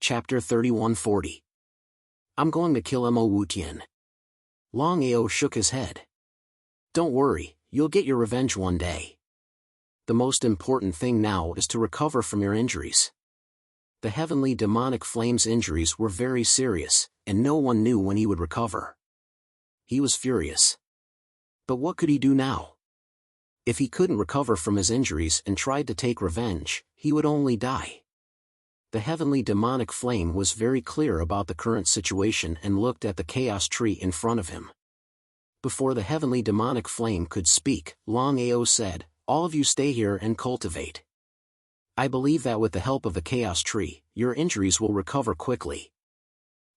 Chapter 3140. I'm going to kill Mo Wutian. Longao shook his head. Don't worry, you'll get your revenge one day. The most important thing now is to recover from your injuries. The heavenly demonic flame's injuries were very serious, and no one knew when he would recover. He was furious. But what could he do now? If he couldn't recover from his injuries and tried to take revenge, he would only die. The heavenly demonic flame was very clear about the current situation and looked at the chaos tree in front of him. Before the heavenly demonic flame could speak, Longao said, "All of you stay here and cultivate. I believe that with the help of the chaos tree, your injuries will recover quickly.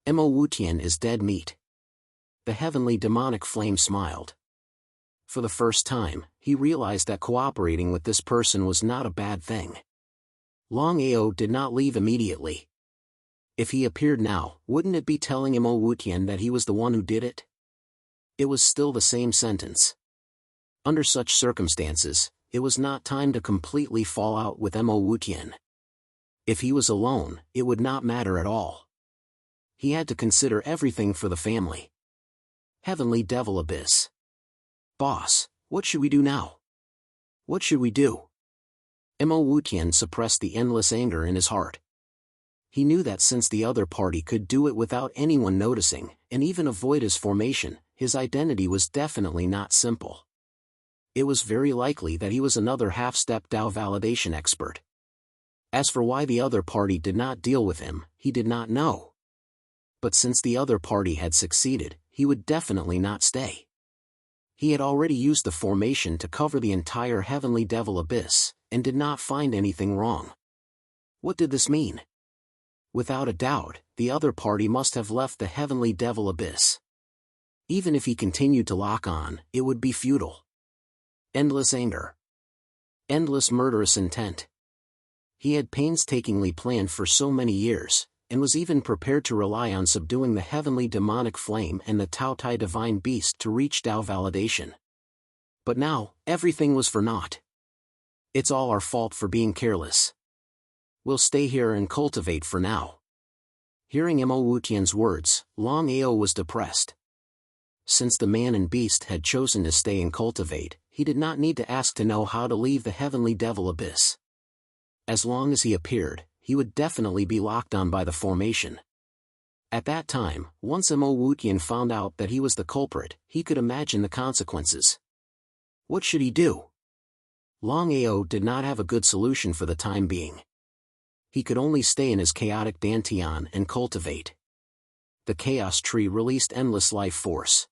Mo Wutian is dead meat." The heavenly demonic flame smiled. For the first time, he realized that cooperating with this person was not a bad thing. Longao did not leave immediately. If he appeared now, wouldn't it be telling Mo Wutian that he was the one who did it? It was still the same sentence. Under such circumstances, it was not time to completely fall out with Mo Wutian. If he was alone, it would not matter at all. He had to consider everything for the family. Heavenly Devil Abyss. Boss, what should we do now? What should we do? Mo Wutian suppressed the endless anger in his heart. He knew that since the other party could do it without anyone noticing, and even avoid his formation, his identity was definitely not simple. It was very likely that he was another half-step Dao validation expert. As for why the other party did not deal with him, he did not know. But since the other party had succeeded, he would definitely not stay. He had already used the formation to cover the entire Heavenly Devil Abyss, and did not find anything wrong. What did this mean? Without a doubt, the other party must have left the Heavenly Devil Abyss. Even if he continued to lock on, it would be futile. Endless anger. Endless murderous intent. He had painstakingly planned for so many years, and was even prepared to rely on subduing the heavenly demonic flame and the Tao Tai divine beast to reach Dao validation. But now, everything was for naught. It's all our fault for being careless. We'll stay here and cultivate for now. Hearing Mo Wutian's words, Longao was depressed. Since the man and beast had chosen to stay and cultivate, he did not need to ask to know how to leave the Heavenly Devil Abyss. As long as he appeared, he would definitely be locked on by the formation. At that time, once Mo Wutian found out that he was the culprit, he could imagine the consequences. What should he do? Longao did not have a good solution for the time being. He could only stay in his chaotic dantian and cultivate. The chaos tree released endless life force.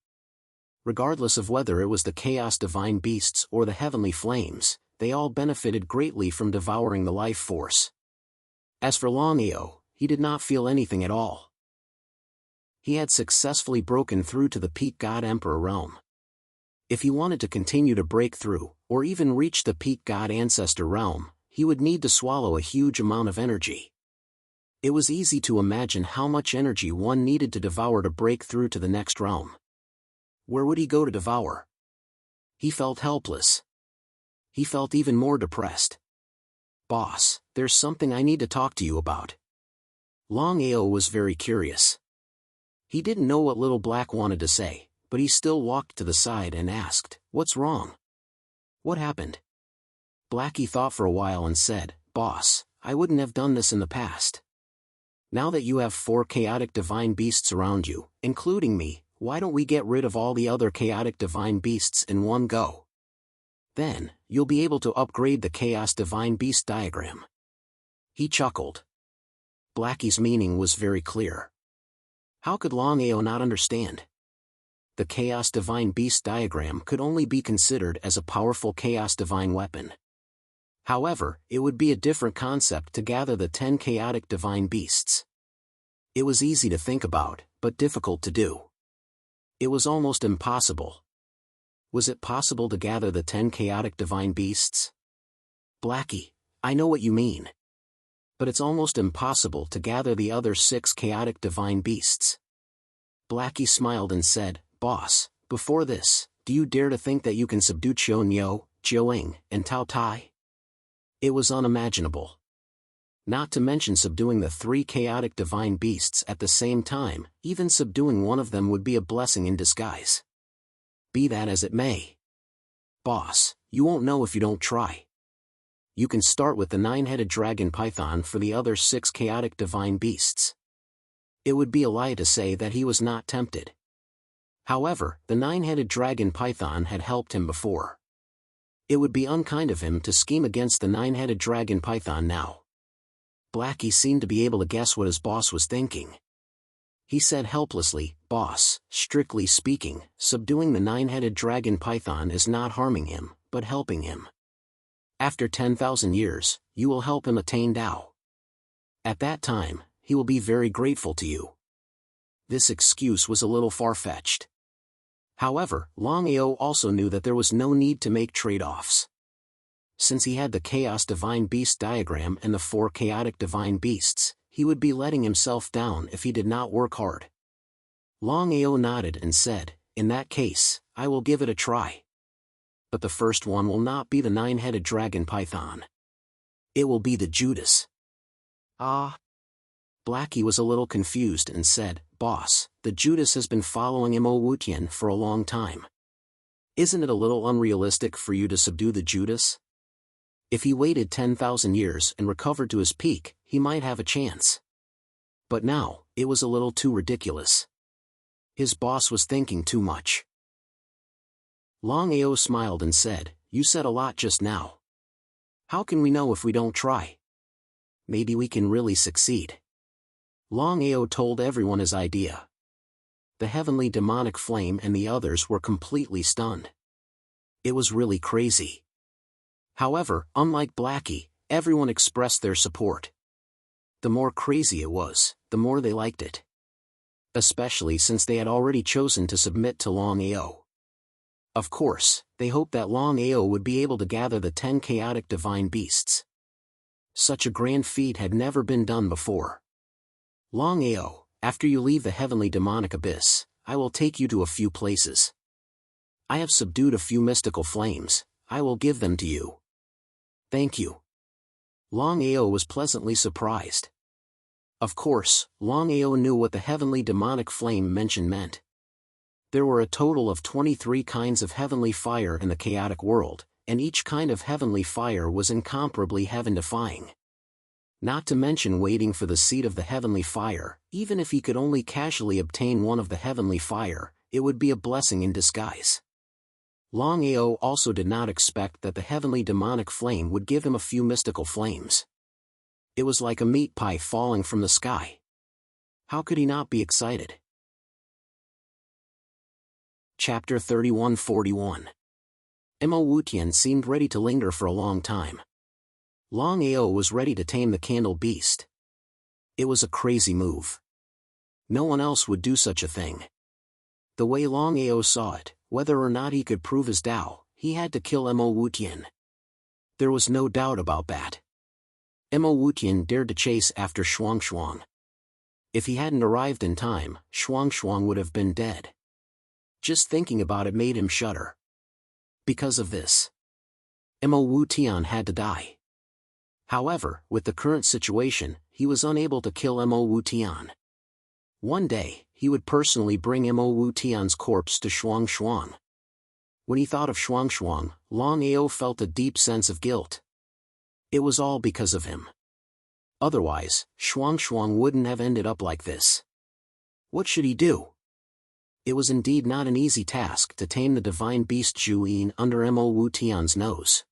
Regardless of whether it was the chaos divine beasts or the heavenly flames, they all benefited greatly from devouring the life force. As for Longao, he did not feel anything at all. He had successfully broken through to the Peak God Emperor realm. If he wanted to continue to break through, or even reach the Peak God Ancestor realm, he would need to swallow a huge amount of energy. It was easy to imagine how much energy one needed to devour to break through to the next realm. Where would he go to devour? He felt helpless. He felt even more depressed. Boss, there's something I need to talk to you about. Longao was very curious. He didn't know what Little Black wanted to say, but he still walked to the side and asked, "What's wrong? What happened?" Blackie thought for a while and said, "Boss, I wouldn't have done this in the past. Now that you have 4 chaotic divine beasts around you, including me, why don't we get rid of all the other chaotic divine beasts in one go? Then, you'll be able to upgrade the chaos divine beast diagram." He chuckled. Blackie's meaning was very clear. How could Longao not understand? The chaos divine beast diagram could only be considered as a powerful chaos divine weapon. However, it would be a different concept to gather the 10 chaotic divine beasts. It was easy to think about, but difficult to do. It was almost impossible. Was it possible to gather the 10 chaotic divine beasts? Blackie, I know what you mean. But it's almost impossible to gather the other 6 chaotic divine beasts. Blackie smiled and said, "Boss, before this, do you dare to think that you can subdue Qiu Niu, Jiuing, and Tao Tai?" It was unimaginable. Not to mention subduing the 3 chaotic divine beasts at the same time, even subduing one of them would be a blessing in disguise. Be that as it may. Boss, you won't know if you don't try. You can start with the 9-headed dragon python for the other 6 chaotic divine beasts. It would be a lie to say that he was not tempted. However, the 9-headed dragon python had helped him before. It would be unkind of him to scheme against the 9-headed dragon python now. Blackie seemed to be able to guess what his boss was thinking. He said helplessly, "Boss, strictly speaking, subduing the 9-headed dragon python is not harming him, but helping him. After 10,000 years, you will help him attain Tao. At that time, he will be very grateful to you." This excuse was a little far-fetched. However, Longao also knew that there was no need to make trade-offs. Since he had the Chaos Divine Beast diagram and the 4 chaotic divine beasts, he would be letting himself down if he did not work hard. Longao nodded and said, "In that case, I will give it a try. But the first one will not be the 9-headed dragon python. It will be the Judas." Ah. Blackie was a little confused and said, "Boss, the Judas has been following Mo Wutian for a long time. Isn't it a little unrealistic for you to subdue the Judas? If he waited 10,000 years and recovered to his peak, he might have a chance. But now, it was a little too ridiculous." His boss was thinking too much. Longao smiled and said, "You said a lot just now. How can we know if we don't try? Maybe we can really succeed." Longao told everyone his idea. The heavenly demonic flame and the others were completely stunned. It was really crazy. However, unlike Blackie, everyone expressed their support. The more crazy it was, the more they liked it. Especially since they had already chosen to submit to Longao. Of course, they hoped that Longao would be able to gather the 10 chaotic divine beasts. Such a grand feat had never been done before. "Longao, after you leave the heavenly demonic abyss, I will take you to a few places. I have subdued a few mystical flames, I will give them to you." "Thank you." Longao was pleasantly surprised. Of course, Longao knew what the heavenly demonic flame mentioned meant. There were a total of 23 kinds of heavenly fire in the chaotic world, and each kind of heavenly fire was incomparably heaven-defying. Not to mention waiting for the seed of the heavenly fire, even if he could only casually obtain one of the heavenly fire, it would be a blessing in disguise. Longao also did not expect that the heavenly demonic flame would give him a few mystical flames. It was like a meat pie falling from the sky. How could he not be excited? Chapter 3141. Mo Wutian seemed ready to linger for a long time. Longao was ready to tame the candle beast. It was a crazy move. No one else would do such a thing. The way Longao saw it, whether or not he could prove his Tao, he had to kill Mo Wutian. There was no doubt about that. Mo Wutian dared to chase after Shuang Shuang. If he hadn't arrived in time, Shuang Shuang would have been dead. Just thinking about it made him shudder. Because of this, Mo Wutian had to die. However, with the current situation, he was unable to kill Mo Wutian. One day, he would personally bring Mo Wutian's corpse to Shuang Shuang. When he thought of Shuang Shuang, Longao felt a deep sense of guilt. It was all because of him. Otherwise, Shuang Shuang wouldn't have ended up like this. What should he do? It was indeed not an easy task to tame the divine beast Zhuyin under Mo Wutian's nose.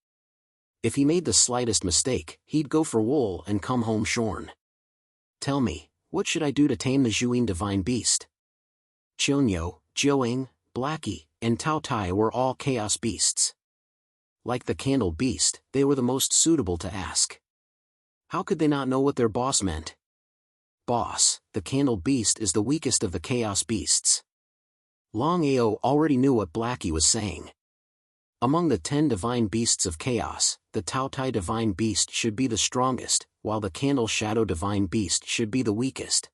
If he made the slightest mistake, he'd go for wool and come home shorn. "Tell me, what should I do to tame the Zhuyin divine beast?" Chunyo, Jiuing, Blackie, and Tao Tai were all chaos beasts. Like the candle beast, they were the most suitable to ask. How could they not know what their boss meant? "Boss, the candle beast is the weakest of the chaos beasts." Longao already knew what Blackie was saying. Among the 10 divine beasts of chaos, the Tao Tai divine beast should be the strongest, while the Candle Shadow divine beast should be the weakest.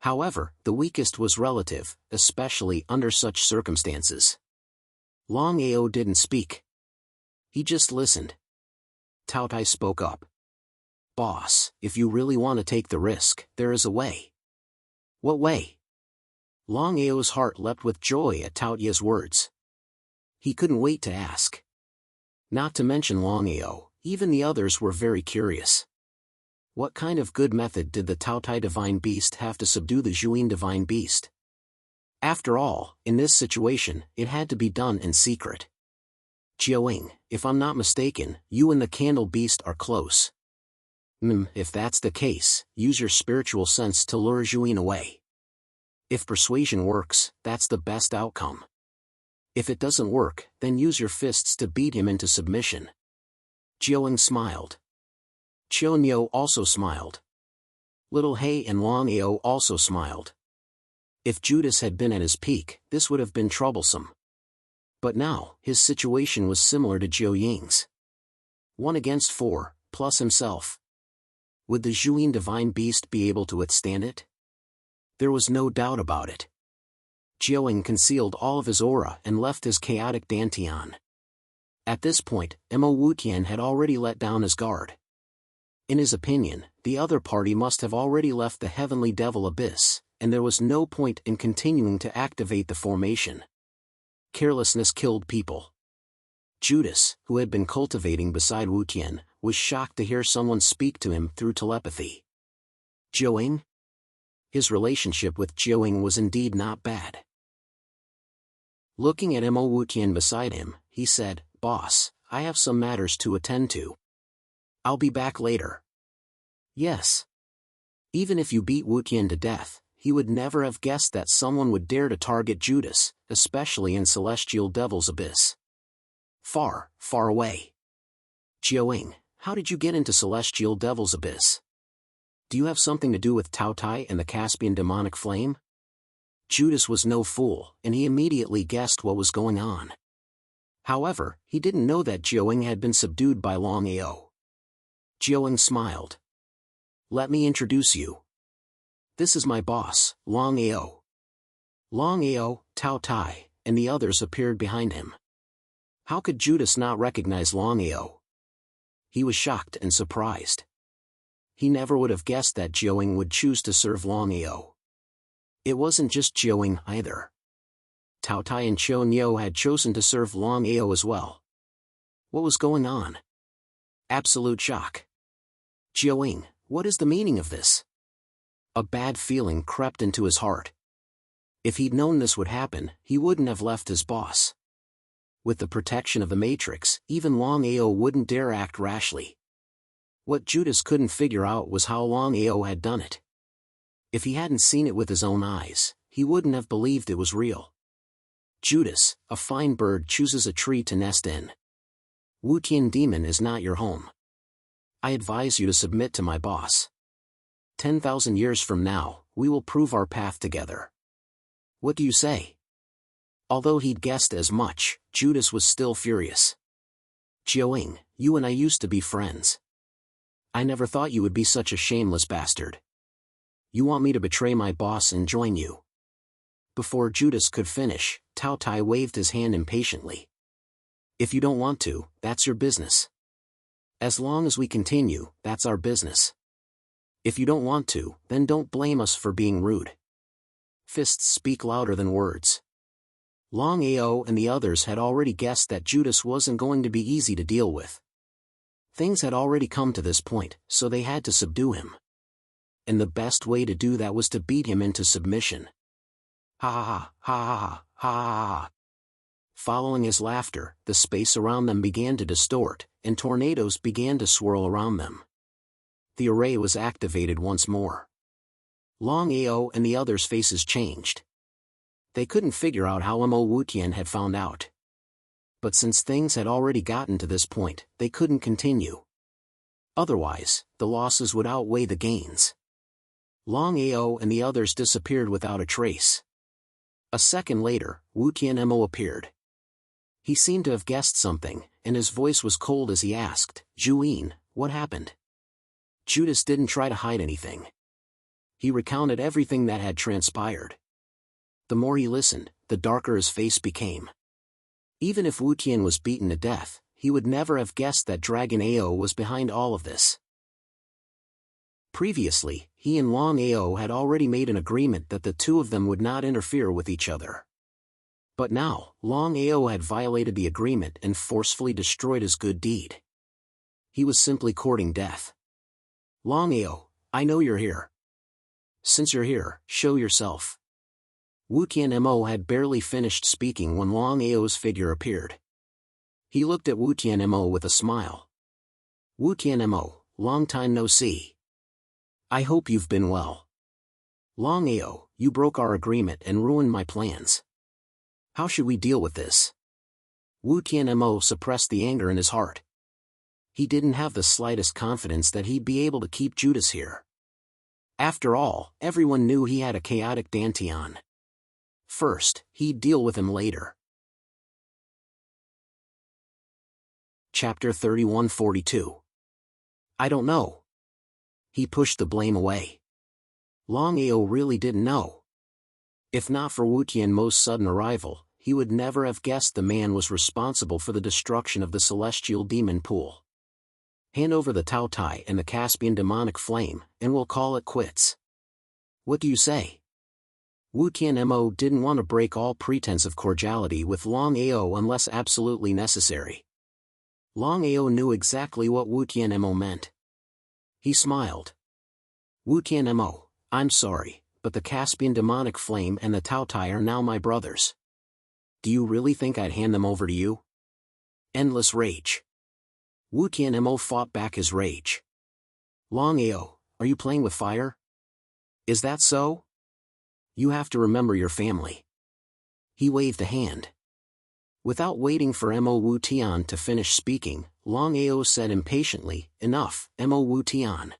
However, the weakest was relative, especially under such circumstances. Longao didn't speak. He just listened. Tao Tai spoke up. "Boss, if you really want to take the risk, there is a way." "What way?" Longao's heart leapt with joy at Tao Ye's words. He couldn't wait to ask. Not to mention Longao, even the others were very curious. What kind of good method did the Taotai divine beast have to subdue the Zhuyin divine beast? After all, in this situation, it had to be done in secret. "Jiaoying, if I'm not mistaken, you and the candle beast are close." If that's the case, use your spiritual sense to lure Zhuyin away. If persuasion works, that's the best outcome. If it doesn't work, then use your fists to beat him into submission. Jiaoying smiled. Qiu also smiled. Little He and Longao also smiled. If Judas had been at his peak, this would have been troublesome. But now, his situation was similar to Jiaoying's. 1 against 4, plus himself. Would the Zhuyin divine beast be able to withstand it? There was no doubt about it. Jiaoying concealed all of his aura and left his chaotic dantian. At this point, Mo Wutian had already let down his guard. In his opinion, the other party must have already left the heavenly devil abyss, and there was no point in continuing to activate the formation. Carelessness killed people. Judas, who had been cultivating beside Wutian, was shocked to hear someone speak to him through telepathy. Jiaoying? His relationship with Jiaoying was indeed not bad. Looking at Mo Wutian beside him, he said, "Boss, I have some matters to attend to. I'll be back later." Yes. Even if you beat Wutian to death, he would never have guessed that someone would dare to target Judas, especially in Celestial Devil's Abyss. Far, far away. "Jiaoying, how did you get into Celestial Devil's Abyss? Do you have something to do with Taotai and the Caspian demonic flame?" Judas was no fool, and he immediately guessed what was going on. However, he didn't know that Jiaoying had been subdued by Longao. Jiaoying smiled. "Let me introduce you. This is my boss, Longao." Longao, Taotai, and the others appeared behind him. How could Judas not recognize Longao? He was shocked and surprised. He never would have guessed that Jiaoying would choose to serve Longao. It wasn't just Jiaoying either. Taotai and Qiu had chosen to serve Longao as well. What was going on? Absolute shock. "Jiaoying, what is the meaning of this?" A bad feeling crept into his heart. If he'd known this would happen, he wouldn't have left his boss. With the protection of the Matrix, even Longao wouldn't dare act rashly. What Judas couldn't figure out was how Longao had done it. If he hadn't seen it with his own eyes, he wouldn't have believed it was real. "Judas, a fine bird chooses a tree to nest in. Wutian demon is not your home. I advise you to submit to my boss. 10,000 years from now, we will prove our path together. What do you say?" Although he'd guessed as much, Judas was still furious. "Jiaoying, you and I used to be friends. I never thought you would be such a shameless bastard. You want me to betray my boss and join you?" Before Judas could finish, Taotai waved his hand impatiently. "If you don't want to, that's your business. As long as we continue, that's our business. If you don't want to, then don't blame us for being rude. Fists speak louder than words." Longao and the others had already guessed that Judas wasn't going to be easy to deal with. Things had already come to this point, so they had to subdue him. And the best way to do that was to beat him into submission. Ha ha ha ha ha ha ha. Following his laughter, the space around them began to distort, and tornadoes began to swirl around them. The array was activated once more. Longao and the others' faces changed. They couldn't figure out how Mo Wutian had found out. But since things had already gotten to this point, they couldn't continue. Otherwise, the losses would outweigh the gains. Longao and the others disappeared without a trace. A second later, Wutian Mo appeared. He seemed to have guessed something, and his voice was cold as he asked, "Zhuyin, what happened?" Judas didn't try to hide anything. He recounted everything that had transpired. The more he listened, the darker his face became. Even if Wutian was beaten to death, he would never have guessed that Dragon Ao was behind all of this. Previously, he and Longao had already made an agreement that the two of them would not interfere with each other. But now, Longao had violated the agreement and forcefully destroyed his good deed. He was simply courting death. Longao, I know you're here. Since you're here, show yourself. Wu Tianmo had barely finished speaking when Longao's figure appeared. He looked at Wu Tianmo with a smile. Wu Tianmo, long time no see. I hope you've been well. Longao, you broke our agreement and ruined my plans. How should we deal with this? Wu Tianmo suppressed the anger in his heart. He didn't have the slightest confidence that he'd be able to keep Judas here. After all, everyone knew he had a chaotic dantian. First, he'd deal with him later. Chapter 3142. I don't know. He pushed the blame away. Longao really didn't know. If not for Wu Tianmo's sudden arrival, he would never have guessed the man was responsible for the destruction of the celestial demon pool. Hand over the Tao Tai and the Caspian demonic flame, and we'll call it quits. What do you say? Wu Tianmo didn't want to break all pretense of cordiality with Longao unless absolutely necessary. Longao knew exactly what Wu Tianmo meant. He smiled. Wu Tianmo, I'm sorry, but the Caspian demonic flame and the Tao Tai are now my brothers. Do you really think I'd hand them over to you? Endless rage. Wu Tianmo fought back his rage. Longao, are you playing with fire? Is that so? You have to remember your family. He waved a hand. Without waiting for Mo Wu Tian to finish speaking, Longao said impatiently, Enough, Mo Wu Tian.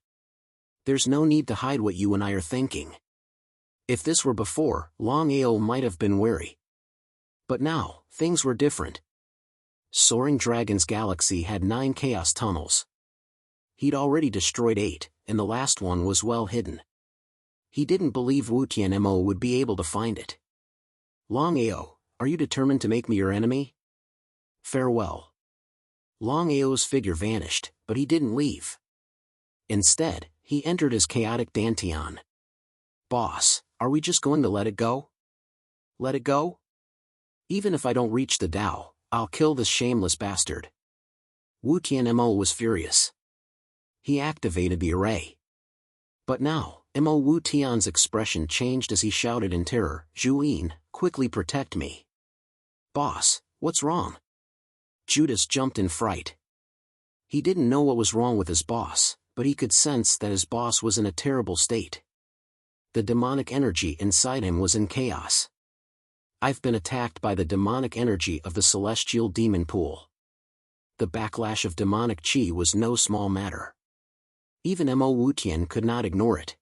There's no need to hide what you and I are thinking. If this were before, Longao might have been wary. But now, things were different. Soaring Dragon's galaxy had 9 chaos tunnels. He'd already destroyed 8, and the last one was well hidden. He didn't believe Wu Tianmo would be able to find it. Longao, are you determined to make me your enemy? Farewell. Longao's figure vanished, but he didn't leave. Instead, he entered his chaotic dantian. Boss, are we just going to let it go? Let it go? Even if I don't reach the Tao, I'll kill this shameless bastard. Wu Tianmo was furious. He activated the array. But now, Mo Wu Tian's expression changed as he shouted in terror, Zhuyin, quickly protect me. Boss, what's wrong? Judas jumped in fright. He didn't know what was wrong with his boss, but he could sense that his boss was in a terrible state. The demonic energy inside him was in chaos. I've been attacked by the demonic energy of the celestial demon pool. The backlash of demonic chi was no small matter. Even Mo Wu Tian could not ignore it.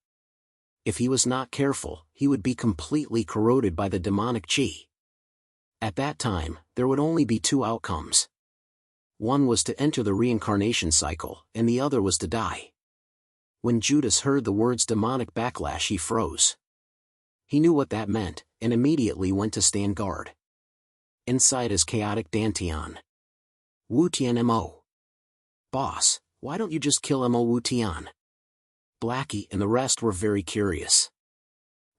If he was not careful, he would be completely corroded by the demonic chi. At that time, there would only be 2 outcomes. One was to enter the reincarnation cycle, and the other was to die. When Judas heard the words demonic backlash, he froze. He knew what that meant, and immediately went to stand guard. Inside his chaotic dantian. Wu Tianmo. Boss, why don't you just kill Mo Wu Tian? Blackie and the rest were very curious.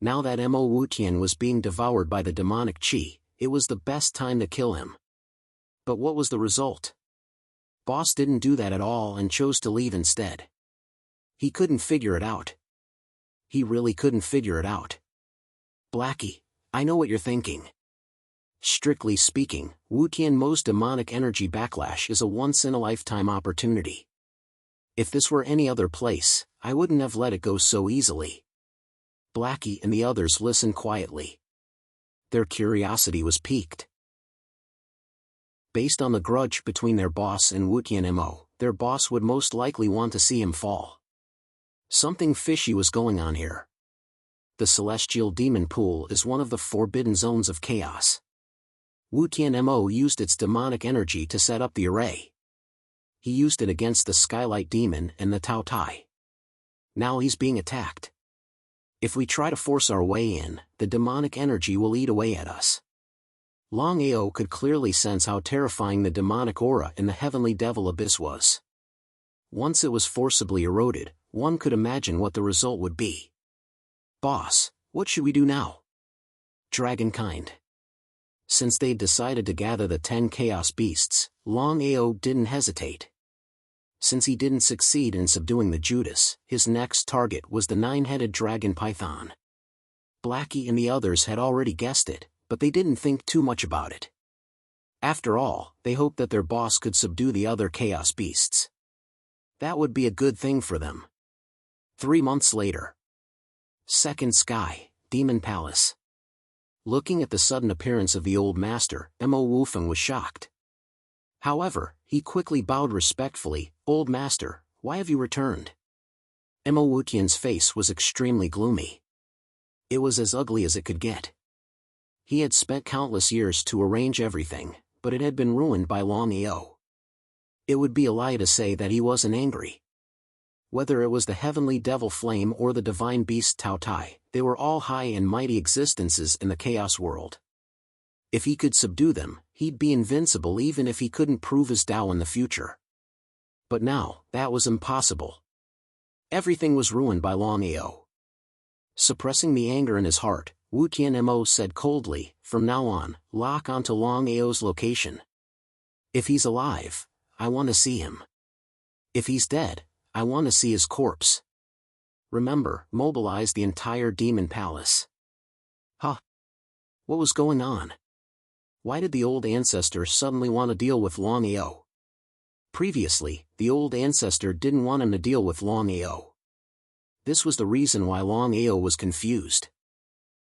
Now that Mo Wu Tian was being devoured by the demonic chi, it was the best time to kill him. But what was the result? Boss didn't do that at all and chose to leave instead. He couldn't figure it out. He really couldn't figure it out. Blackie, I know what you're thinking. Strictly speaking, Wu Tianmo's demonic energy backlash is a once-in-a-lifetime opportunity. If this were any other place, I wouldn't have let it go so easily. Blackie and the others listened quietly. Their curiosity was piqued. Based on the grudge between their boss and Wu Tianmo, their boss would most likely want to see him fall. Something fishy was going on here. The celestial demon pool is one of the forbidden zones of chaos. Wu Tianmo used its demonic energy to set up the array. He used it against the Skylight Demon and the Tao Tai. Now he's being attacked. If we try to force our way in, the demonic energy will eat away at us. Longao could clearly sense how terrifying the demonic aura in the heavenly devil abyss was. Once it was forcibly eroded, one could imagine what the result would be. "Boss, what should we do now?" Dragonkind. Since they'd decided to gather the 10 chaos beasts, Longao didn't hesitate. Since he didn't succeed in subduing the Judas, his next target was the 9-headed dragon python. Blackie and the others had already guessed it, but they didn't think too much about it. After all, they hoped that their boss could subdue the other chaos beasts. That would be a good thing for them. 3 months later. Second Sky, Demon Palace. Looking at the sudden appearance of the old master, Mo Wufeng was shocked. However, he quickly bowed respectfully. "Old master, why have you returned?" Mo Wutian's face was extremely gloomy. It was as ugly as it could get. He had spent countless years to arrange everything, but it had been ruined by Longao. It would be a lie to say that he wasn't angry. Whether it was the heavenly devil flame or the divine beast Tao Tai, they were all high and mighty existences in the chaos world. If he could subdue them, he'd be invincible even if he couldn't prove his Tao in the future. But now, that was impossible. Everything was ruined by Longao. Suppressing the anger in his heart, Wutian Mo said coldly, "From now on, lock onto Longao's location. If he's alive, I want to see him. If he's dead, I want to see his corpse. Remember, mobilize the entire demon palace." Huh? What was going on? Why did the old ancestor suddenly want to deal with Longao? Previously, the old ancestor didn't want him to deal with Longao. This was the reason why Longao was confused.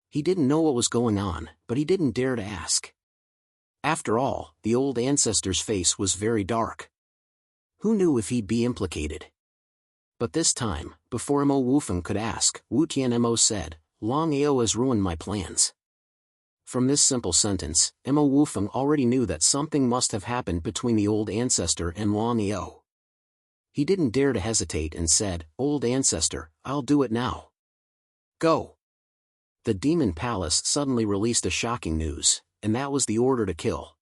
He didn't know what was going on, but he didn't dare to ask. After all, the old ancestor's face was very dark. Who knew if he'd be implicated? But this time, before Mo Wufeng could ask, Wutian Mo said, "Longao has ruined my plans." From this simple sentence, Mo Wufeng already knew that something must have happened between the old ancestor and Longao. He didn't dare to hesitate and said, "Old ancestor, I'll do it now. Go." The demon palace suddenly released a shocking news, and that was the order to kill.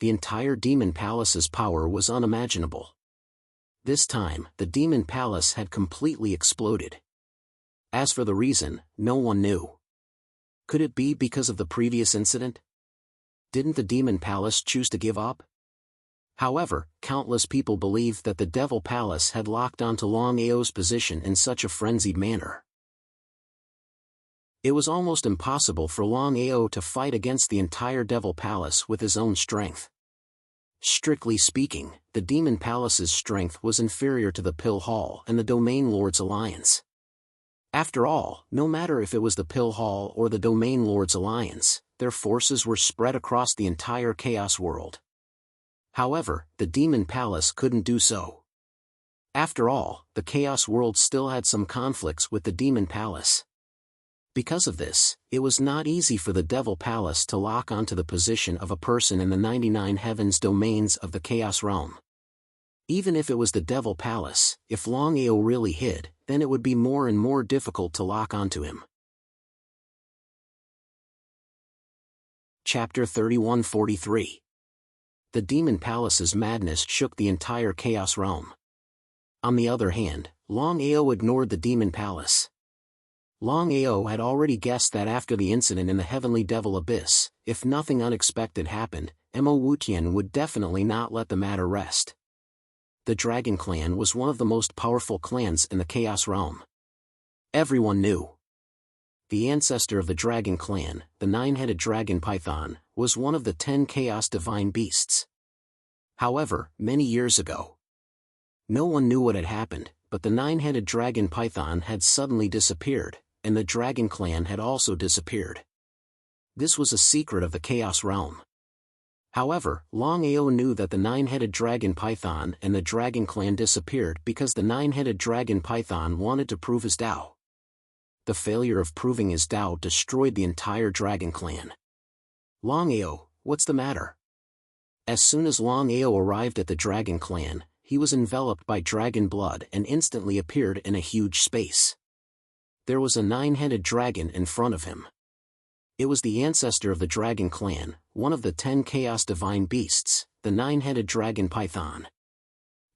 The entire demon palace's power was unimaginable. This time, the demon palace had completely exploded. As for the reason, no one knew. Could it be because of the previous incident? Didn't the demon palace choose to give up? However, countless people believed that the devil palace had locked onto Longao's position in such a frenzied manner. It was almost impossible for Longao to fight against the entire devil palace with his own strength. Strictly speaking, the demon palace's strength was inferior to the Pill Hall and the Domain Lord's alliance. After all, no matter if it was the Pill Hall or the Domain Lord's alliance, their forces were spread across the entire chaos world. However, the demon palace couldn't do so. After all, the chaos world still had some conflicts with the demon palace. Because of this, it was not easy for the devil palace to lock onto the position of a person in the 99 heavens domains of the chaos realm. Even if it was the devil palace, if Longao really hid, then it would be more and more difficult to lock onto him. Chapter 3143. The demon palace's madness shook the entire chaos realm. On the other hand, Longao ignored the demon palace. Longao had already guessed that after the incident in the heavenly devil abyss, if nothing unexpected happened, Mo Wutian would definitely not let the matter rest. The Dragon Clan was one of the most powerful clans in the chaos realm. Everyone knew. The ancestor of the Dragon Clan, the 9-headed dragon python, was one of the 10 chaos divine beasts. However, many years ago, no one knew what had happened, but the 9-headed dragon python had suddenly disappeared, and the Dragon Clan had also disappeared. This was a secret of the chaos realm. However, Longao knew that the 9-headed dragon python and the Dragon Clan disappeared because the 9-headed dragon python wanted to prove his Tao. The failure of proving his Tao destroyed the entire Dragon Clan. "Longao, what's the matter?" As soon as Longao arrived at the Dragon Clan, he was enveloped by dragon blood and instantly appeared in a huge space. There was a 9-headed dragon in front of him. It was the ancestor of the Dragon Clan, one of the 10 chaos divine beasts, the 9-headed dragon python.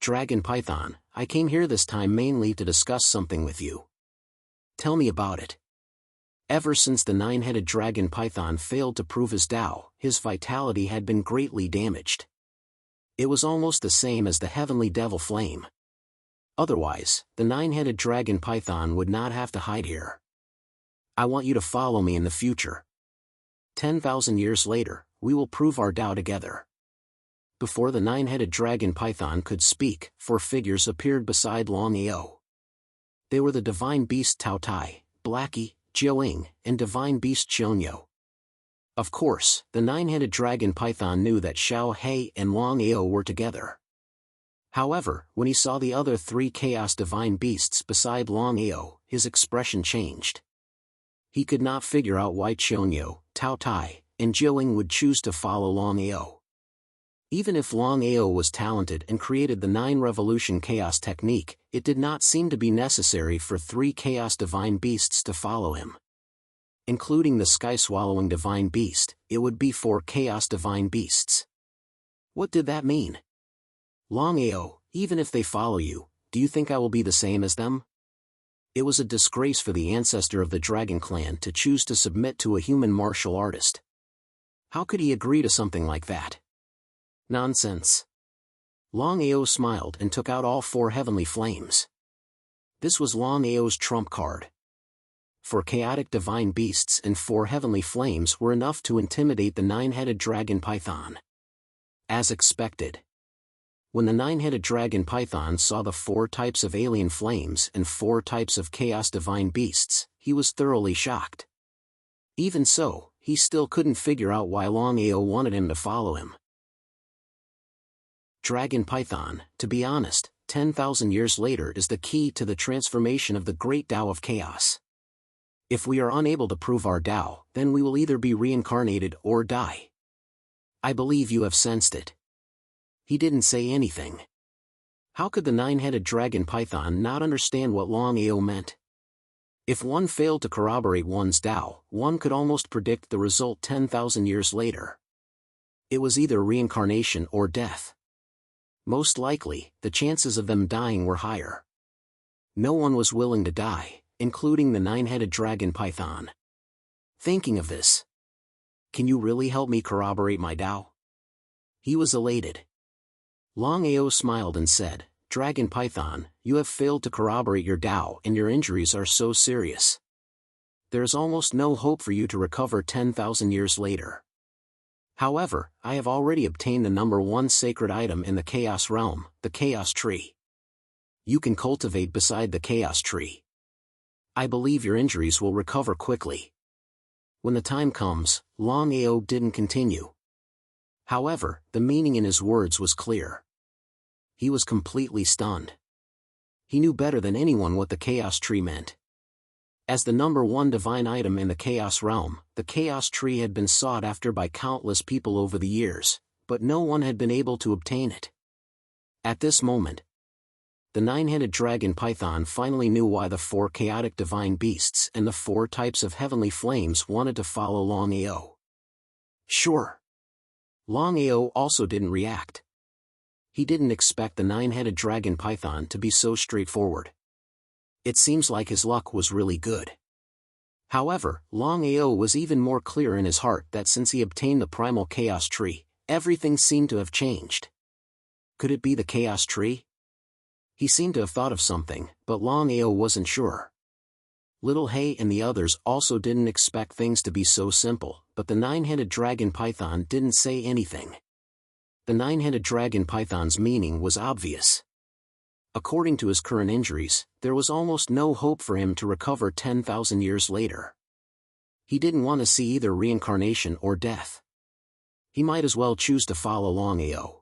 "Dragon Python, I came here this time mainly to discuss something with you. Tell me about it. Ever since the nine-headed dragon python failed to prove his Tao, his vitality had been greatly damaged. It was almost the same as the heavenly devil flame. Otherwise, the nine-headed dragon python would not have to hide here. I want you to follow me in the future. 10,000 years later, we will prove our Tao together. Before the nine-headed dragon python could speak, four figures appeared beside Longao. They were the divine beast Tao Tai, Blackie, Jiaoying, and divine beast Xiongyo. Of course, the nine-headed dragon python knew that Xiao He and Longao were together. However, when he saw the other three chaos divine beasts beside Longao, his expression changed. He could not figure out why Xiongyo, Tao Tai, and Jiaoying would choose to follow Longao. Even if Longao was talented and created the 9 revolution chaos technique, it did not seem to be necessary for 3 chaos divine beasts to follow him. Including the sky-swallowing divine beast, it would be 4 chaos divine beasts. What did that mean? Longao, even if they follow you, do you think I will be the same as them? It was a disgrace for the ancestor of the dragon clan to choose to submit to a human martial artist. How could he agree to something like that? Nonsense. Longao smiled and took out all 4 heavenly flames. This was Longao's trump card. 4 chaotic divine beasts and 4 heavenly flames were enough to intimidate the 9-headed dragon python. As expected. When the 9-headed dragon python saw the 4 types of alien flames and 4 types of chaos divine beasts, he was thoroughly shocked. Even so, he still couldn't figure out why Longao wanted him to follow him. Dragon python, to be honest, 10,000 years later is the key to the transformation of the great Tao of chaos. If we are unable to prove our Tao, then we will either be reincarnated or die. I believe you have sensed it. He didn't say anything. How could the 9-headed dragon python not understand what Longao meant? If one failed to corroborate one's Tao, one could almost predict the result 10,000 years later. It was either reincarnation or death. Most likely, the chances of them dying were higher. No one was willing to die, including the 9-headed dragon python. Thinking of this. Can you really help me corroborate my Tao? He was elated. Longao smiled and said, Dragon python, you have failed to corroborate your Tao and your injuries are so serious. There is almost no hope for you to recover 10,000 years later. However, I have already obtained the number 1 sacred item in the Chaos Realm, the Chaos Tree. You can cultivate beside the Chaos Tree. I believe your injuries will recover quickly. When the time comes, Longao didn't continue. However, the meaning in his words was clear. He was completely stunned. He knew better than anyone what the Chaos Tree meant. As the number 1 divine item in the Chaos Realm, the Chaos Tree had been sought after by countless people over the years, but no one had been able to obtain it. At this moment, the 9-headed dragon python finally knew why the 4 chaotic divine beasts and the 4 types of heavenly flames wanted to follow Longao. Sure. Longao also didn't react. He didn't expect the 9-headed dragon python to be so straightforward. It seems like his luck was really good. However, Longao was even more clear in his heart that since he obtained the primal chaos tree, everything seemed to have changed. Could it be the chaos tree? He seemed to have thought of something, but Longao wasn't sure. Little Hay and the others also didn't expect things to be so simple, but the 9-headed dragon python didn't say anything. The 9-headed dragon python's meaning was obvious. According to his current injuries, there was almost no hope for him to recover 10,000 years later. He didn't want to see either reincarnation or death. He might as well choose to follow Longao.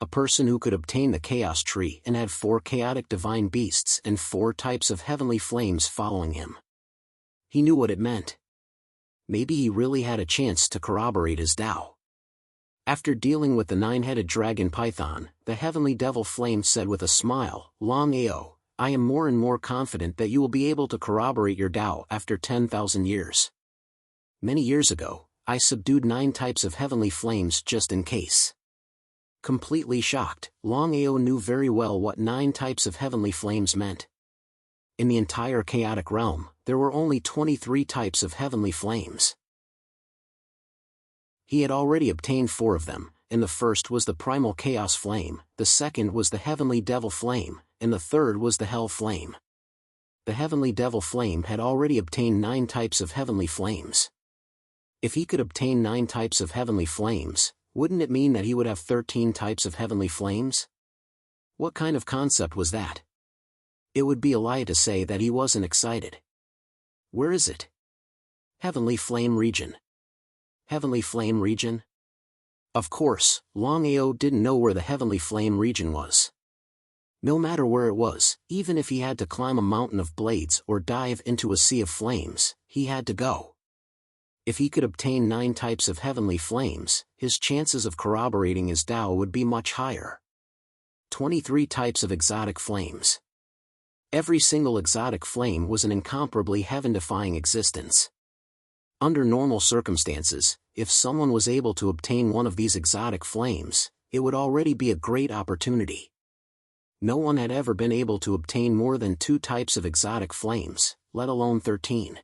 A person who could obtain the chaos tree and had 4 chaotic divine beasts and 4 types of heavenly flames following him. He knew what it meant. Maybe he really had a chance to corroborate his Tao. After dealing with the 9-headed dragon python, the heavenly devil flame said with a smile, Longao, I am more and more confident that you will be able to corroborate your Tao after 10,000 years. Many years ago, I subdued 9 types of heavenly flames just in case. Completely shocked, Longao knew very well what 9 types of heavenly flames meant. In the entire chaotic realm, there were only 23 types of heavenly flames. He had already obtained 4 of them, and the first was the primal chaos flame, the second was the heavenly devil flame, and the third was the hell flame. The heavenly devil flame had already obtained 9 types of heavenly flames. If he could obtain 9 types of heavenly flames, wouldn't it mean that he would have 13 types of heavenly flames? What kind of concept was that? It would be a lie to say that he wasn't excited. Where is it? Heavenly Flame Region. Heavenly Flame Region? Of course, Longao didn't know where the Heavenly Flame Region was. No matter where it was, even if he had to climb a mountain of blades or dive into a sea of flames, he had to go. If he could obtain 9 types of heavenly flames, his chances of corroborating his Tao would be much higher. 23 types of exotic flames. Every single exotic flame was an incomparably heaven-defying existence. Under normal circumstances, if someone was able to obtain one of these exotic flames, it would already be a great opportunity. No one had ever been able to obtain more than 2 types of exotic flames, let alone 13.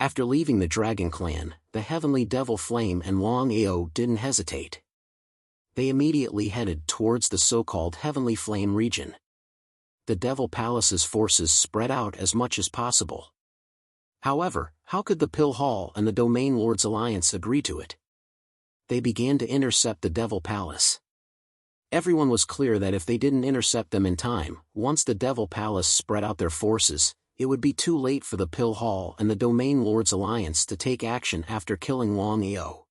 After leaving the Dragon Clan, the Heavenly Devil Flame and Longao didn't hesitate. They immediately headed towards the so-called Heavenly Flame region. The Devil Palace's forces spread out as much as possible. However, how could the Pill Hall and the Domain Lords Alliance agree to it? They began to intercept the Devil Palace. Everyone was clear that if they didn't intercept them in time, once the Devil Palace spread out their forces, it would be too late for the Pill Hall and the Domain Lords Alliance to take action after killing Longao.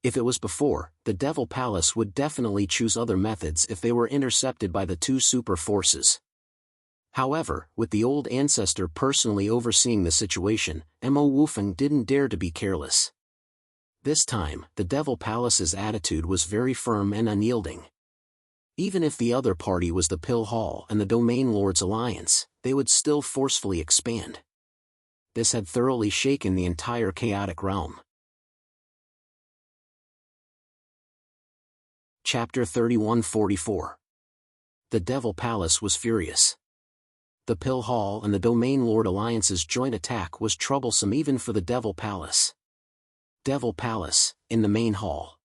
If it was before, the Devil Palace would definitely choose other methods if they were intercepted by the 2 super forces. However, with the old ancestor personally overseeing the situation, Mo Wufeng didn't dare to be careless. This time, the Devil Palace's attitude was very firm and unyielding. Even if the other party was the Pill Hall and the Domain Lords Alliance, they would still forcefully expand. This had thoroughly shaken the entire chaotic realm. Chapter 3144. The Devil Palace was furious. The Pill Hall and the Domain Lord Alliance's joint attack was troublesome even for the Devil Palace. Devil Palace, in the main hall.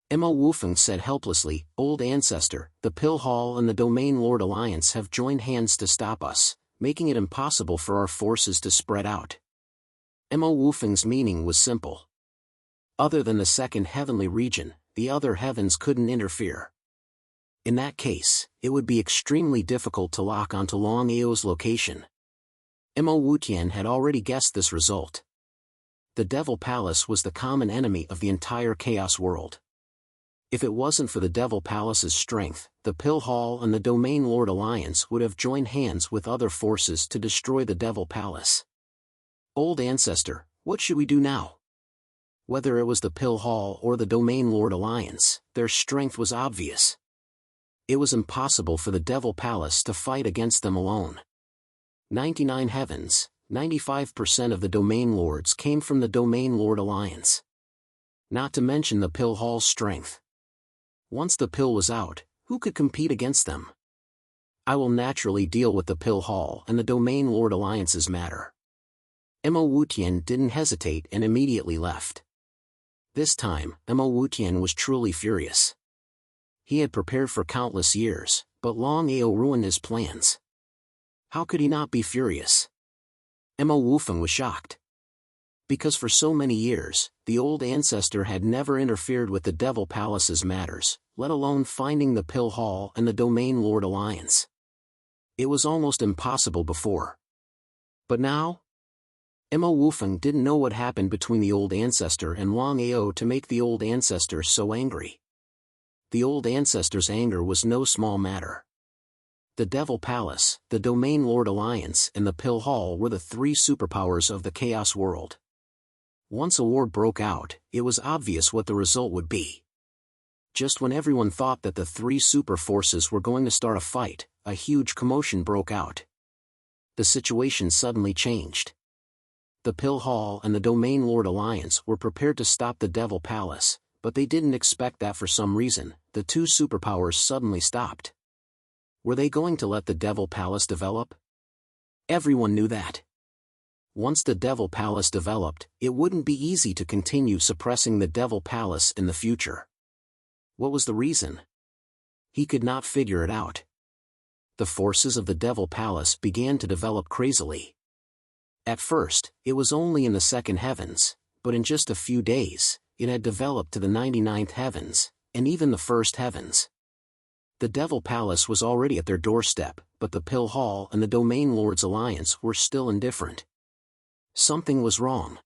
Mo Wufeng said helplessly, "Old Ancestor, the Pill Hall and the Domain Lord Alliance have joined hands to stop us, making it impossible for our forces to spread out." Mo Wufeng's meaning was simple. Other than the second heavenly region, the other heavens couldn't interfere. In that case, it would be extremely difficult to lock onto Longao's location. Mo Wutian had already guessed this result. The Devil Palace was the common enemy of the entire Chaos world. If it wasn't for the Devil Palace's strength, the Pill Hall and the Domain Lord Alliance would have joined hands with other forces to destroy the Devil Palace. Old Ancestor, what should we do now? Whether it was the Pill Hall or the Domain Lord Alliance, their strength was obvious. It was impossible for the Devil Palace to fight against them alone. 99 heavens, 95% of the Domain Lords came from the Domain Lord Alliance. Not to mention the Pill Hall's strength. Once the pill was out, who could compete against them? I will naturally deal with the Pill Hall and the Domain Lord Alliance's matter. Mo Wutian didn't hesitate and immediately left. This time, Mo Wutian was truly furious. He had prepared for countless years, but Longao ruined his plans. How could he not be furious? Mo Wufeng was shocked. Because for so many years, the old ancestor had never interfered with the Devil Palace's matters, let alone finding the Pill Hall and the Domain Lord Alliance. It was almost impossible before. But now? Mo Wufeng didn't know what happened between the old ancestor and Longao to make the old ancestor so angry. The old ancestor's anger was no small matter. The Devil Palace, the Domain Lord Alliance and the Pill Hall were the 3 superpowers of the Chaos world. Once a war broke out, it was obvious what the result would be. Just when everyone thought that the 3 super forces were going to start a fight, a huge commotion broke out. The situation suddenly changed. The Pill Hall and the Domain Lord Alliance were prepared to stop the Devil Palace, but they didn't expect that for some reason, the two superpowers suddenly stopped. Were they going to let the Devil Palace develop? Everyone knew that. Once the Devil Palace developed, it wouldn't be easy to continue suppressing the Devil Palace in the future. What was the reason? He could not figure it out. The forces of the Devil Palace began to develop crazily. At first, it was only in the second heavens, but in just a few days, it had developed to the 99th heavens, and even the first heavens. The Devil Palace was already at their doorstep, but the Pill Hall and the Domain Lords Alliance were still indifferent. Something was wrong.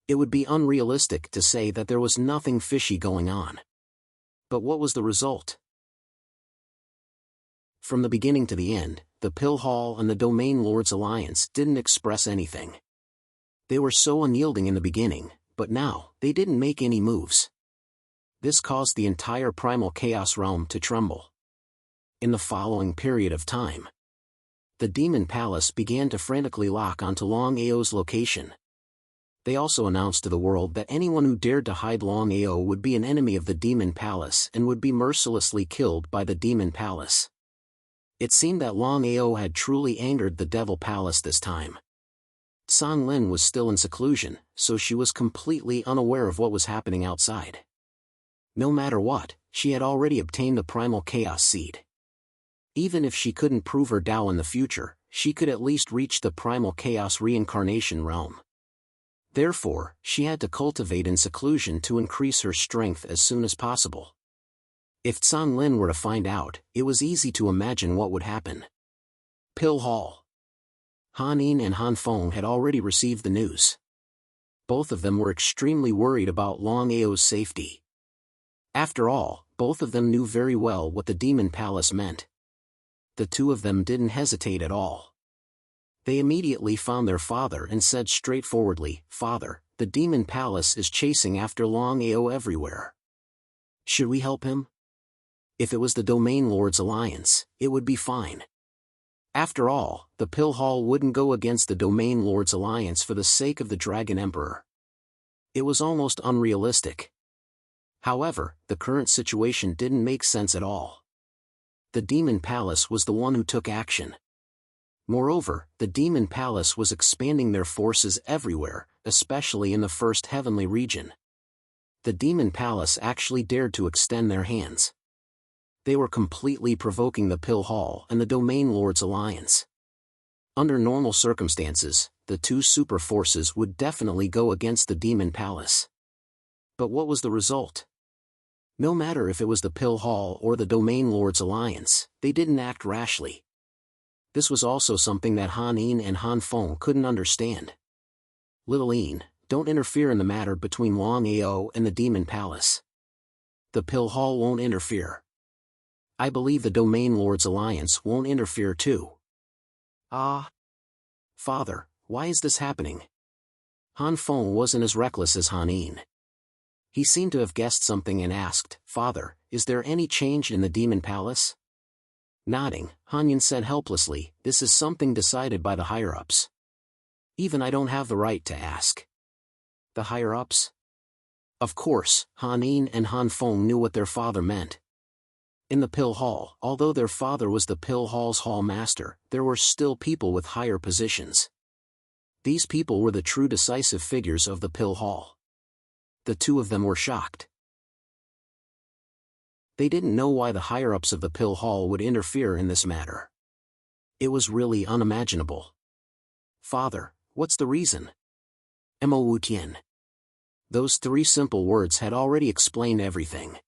It would be unrealistic to say that there was nothing fishy going on. But what was the result? From the beginning to the end, the Pill Hall and the Domain Lords Alliance didn't express anything. They were so unyielding in the beginning, but now, they didn't make any moves. This caused the entire primal chaos realm to tremble. In the following period of time, the Demon Palace began to frantically lock onto Longao's location. They also announced to the world that anyone who dared to hide Longao would be an enemy of the Demon Palace and would be mercilessly killed by the Demon Palace. It seemed that Longao had truly angered the Devil Palace this time. San Lin was still in seclusion, so she was completely unaware of what was happening outside. No matter what, she had already obtained the Primal Chaos Seed. Even if she couldn't prove her Tao in the future, she could at least reach the Primal Chaos Reincarnation realm. Therefore, she had to cultivate in seclusion to increase her strength as soon as possible. If San Lin were to find out, it was easy to imagine what would happen. Pill Hall. Han Yin and Han Feng had already received the news. Both of them were extremely worried about Longao's safety. After all, both of them knew very well what the Demon Palace meant. The two of them didn't hesitate at all. They immediately found their father and said straightforwardly, "Father, the Demon Palace is chasing after Longao everywhere. Should we help him?" If it was the Domain Lords Alliance, it would be fine. After all, the Pill Hall wouldn't go against the Domain Lords Alliance for the sake of the Dragon Emperor. It was almost unrealistic. However, the current situation didn't make sense at all. The Demon Palace was the one who took action. Moreover, the Demon Palace was expanding their forces everywhere, especially in the First Heavenly region. The Demon Palace actually dared to extend their hands. They were completely provoking the Pill Hall and the Domain Lords Alliance. Under normal circumstances, the two super forces would definitely go against the Demon Palace. But what was the result? No matter if it was the Pill Hall or the Domain Lords Alliance, they didn't act rashly. This was also something that Han Yin and Han Feng couldn't understand. Little Yin, don't interfere in the matter between Longao and the Demon Palace. The Pill Hall won't interfere. I believe the Domain Lords Alliance won't interfere too. Ah. Father, why is this happening? Han Feng wasn't as reckless as Han Yin. He seemed to have guessed something and asked, "Father, is there any change in the Demon Palace?" Nodding, Han Yin said helplessly, "This is something decided by the higher-ups. Even I don't have the right to ask." The higher-ups? Of course, Han Yin and Han Feng knew what their father meant. In the Pill Hall, although their father was the Pill Hall's Hall Master, there were still people with higher positions. These people were the true decisive figures of the Pill Hall. The two of them were shocked. They didn't know why the higher-ups of the Pill Hall would interfere in this matter. It was really unimaginable. "Father, what's the reason?" Mo Wutian. Those three simple words had already explained everything.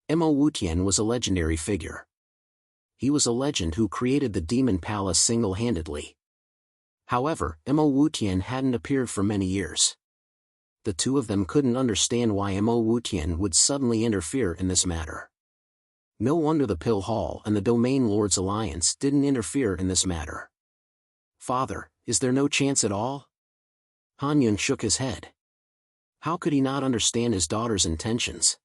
Mo Wutian was a legendary figure. He was a legend who created the Demon Palace single-handedly. However, Mo Wutian hadn't appeared for many years. The two of them couldn't understand why Mo Wutian would suddenly interfere in this matter. No wonder the Pill Hall and the Domain Lords Alliance didn't interfere in this matter. "Father, is there no chance at all?" Han Yun shook his head. How could he not understand his daughter's intentions?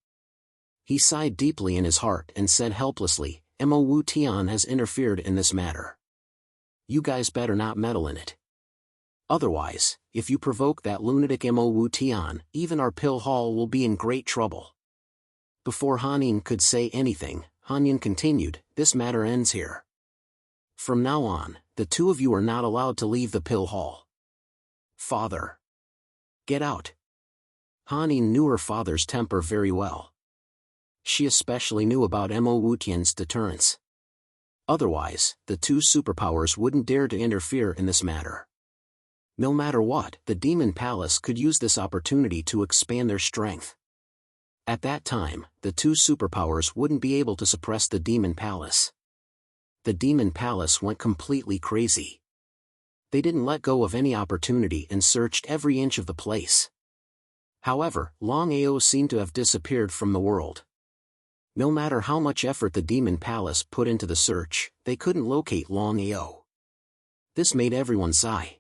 He sighed deeply in his heart and said helplessly, "Mo Wutian has interfered in this matter. You guys better not meddle in it." Otherwise, if you provoke that lunatic Mo Wu Tian, even our pill hall will be in great trouble. Before Han could say anything, Han Yin continued, this matter ends here. From now on, the two of you are not allowed to leave the pill hall. Father. Get out. Han Yin knew her father's temper very well. She especially knew about Mo Wu Tian's deterrence. Otherwise, the two superpowers wouldn't dare to interfere in this matter. No matter what, the Demon Palace could use this opportunity to expand their strength. At that time, the two superpowers wouldn't be able to suppress the Demon Palace. The Demon Palace went completely crazy. They didn't let go of any opportunity and searched every inch of the place. However, Longao seemed to have disappeared from the world. No matter how much effort the Demon Palace put into the search, they couldn't locate Longao. This made everyone sigh.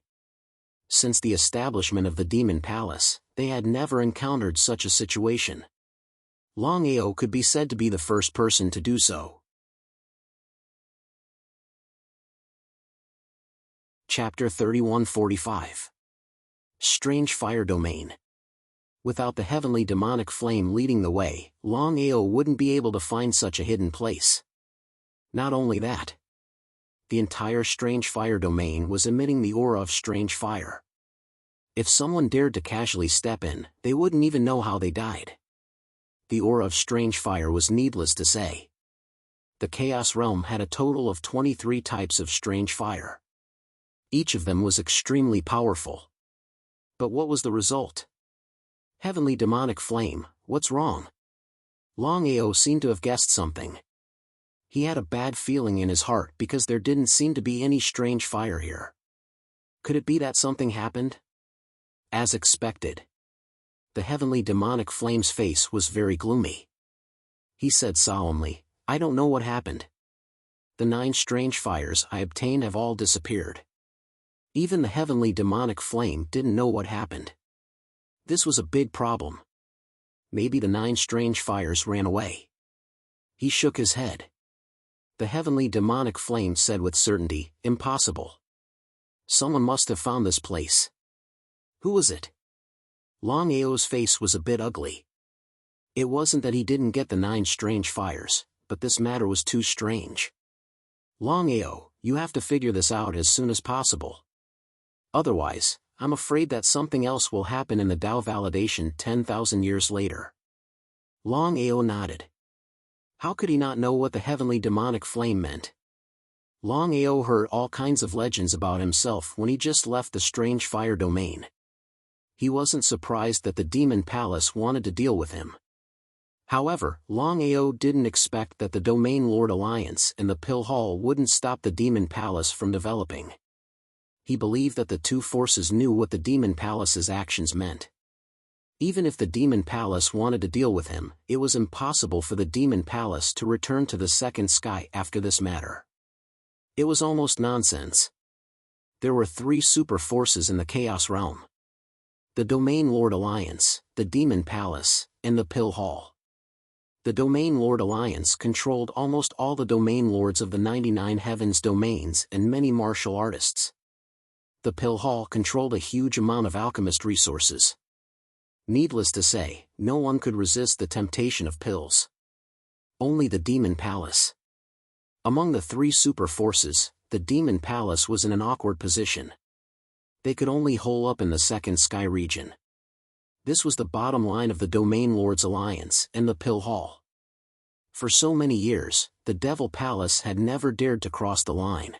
Since the establishment of the Demon Palace, they had never encountered such a situation. Longao could be said to be the first person to do so. Chapter 3145. Strange Fire Domain. Without the heavenly demonic flame leading the way, Longao wouldn't be able to find such a hidden place. Not only that, the entire strange fire domain was emitting the aura of strange fire. If someone dared to casually step in, they wouldn't even know how they died. The aura of strange fire was needless to say. The Chaos Realm had a total of 23 types of strange fire. Each of them was extremely powerful. But what was the result? Heavenly demonic flame, what's wrong? Longao seemed to have guessed something. He had a bad feeling in his heart because there didn't seem to be any strange fire here. Could it be that something happened? As expected. The heavenly demonic flame's face was very gloomy. He said solemnly, I don't know what happened. The 9 strange fires I obtained have all disappeared. Even the heavenly demonic flame didn't know what happened. This was a big problem. Maybe the 9 strange fires ran away. He shook his head. The heavenly demonic flame said with certainty, impossible. Someone must have found this place. Who was it? Longao's face was a bit ugly. It wasn't that he didn't get the 9 strange fires, but this matter was too strange. Longao, you have to figure this out as soon as possible. Otherwise, I'm afraid that something else will happen in the Tao validation 10,000 years later. Longao nodded. How could he not know what the heavenly demonic flame meant? Longao heard all kinds of legends about himself when he just left the strange fire domain. He wasn't surprised that the Demon Palace wanted to deal with him. However, Longao didn't expect that the Domain Lord Alliance and the Pill Hall wouldn't stop the Demon Palace from developing. He believed that the two forces knew what the Demon Palace's actions meant. Even if the Demon Palace wanted to deal with him, it was impossible for the Demon Palace to return to the second sky after this matter. It was almost nonsense. There were 3 super forces in the Chaos Realm. The Domain Lord Alliance, the Demon Palace, and the Pill Hall. The Domain Lord Alliance controlled almost all the Domain Lords of the 99 Heavens domains and many martial artists. The Pill Hall controlled a huge amount of alchemist resources. Needless to say, no one could resist the temptation of pills. Only the Demon Palace. Among the 3 super forces, the Demon Palace was in an awkward position. They could only hole up in the second sky region. This was the bottom line of the Domain Lords Alliance and the Pill Hall. For so many years, the Devil Palace had never dared to cross the line.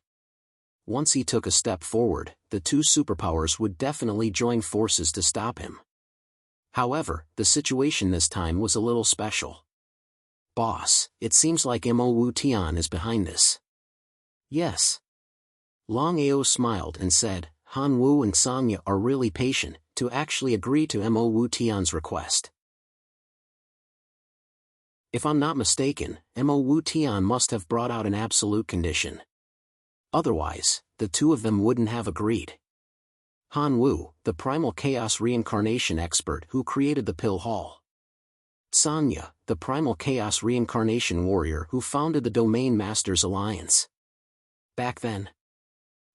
Once he took a step forward, the 2 superpowers would definitely join forces to stop him. However, the situation this time was a little special. Boss, it seems like Mo Wu Tian is behind this. Yes. Longao smiled and said, Han Wu and Sanya are really patient to actually agree to Mo Wu Tian's request. If I'm not mistaken, Mo Wu Tian must have brought out an absolute condition. Otherwise, the 2 of them wouldn't have agreed. Han Wu, the primal chaos reincarnation expert who created the Pill Hall. Sanya, the primal chaos reincarnation warrior who founded the Domain Masters Alliance. Back then,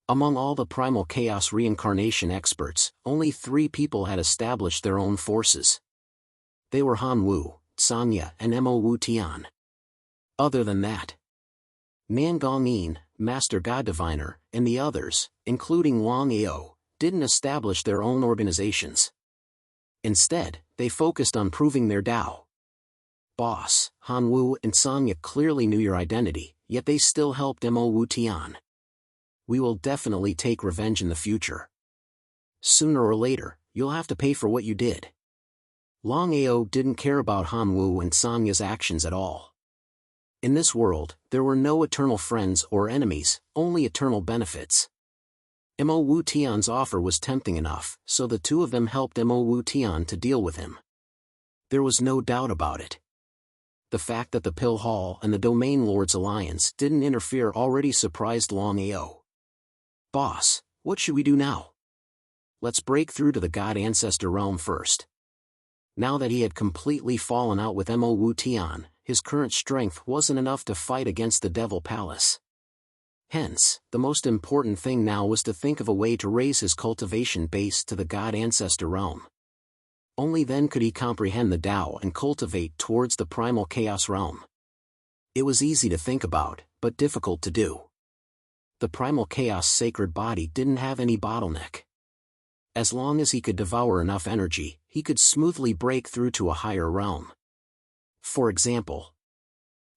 Among all the primal chaos reincarnation experts, only 3 people had established their own forces. They were Han Wu, Sanya, and Mo Wu Tian. Other than that, Nan Gongyin, Master God Diviner, and the others, including Longao, didn't establish their own organizations. Instead, they focused on proving their Tao. Boss, Han Wu and Sanya clearly knew your identity, yet they still helped Mo Wu Tian. We will definitely take revenge in the future. Sooner or later, you'll have to pay for what you did. Longao didn't care about Han Wu and Sanya's actions at all. In this world, there were no eternal friends or enemies, only eternal benefits. Mo Wu Tian's offer was tempting enough, so the 2 of them helped Mo Wu Tian to deal with him. There was no doubt about it. The fact that the Pill Hall and the Domain Lords Alliance didn't interfere already surprised Longao. Boss, what should we do now? Let's break through to the God Ancestor realm first. Now that he had completely fallen out with Mo Wu Tian, his current strength wasn't enough to fight against the Devil Palace. Hence, the most important thing now was to think of a way to raise his cultivation base to the God Ancestor realm. Only then could he comprehend the Tao and cultivate towards the primal chaos realm. It was easy to think about, but difficult to do. The primal chaos sacred body didn't have any bottleneck. As long as he could devour enough energy, he could smoothly break through to a higher realm. For example,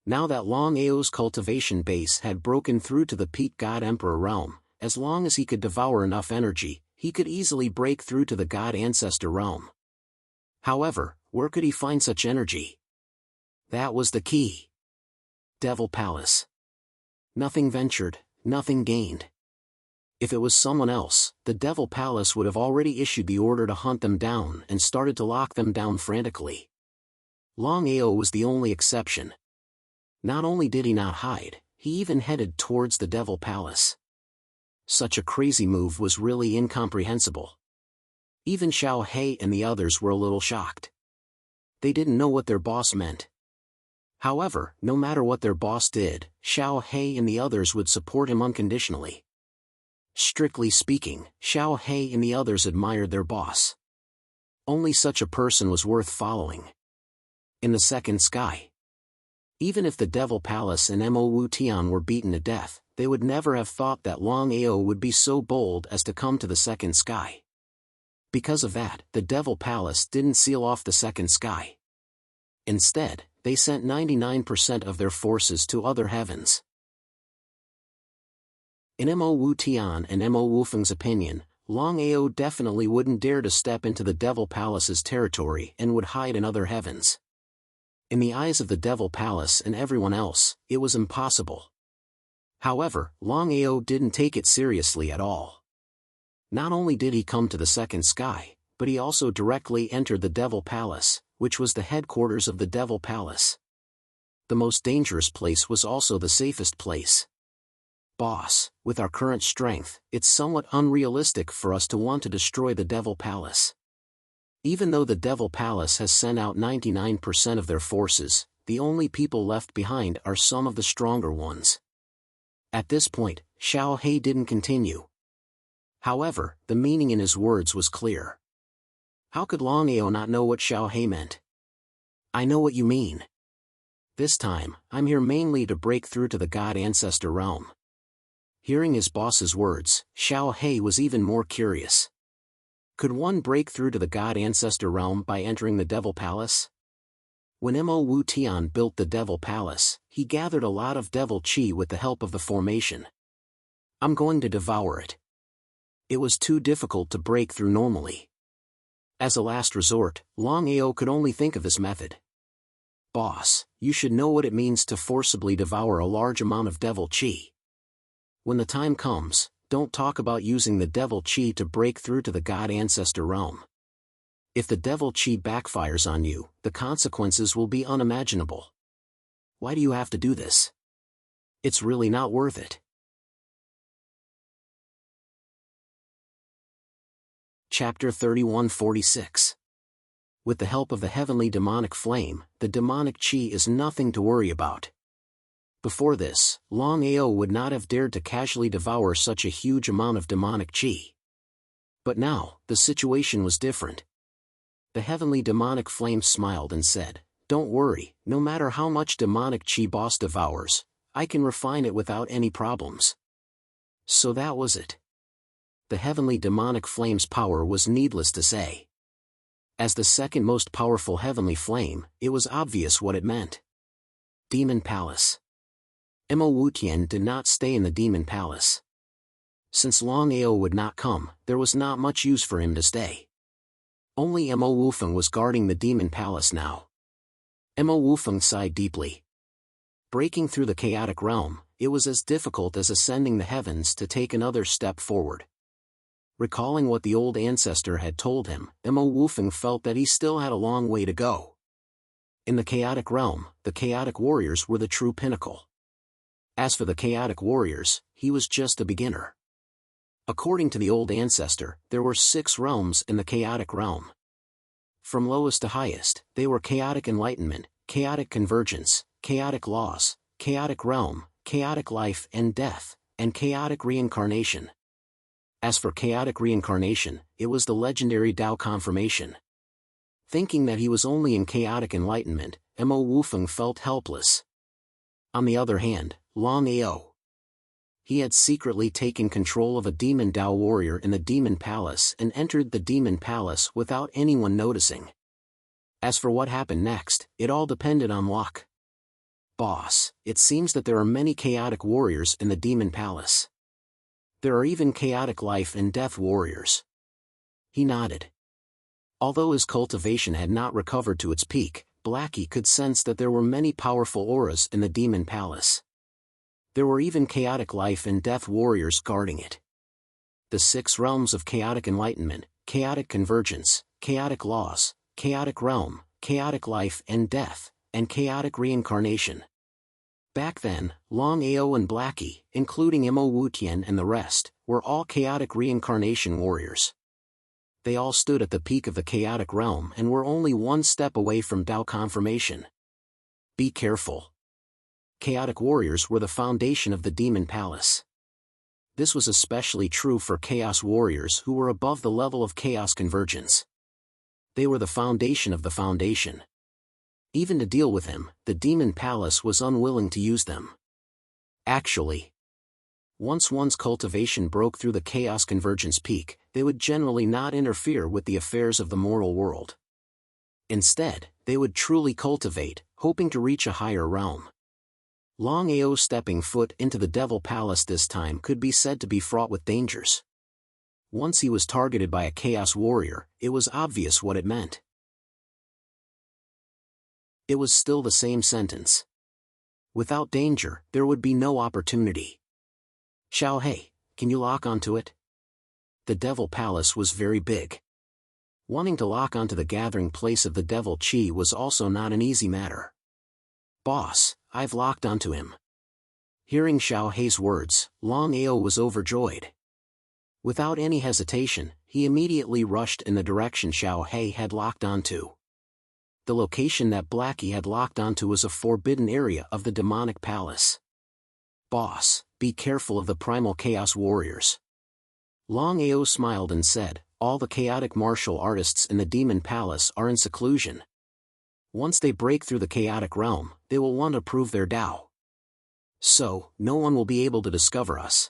now that Longao's cultivation base had broken through to the Peak God Emperor realm, as long as he could devour enough energy, he could easily break through to the God Ancestor realm. However, where could he find such energy? That was the key. Devil Palace. Nothing ventured, nothing gained. If it was someone else, the Devil Palace would have already issued the order to hunt them down and started to lock them down frantically. Longao was the only exception. Not only did he not hide, he even headed towards the Devil Palace. Such a crazy move was really incomprehensible. Even Xiao He and the others were a little shocked. They didn't know what their boss meant. However, no matter what their boss did, Xiao He and the others would support him unconditionally. Strictly speaking, Xiao He and the others admired their boss. Only such a person was worth following. In the second sky. Even if the Devil Palace and Mo Wu Tian were beaten to death, they would never have thought that Longao would be so bold as to come to the second sky. Because of that, the Devil Palace didn't seal off the second sky. Instead, they sent 99% of their forces to other heavens. In Mo Wu Tian and Mo Wufeng's opinion, Longao definitely wouldn't dare to step into the Devil Palace's territory and would hide in other heavens. In the eyes of the Devil Palace and everyone else, it was impossible. However, Longao didn't take it seriously at all. Not only did he come to the second sky, but he also directly entered the Devil Palace, which was the headquarters of the Devil Palace. The most dangerous place was also the safest place. Boss, with our current strength, it's somewhat unrealistic for us to want to destroy the Devil Palace. Even though the Devil Palace has sent out 99% of their forces, the only people left behind are some of the stronger ones. At this point, Xiao He didn't continue. However, the meaning in his words was clear. How could Longao not know what Xiao He meant? I know what you mean. This time, I'm here mainly to break through to the God Ancestor realm. Hearing his boss's words, Xiao He was even more curious. Could one break through to the God Ancestor realm by entering the Devil Palace? When Mo Wu Tian built the Devil Palace, he gathered a lot of Devil Qi with the help of the formation. I'm going to devour it. It was too difficult to break through normally. As a last resort, Longao could only think of this method. Boss, you should know what it means to forcibly devour a large amount of Devil Qi. When the time comes, don't talk about using the Devil Qi to break through to the God Ancestor realm. If the Devil Qi backfires on you, the consequences will be unimaginable. Why do you have to do this? It's really not worth it. Chapter 3146. With the help of the heavenly demonic flame, the demonic Qi is nothing to worry about. Before this, Longao would not have dared to casually devour such a huge amount of demonic chi. But now, the situation was different. The heavenly demonic flame smiled and said, "Don't worry, no matter how much demonic chi boss devours, I can refine it without any problems." So that was it. The heavenly demonic flame's power was needless to say. As the second most powerful heavenly flame, it was obvious what it meant. Demon Palace. Mo Wutian did not stay in the Demon Palace. Since Longao would not come, there was not much use for him to stay. Only Mo Wufeng was guarding the Demon Palace now. Mo Wufeng sighed deeply. Breaking through the chaotic realm, it was as difficult as ascending the heavens to take another step forward. Recalling what the old ancestor had told him, Mo Wufeng felt that he still had a long way to go. In the chaotic realm, the chaotic warriors were the true pinnacle. As for the chaotic warriors, he was just a beginner. According to the old ancestor, there were 6 realms in the chaotic realm. From lowest to highest, they were chaotic enlightenment, chaotic convergence, chaotic laws, chaotic realm, chaotic life and death, and chaotic reincarnation. As for chaotic reincarnation, it was the legendary Tao confirmation. Thinking that he was only in chaotic enlightenment, Mo Wufeng felt helpless. On the other hand, Longao. He had secretly taken control of a demon Tao warrior in the Demon Palace and entered the Demon Palace without anyone noticing. As for what happened next, it all depended on luck. "Boss, it seems that there are many chaotic warriors in the Demon Palace. There are even chaotic life and death warriors." He nodded. Although his cultivation had not recovered to its peak, Blackie could sense that there were many powerful auras in the Demon Palace. There were even chaotic life and death warriors guarding it. The 6 realms of chaotic enlightenment, chaotic convergence, chaotic laws, chaotic realm, chaotic life and death, and chaotic reincarnation. Back then, Longao and Blackie, including Mo Wutian and the rest, were all chaotic reincarnation warriors. They all stood at the peak of the chaotic realm and were only one step away from Tao confirmation. Be careful. Chaotic warriors were the foundation of the Demon Palace. This was especially true for chaos warriors who were above the level of chaos convergence. They were the foundation of the foundation. Even to deal with him, the Demon Palace was unwilling to use them. Actually, once one's cultivation broke through the chaos convergence peak, they would generally not interfere with the affairs of the moral world. Instead, they would truly cultivate, hoping to reach a higher realm. Longao stepping foot into the Devil Palace this time could be said to be fraught with dangers. Once he was targeted by a chaos warrior, it was obvious what it meant. It was still the same sentence. Without danger, there would be no opportunity. "Xiao Hei, can you lock onto it?" The Devil Palace was very big. Wanting to lock onto the gathering place of the Devil Chi was also not an easy matter. "Boss, I've locked onto him." Hearing Xiao Hei's words, Longao was overjoyed. Without any hesitation, he immediately rushed in the direction Xiao Hei had locked onto. The location that Blackie had locked onto was a forbidden area of the demonic palace. "Boss, be careful of the primal chaos warriors." Longao smiled and said, "All the chaotic martial artists in the Demon Palace are in seclusion. Once they break through the chaotic realm, they will want to prove their Tao. So, no one will be able to discover us."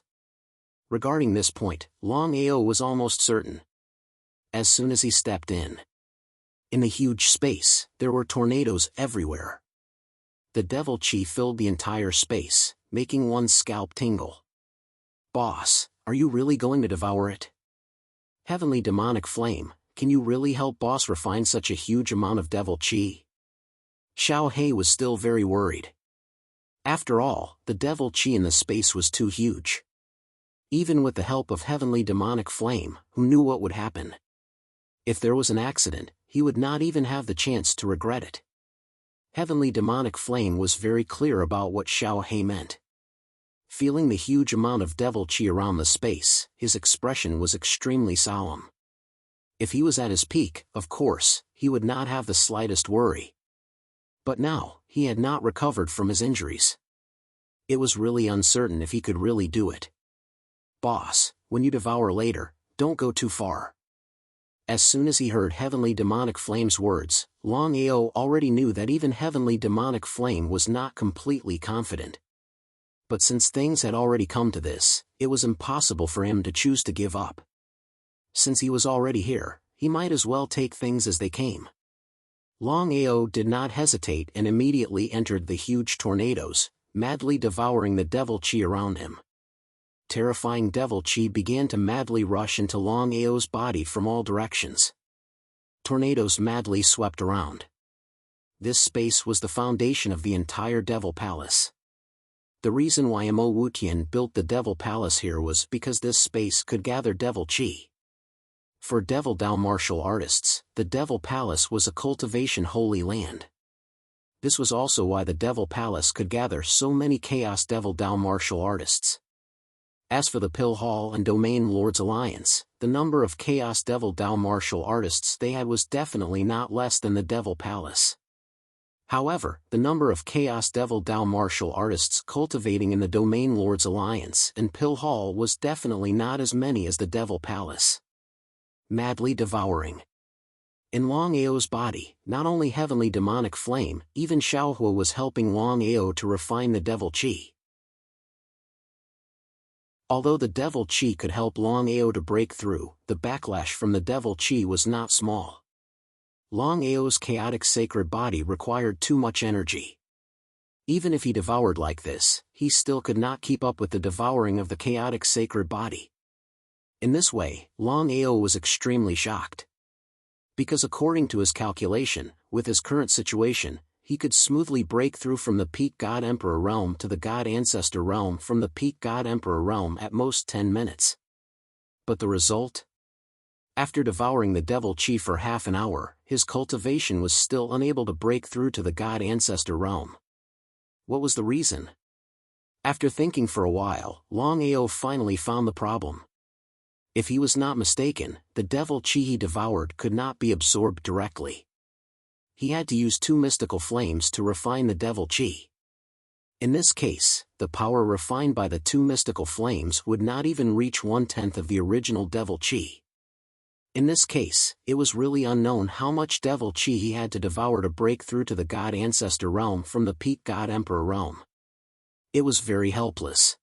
Regarding this point, Longao was almost certain. As soon as he stepped in the huge space, there were tornadoes everywhere. The Devil Chi filled the entire space, making one's scalp tingle. "Boss, are you really going to devour it? Heavenly demonic flame, can you really help boss refine such a huge amount of Devil Chi?" Xiao Hei was still very worried. After all, the Devil Chi in the space was too huge. Even with the help of heavenly demonic flame, who knew what would happen? If there was an accident, he would not even have the chance to regret it. Heavenly demonic flame was very clear about what Xiao Hei meant. Feeling the huge amount of Devil Chi around the space, his expression was extremely solemn. If he was at his peak, of course, he would not have the slightest worry. But now, he had not recovered from his injuries. It was really uncertain if he could really do it. "Boss, when you devour later, don't go too far." As soon as he heard Heavenly Demonic Flame's words, Longao already knew that even Heavenly Demonic Flame was not completely confident. But since things had already come to this, it was impossible for him to choose to give up. Since he was already here, he might as well take things as they came. Longao did not hesitate and immediately entered the huge tornadoes, madly devouring the devil chi around him. Terrifying devil chi began to madly rush into Longao's body from all directions. Tornadoes madly swept around. This space was the foundation of the entire Devil Palace. The reason why Mo Wutian built the Devil Palace here was because this space could gather devil chi. For Devil Dao martial artists, the Devil Palace was a cultivation holy land. This was also why the Devil Palace could gather so many Chaos Devil Dao martial artists. As for the Pill Hall and Domain Lords Alliance, the number of Chaos Devil Dao martial artists they had was definitely not less than the Devil Palace. However, the number of Chaos Devil Dao martial artists cultivating in the Domain Lords Alliance and Pill Hall was definitely not as many as the Devil Palace. Madly devouring. In Longao's body, not only Heavenly Demonic Flame, even Xiaohua was helping Longao to refine the Devil Chi. Although the Devil Chi could help Longao to break through, the backlash from the Devil Chi was not small. Longao's chaotic sacred body required too much energy. Even if he devoured like this, he still could not keep up with the devouring of the chaotic sacred body. In this way, Longao was extremely shocked. Because according to his calculation, with his current situation, he could smoothly break through from the Peak God Emperor realm to the God Ancestor realm from the Peak God Emperor realm at most 10 minutes. But the result? After devouring the Devil Chi for half an hour, his cultivation was still unable to break through to the God Ancestor realm. What was the reason? After thinking for a while, Longao finally found the problem. If he was not mistaken, the Devil Chi he devoured could not be absorbed directly. He had to use two mystical flames to refine the Devil Chi. In this case, the power refined by the two mystical flames would not even reach 1/10 of the original Devil Chi. In this case, it was really unknown how much Devil Chi he had to devour to break through to the God Ancestor realm from the Peak God Emperor realm. It was very helpless.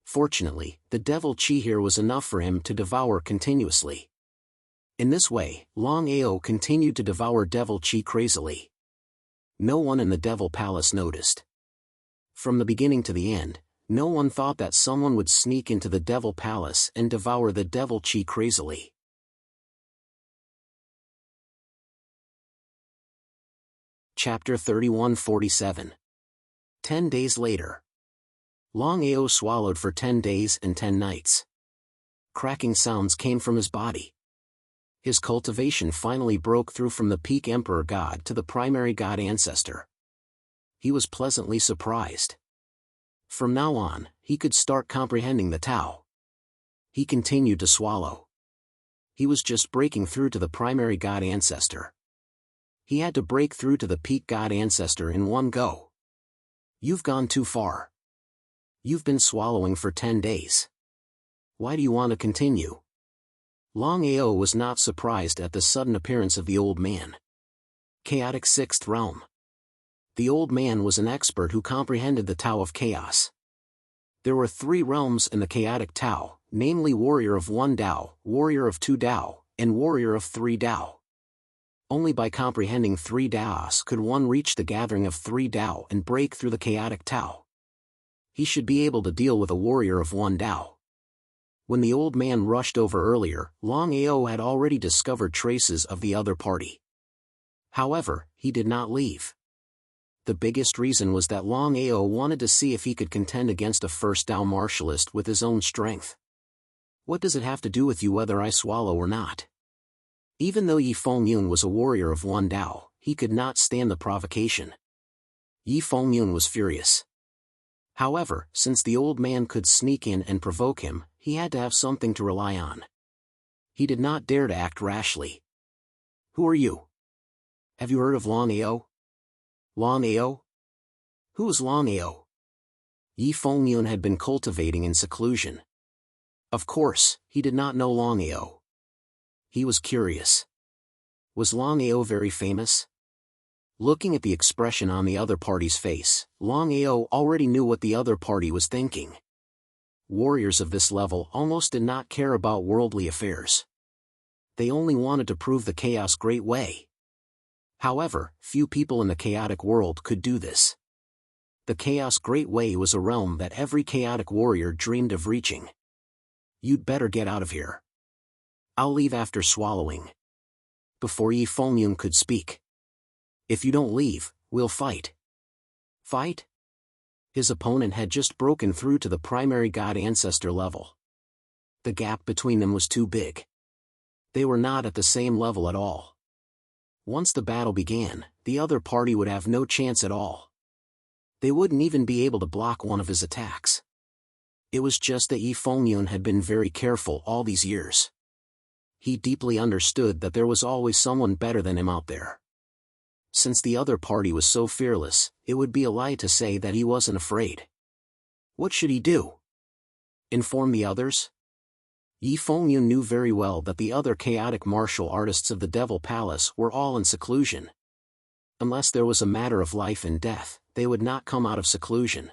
Fortunately, the Devil Chi here was enough for him to devour continuously. In this way, Longao continued to devour Devil Chi crazily. No one in the Devil Palace noticed. From the beginning to the end, no one thought that someone would sneak into the Devil Palace and devour the Devil Chi crazily. Chapter 3147. 10 days later. Longao swallowed for 10 days and 10 nights. Cracking sounds came from his body. His cultivation finally broke through from the Peak Emperor God to the primary God Ancestor. He was pleasantly surprised. From now on, he could start comprehending the Tao. He continued to swallow. He was just breaking through to the primary God Ancestor. He had to break through to the Peak God Ancestor in one go. You've gone too far. You've been swallowing for 10 days. Why do you want to continue? Longao was not surprised at the sudden appearance of the old man. Chaotic Sixth Realm. The old man was an expert who comprehended the Tao of Chaos. There were 3 realms in the chaotic Tao, namely Warrior of 1 Tao, Warrior of 2 Tao, and Warrior of 3 Tao. Only by comprehending 3 Taos could one reach the gathering of 3 Tao and break through the chaotic Tao. He should be able to deal with a warrior of 1 Tao. When the old man rushed over earlier, Longao had already discovered traces of the other party. However, he did not leave. The biggest reason was that Longao wanted to see if he could contend against a first Tao martialist with his own strength. What does it have to do with you whether I swallow or not? Even though Yi Fengyun was a warrior of 1 Tao, he could not stand the provocation. Yi Fengyun was furious. However, since the old man could sneak in and provoke him, he had to have something to rely on. He did not dare to act rashly. Who are you? Have you heard of Longao? Longao? Who is Longao? Yi Fengyun had been cultivating in seclusion. Of course, he did not know Longao. He was curious. Was Longao very famous? Looking at the expression on the other party's face, Longao already knew what the other party was thinking. Warriors of this level almost did not care about worldly affairs. They only wanted to prove the chaos great way. However, few people in the chaotic world could do this. The chaos great way was a realm that every chaotic warrior dreamed of reaching. You'd better get out of here. I'll leave after swallowing. Before Yi Fengyun could speak. If you don't leave, we'll fight. Fight? His opponent had just broken through to the primary god ancestor level. The gap between them was too big. They were not at the same level at all. Once the battle began, the other party would have no chance at all. They wouldn't even be able to block one of his attacks. It was just that Yi Fengyun had been very careful all these years. He deeply understood that there was always someone better than him out there. Since the other party was so fearless, it would be a lie to say that he wasn't afraid. What should he do? Inform the others? Yi Fengyun knew very well that the other chaotic martial artists of the Devil Palace were all in seclusion. Unless there was a matter of life and death, they would not come out of seclusion.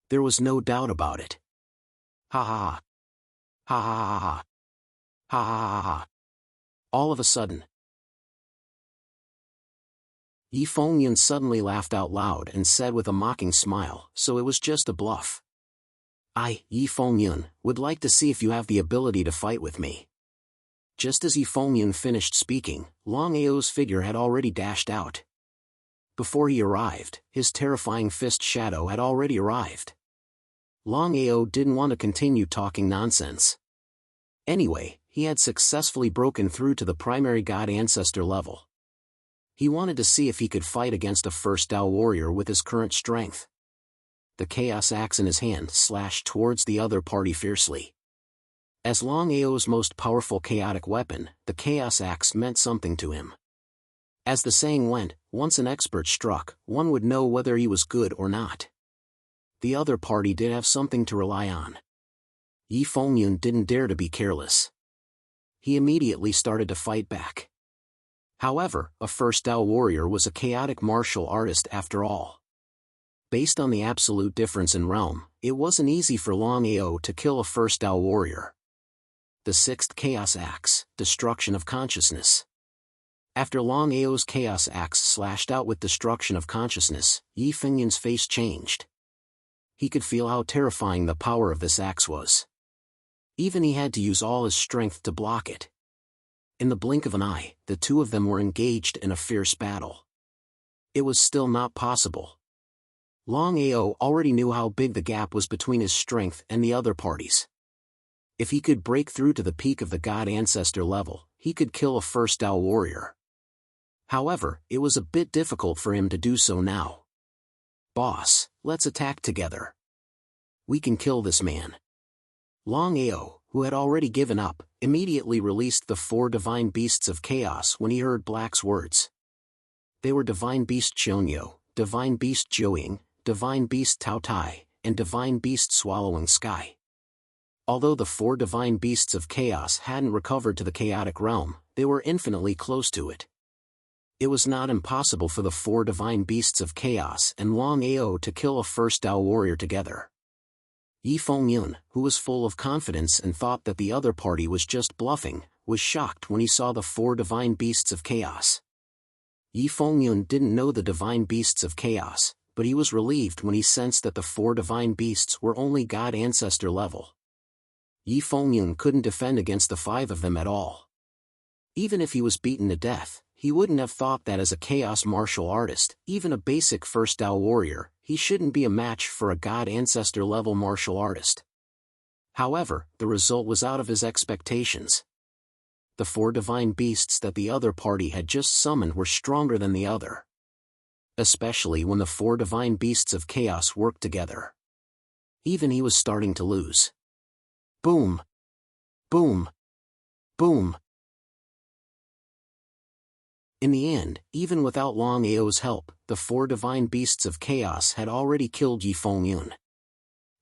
There was no doubt about it. Ha ha ha. Ha ha ha ha. Ha ha ha ha. All of a sudden, Yi Fengyun suddenly laughed out loud and said with a mocking smile, "So it was just a bluff. I, Yi Fengyun, would like to see if you have the ability to fight with me." Just as Yi Fengyun finished speaking, Longao's figure had already dashed out. Before he arrived, his terrifying fist shadow had already arrived. Longao didn't want to continue talking nonsense. Anyway, he had successfully broken through to the primary god ancestor level. He wanted to see if he could fight against a first Dao warrior with his current strength. The chaos axe in his hand slashed towards the other party fiercely. As Longao's most powerful chaotic weapon, the chaos axe meant something to him. As the saying went, once an expert struck, one would know whether he was good or not. The other party did have something to rely on. Yi Fengyun didn't dare to be careless. He immediately started to fight back. However, a first Dao warrior was a chaotic martial artist after all. Based on the absolute difference in realm, it wasn't easy for Longao to kill a first Dao warrior. The sixth chaos axe, destruction of consciousness. After Longao's chaos axe slashed out with destruction of consciousness, Yi Fengyun's face changed. He could feel how terrifying the power of this axe was. Even he had to use all his strength to block it. In the blink of an eye, the two of them were engaged in a fierce battle. It was still not possible. Longao already knew how big the gap was between his strength and the other parties. If he could break through to the peak of the god ancestor level, he could kill a first Dao warrior. However, it was a bit difficult for him to do so now. "Boss, let's attack together. We can kill this man." Longao, who had already given up, immediately released the 4 divine beasts of chaos when he heard Black's words. They were Divine Beast Chonyo, Divine Beast Joying, Divine Beast Tao Tai, and Divine Beast Swallowing Sky. Although the 4 divine beasts of chaos hadn't recovered to the chaotic realm, they were infinitely close to it. It was not impossible for the 4 divine beasts of chaos and Longao to kill a first Dao warrior together. Yi Fengyun, who was full of confidence and thought that the other party was just bluffing, was shocked when he saw the 4 divine beasts of chaos. Yi Fengyun didn't know the divine beasts of chaos, but he was relieved when he sensed that the 4 divine beasts were only god ancestor level. Yi Fengyun couldn't defend against the 5 of them at all. Even if he was beaten to death, he wouldn't have thought that as a chaos martial artist, even a basic first Dao warrior, he shouldn't be a match for a god ancestor level martial artist. However, the result was out of his expectations. The 4 divine beasts that the other party had just summoned were stronger than the other. Especially when the 4 divine beasts of chaos worked together. Even he was starting to lose. Boom! Boom! Boom! In the end, even without Longao's help, the 4 divine beasts of chaos had already killed Yi Fengyun.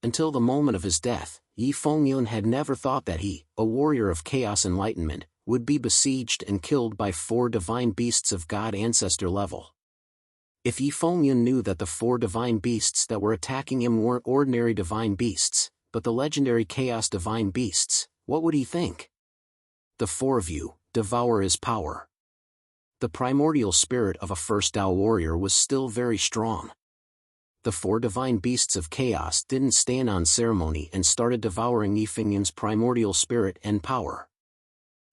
Until the moment of his death, Yi Fengyun had never thought that he, a warrior of chaos enlightenment, would be besieged and killed by 4 divine beasts of God ancestor level. If Yi Fengyun knew that the 4 divine beasts that were attacking him weren't ordinary divine beasts, but the legendary chaos divine beasts, what would he think? The 4 of you, devour his power. The primordial spirit of a first Dao warrior was still very strong. The 4 divine beasts of chaos didn't stand on ceremony and started devouring Yi Fengyun's primordial spirit and power.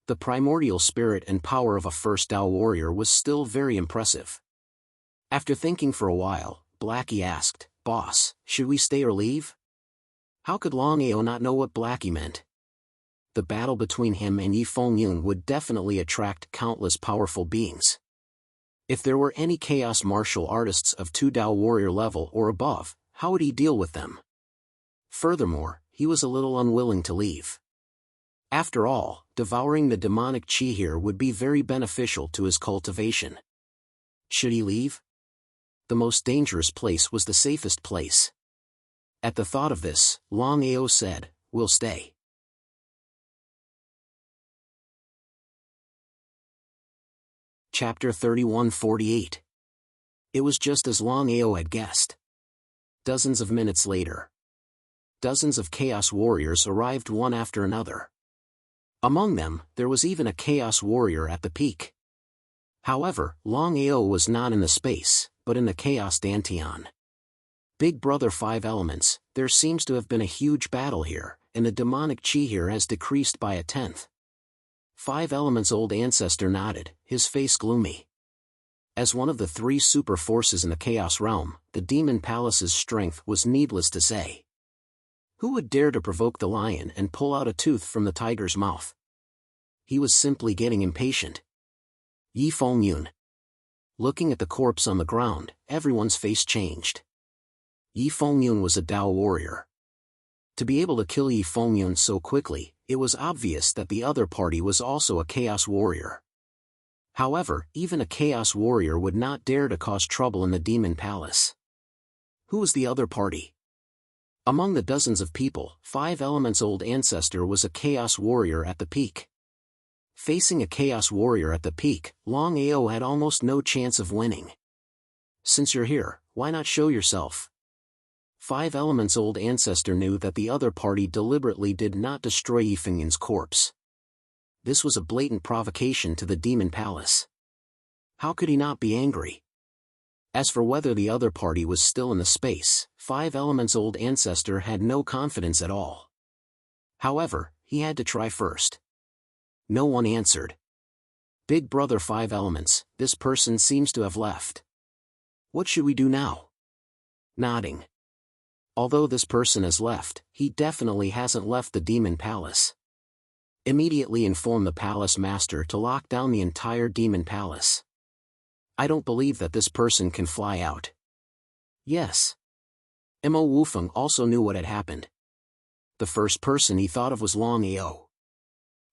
The primordial spirit and power of a first Dao warrior was still very impressive. After thinking for a while, Blackie asked, "Boss, should we stay or leave?" How could Longao not know what Blackie meant? The battle between him and Yi Fengyun would definitely attract countless powerful beings. If there were any chaos martial artists of 2 Dao warrior level or above, how would he deal with them? Furthermore, he was a little unwilling to leave. After all, devouring the demonic chi here would be very beneficial to his cultivation. Should he leave? The most dangerous place was the safest place. At the thought of this, Longao said, "We'll stay." Chapter 3148. It was just as Longao had guessed. Dozens of minutes later, dozens of chaos warriors arrived one after another. Among them, there was even a chaos warrior at the peak. However, Longao was not in the space, but in the chaos dantian. Big Brother 5 elements, there seems to have been a huge battle here, and the demonic chi here has decreased by 1/10. 5 elements old ancestor nodded, his face gloomy. As one of the 3 super forces in the chaos realm, the demon palace's strength was needless to say. Who would dare to provoke the lion and pull out a tooth from the tiger's mouth? He was simply getting impatient. Yi Fengyun. Looking at the corpse on the ground, everyone's face changed. Yi Fengyun was a Dao warrior. To be able to kill Yi Fengyun so quickly, it was obvious that the other party was also a chaos warrior. However, even a chaos warrior would not dare to cause trouble in the demon palace. Who was the other party? Among the dozens of people, 5 elements old ancestor was a chaos warrior at the peak. Facing a chaos warrior at the peak, Longao had almost no chance of winning. "Since you're here, why not show yourself?" 5 elements old ancestor knew that the other party deliberately did not destroy Yi Fengyun's corpse. This was a blatant provocation to the demon palace. How could he not be angry? As for whether the other party was still in the space, 5 elements old ancestor had no confidence at all. However, he had to try first. No one answered. "Big Brother 5 elements, this person seems to have left. What should we do now?" Nodding. Although this person has left, he definitely hasn't left the demon palace. Immediately inform the palace master to lock down the entire demon palace. I don't believe that this person can fly out. Yes. Mo Wufeng also knew what had happened. The first person he thought of was Longao.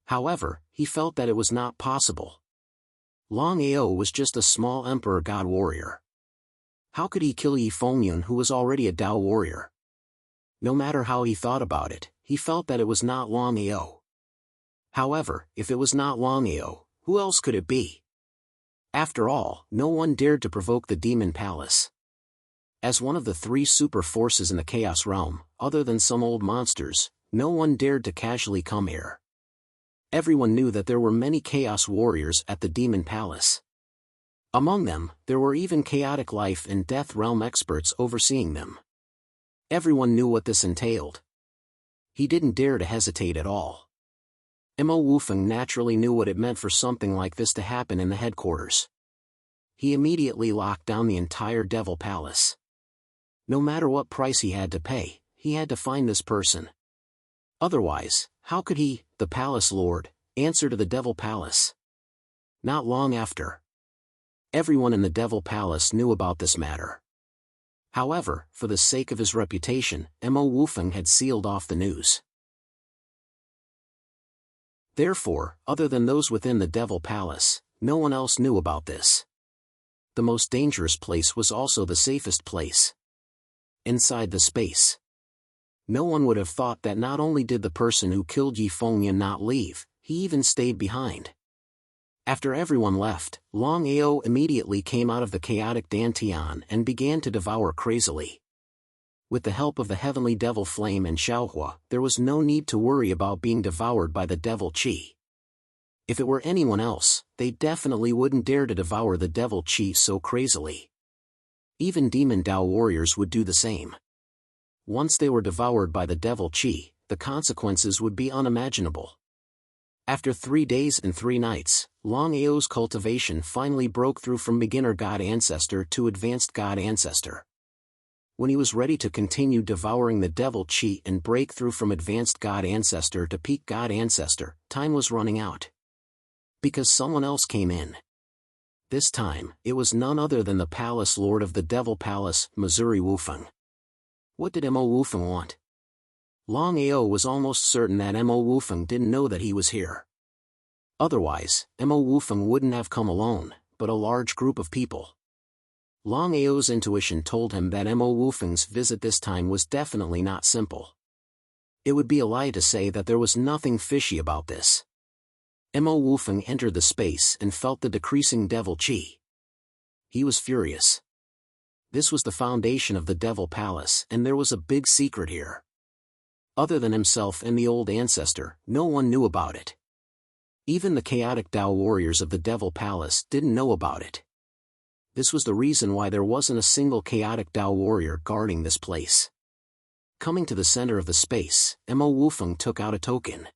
However, he felt that it was not possible. Longao was just a small emperor god warrior. How could he kill Yi Fengyun, who was already a Dao warrior? No matter how he thought about it, he felt that it was not Longao. However, if it was not Longao, who else could it be? After all, no one dared to provoke the demon palace. As one of the 3 super forces in the chaos realm, other than some old monsters, no one dared to casually come here. Everyone knew that there were many chaos warriors at the demon palace. Among them, there were even chaotic life and death realm experts overseeing them. Everyone knew what this entailed. He didn't dare to hesitate at all. Mo Wufeng naturally knew what it meant for something like this to happen in the headquarters. He immediately locked down the entire Devil Palace. No matter what price he had to pay, he had to find this person. Otherwise, how could he, the Palace Lord, answer to the Devil Palace? Not long after. Everyone in the Devil Palace knew about this matter. However, for the sake of his reputation, Mo Wufeng had sealed off the news. Therefore, other than those within the Devil Palace, no one else knew about this. The most dangerous place was also the safest place. Inside the space. No one would have thought that not only did the person who killed Yi Fengyan not leave, he even stayed behind. After everyone left, Longao immediately came out of the chaotic Dantian and began to devour crazily. With the help of the heavenly devil flame and Xiaohua, there was no need to worry about being devoured by the devil Qi. If it were anyone else, they definitely wouldn't dare to devour the devil Qi so crazily. Even demon Dao warriors would do the same. Once they were devoured by the devil Qi, the consequences would be unimaginable. After 3 days and 3 nights, Longao's cultivation finally broke through from beginner God Ancestor to advanced God Ancestor. When he was ready to continue devouring the devil Qi and break through from advanced God Ancestor to peak God Ancestor, time was running out. Because someone else came in. This time, it was none other than the Palace Lord of the Devil Palace, Missouri Wufeng. What did Mo Wufeng want? Longao was almost certain that Mo Wufeng didn't know that he was here. Otherwise, Mo Wufeng wouldn't have come alone, but a large group of people. Longao's intuition told him that Mo Wufeng's visit this time was definitely not simple. It would be a lie to say that there was nothing fishy about this. Mo Wufeng entered the space and felt the decreasing devil Qi. He was furious. This was the foundation of the Devil Palace, and there was a big secret here. Other than himself and the old ancestor, no one knew about it. Even the chaotic Dao warriors of the Devil Palace didn't know about it. This was the reason why there wasn't a single chaotic Dao warrior guarding this place. Coming to the center of the space, Mo Wufeng took out a token.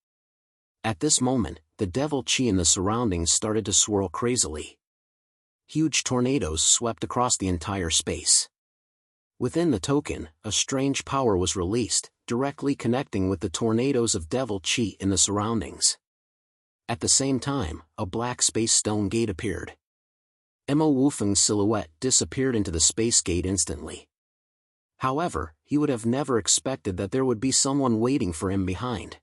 At this moment, the devil Qi in the surroundings started to swirl crazily. Huge tornadoes swept across the entire space. Within the token, a strange power was released, directly connecting with the tornadoes of devil Qi in the surroundings. At the same time, a black space stone gate appeared. Mo Wufeng's silhouette disappeared into the space gate instantly. However, he would have never expected that there would be someone waiting for him behind.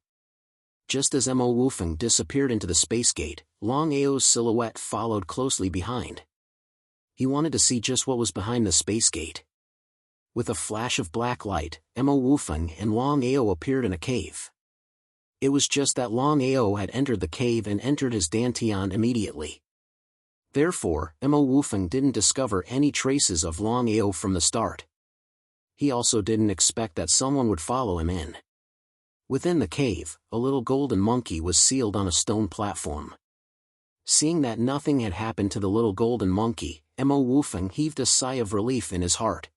Just as Mo Wufeng disappeared into the space gate, Longao's silhouette followed closely behind. He wanted to see just what was behind the space gate. With a flash of black light, Mo Wufeng and Longao appeared in a cave. It was just that Longao had entered the cave and entered his Dantian immediately. Therefore, Mo Wufeng didn't discover any traces of Longao from the start. He also didn't expect that someone would follow him in. Within the cave, a little golden monkey was sealed on a stone platform. Seeing that nothing had happened to the little golden monkey, Mo Wufeng heaved a sigh of relief in his heart.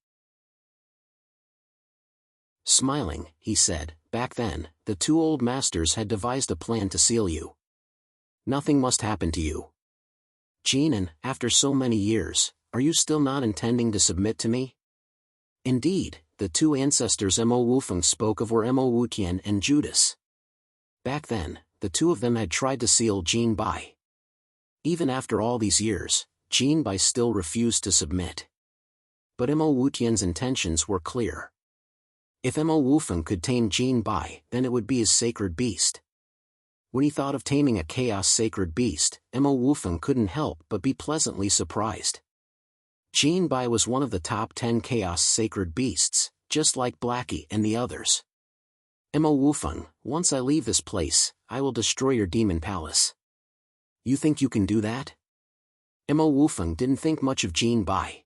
Smiling, he said, "Back then, the 2 old masters had devised a plan to seal you. Nothing must happen to you. Jinan, after so many years, are you still not intending to submit to me?" Indeed, the 2 ancestors Mo Wufeng spoke of were Mo Wutian and Judas. Back then, the 2 of them had tried to seal Jin Bai. Even after all these years, Jin Bai still refused to submit. But Mo Wutian's intentions were clear. If Mo Wufeng could tame Jin Bai, then it would be his sacred beast. When he thought of taming a chaos sacred beast, Mo Wufeng couldn't help but be pleasantly surprised. Jin Bai was one of the top 10 chaos sacred beasts, just like Blackie and the others. Mo Wufeng, once I leave this place, I will destroy your demon palace. You think you can do that? Mo Wufeng didn't think much of Jin Bai.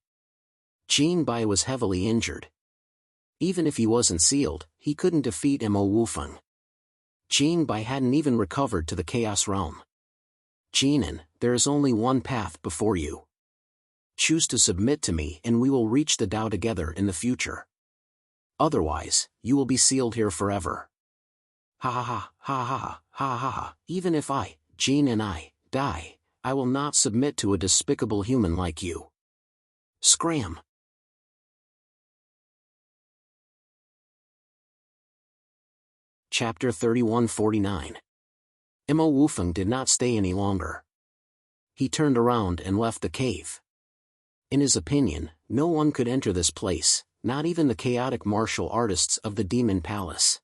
Jin Bai was heavily injured. Even if he wasn't sealed, he couldn't defeat Mo Wufeng. Jin Bai hadn't even recovered to the Chaos Realm. Jinan, there is only one path before you. Choose to submit to me and we will reach the Tao together in the future. Otherwise, you will be sealed here forever. Ha ha ha, ha ha ha, ha ha ha, even if I, Jin and I, die, I will not submit to a despicable human like you. Scram. Chapter 3149. Mo Wufeng did not stay any longer. He turned around and left the cave. In his opinion, no one could enter this place, not even the chaotic martial artists of the Demon Palace.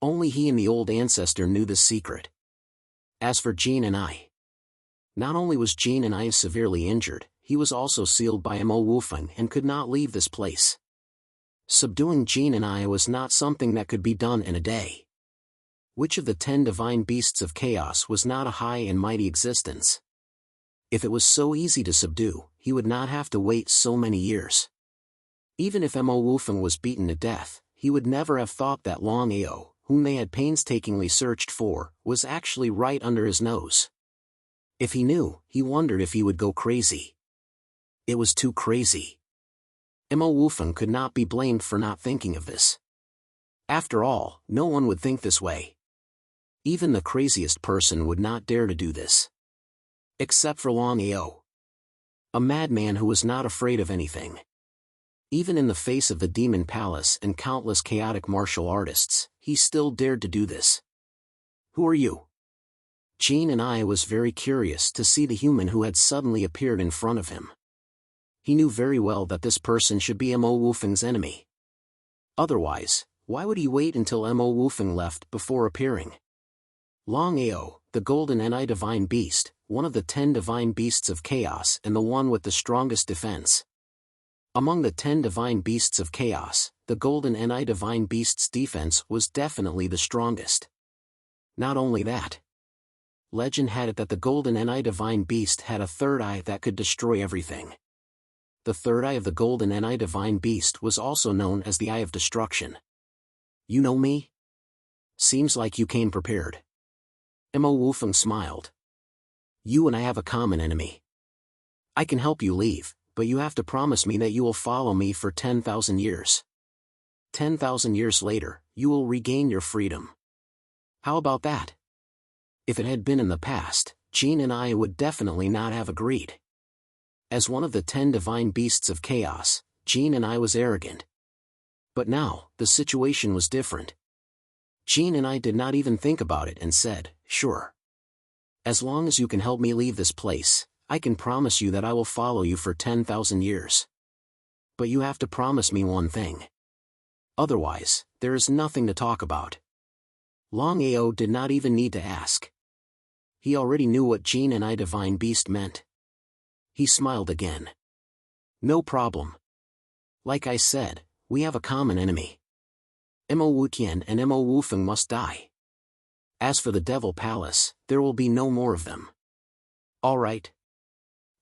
Only he and the old ancestor knew the secret. As for Jin and I. Not only was Jin and I severely injured, he was also sealed by Mo Wufeng and could not leave this place. Subduing Jin and I was not something that could be done in a day. Which of the 10 divine beasts of chaos was not a high and mighty existence? If it was so easy to subdue, he would not have to wait so many years. Even if Mo Wufeng was beaten to death, he would never have thought that Longao, whom they had painstakingly searched for, was actually right under his nose. If he knew, he wondered if he would go crazy. It was too crazy. Mo Wufeng could not be blamed for not thinking of this. After all, no one would think this way. Even the craziest person would not dare to do this. Except for Longao. A madman who was not afraid of anything. Even in the face of the demon palace and countless chaotic martial artists, he still dared to do this. Who are you? Jin and I was very curious to see the human who had suddenly appeared in front of him. He knew very well that this person should be Mo Wufeng's enemy. Otherwise, why would he wait until Mo Wufeng left before appearing? Longao, the golden Ni divine beast, one of the 10 divine beasts of chaos and the one with the strongest defense. Among the 10 divine beasts of chaos, the golden Ni divine beast's defense was definitely the strongest. Not only that. Legend had it that the golden Ni divine beast had a third eye that could destroy everything. The third eye of the golden Ni divine beast was also known as the Eye of Destruction. You know me? Seems like you came prepared. Mo Wufeng smiled. You and I have a common enemy. I can help you leave, but you have to promise me that you will follow me for 10,000 years. 10,000 years later, you will regain your freedom. How about that? If it had been in the past, Jin and I would definitely not have agreed. As one of the 10 divine beasts of chaos, Jin and I was arrogant. But now, the situation was different. Jin and I did not even think about it and said, sure. As long as you can help me leave this place, I can promise you that I will follow you for 10,000 years. But you have to promise me one thing. Otherwise, there is nothing to talk about. Longao did not even need to ask. He already knew what Jin and I divine beast meant. He smiled again. No problem. Like I said, we have a common enemy. Mo Wutian and Mo Wufeng must die. As for the Devil Palace, there will be no more of them. All right.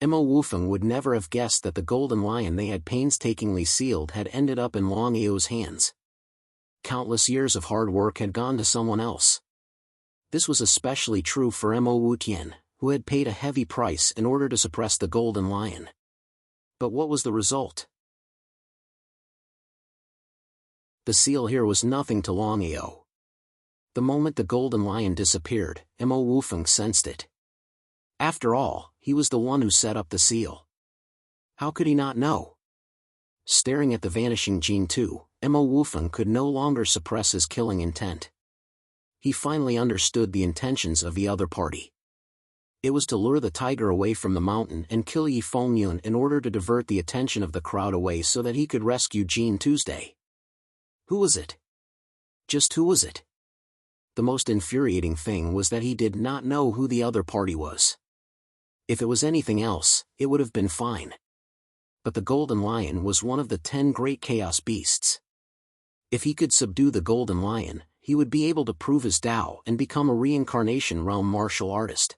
Mo Wufeng would never have guessed that the golden lion they had painstakingly sealed had ended up in Longao's hands. Countless years of hard work had gone to someone else. This was especially true for Mo Wutian, who had paid a heavy price in order to suppress the golden lion. But what was the result? The seal here was nothing to Longao. The moment the golden lion disappeared, Mo Wufeng sensed it. After all, he was the one who set up the seal. How could he not know? Staring at the vanishing Jin too, Mo Wufeng could no longer suppress his killing intent. He finally understood the intentions of the other party. It was to lure the tiger away from the mountain and kill Yi Fengyun in order to divert the attention of the crowd away so that he could rescue Jin Tuesday. Who was it? Just who was it? The most infuriating thing was that he did not know who the other party was. If it was anything else, it would have been fine. But the golden lion was one of the 10 great chaos beasts. If he could subdue the golden lion, he would be able to prove his Tao and become a reincarnation realm martial artist.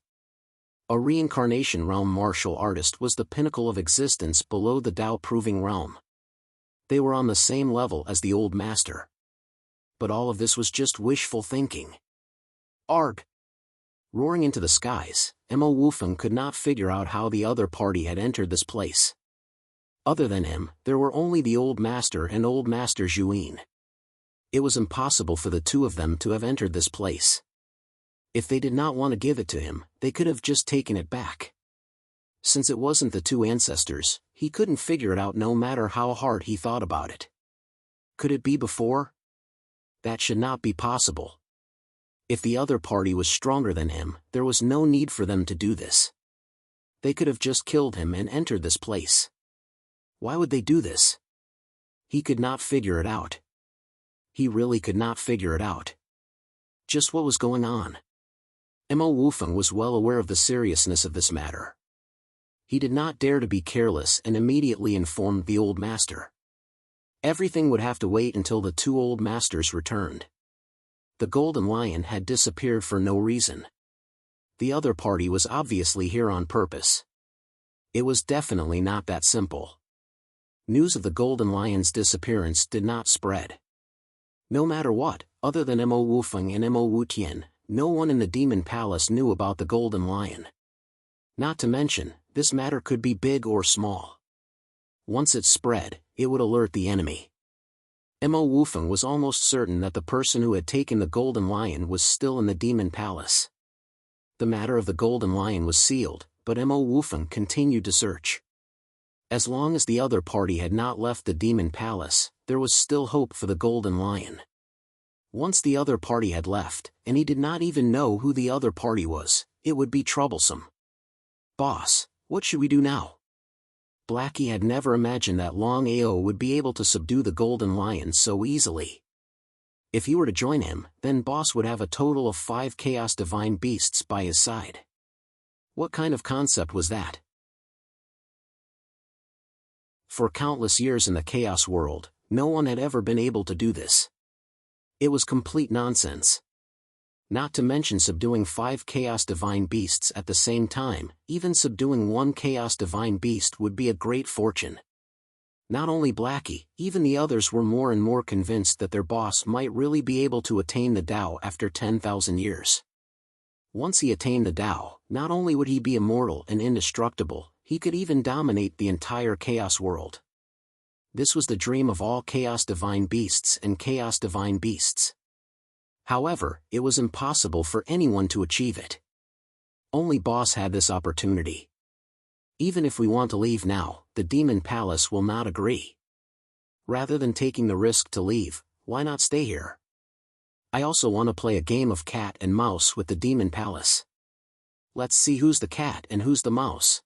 A reincarnation realm martial artist was the pinnacle of existence below the Tao-proving realm. They were on the same level as the old master. But all of this was just wishful thinking. Arg! Roaring into the skies, Mo Wufeng could not figure out how the other party had entered this place. Other than him, there were only the old master and old master Zhuyin. It was impossible for the two of them to have entered this place. If they did not want to give it to him, they could have just taken it back. Since it wasn't the two ancestors, he couldn't figure it out no matter how hard he thought about it. Could it be before? That should not be possible. If the other party was stronger than him, there was no need for them to do this. They could have just killed him and entered this place. Why would they do this? He could not figure it out. He really could not figure it out. Just what was going on? Mo Wufeng was well aware of the seriousness of this matter. He did not dare to be careless and immediately informed the old master. Everything would have to wait until the two old masters returned. The golden lion had disappeared for no reason. The other party was obviously here on purpose. It was definitely not that simple. News of the golden lion's disappearance did not spread. No matter what, other than Mo Wufeng and Mo Wutian, no one in the demon palace knew about the golden lion. Not to mention, this matter could be big or small. Once it spread, it would alert the enemy. Mo Wufeng was almost certain that the person who had taken the golden lion was still in the demon palace. The matter of the golden lion was sealed, but Mo Wufeng continued to search. As long as the other party had not left the demon palace, there was still hope for the golden lion. Once the other party had left, and he did not even know who the other party was, it would be troublesome. "Boss, what should we do now?" Blackie had never imagined that Longao would be able to subdue the golden lion so easily. If he were to join him, then Boss would have a total of 5 Chaos Divine Beasts by his side. What kind of concept was that? For countless years in the Chaos world, no one had ever been able to do this. It was complete nonsense. Not to mention subduing 5 Chaos Divine Beasts at the same time, even subduing 1 Chaos Divine Beast would be a great fortune. Not only Blackie, even the others were more and more convinced that their boss might really be able to attain the Tao after 10,000 years. Once he attained the Tao, not only would he be immortal and indestructible, he could even dominate the entire Chaos world. This was the dream of all Chaos Divine Beasts and Chaos Divine Beasts. However, it was impossible for anyone to achieve it. Only Boss had this opportunity. Even if we want to leave now, the Demon Palace will not agree. Rather than taking the risk to leave, why not stay here? I also want to play a game of cat and mouse with the Demon Palace. Let's see who's the cat and who's the mouse.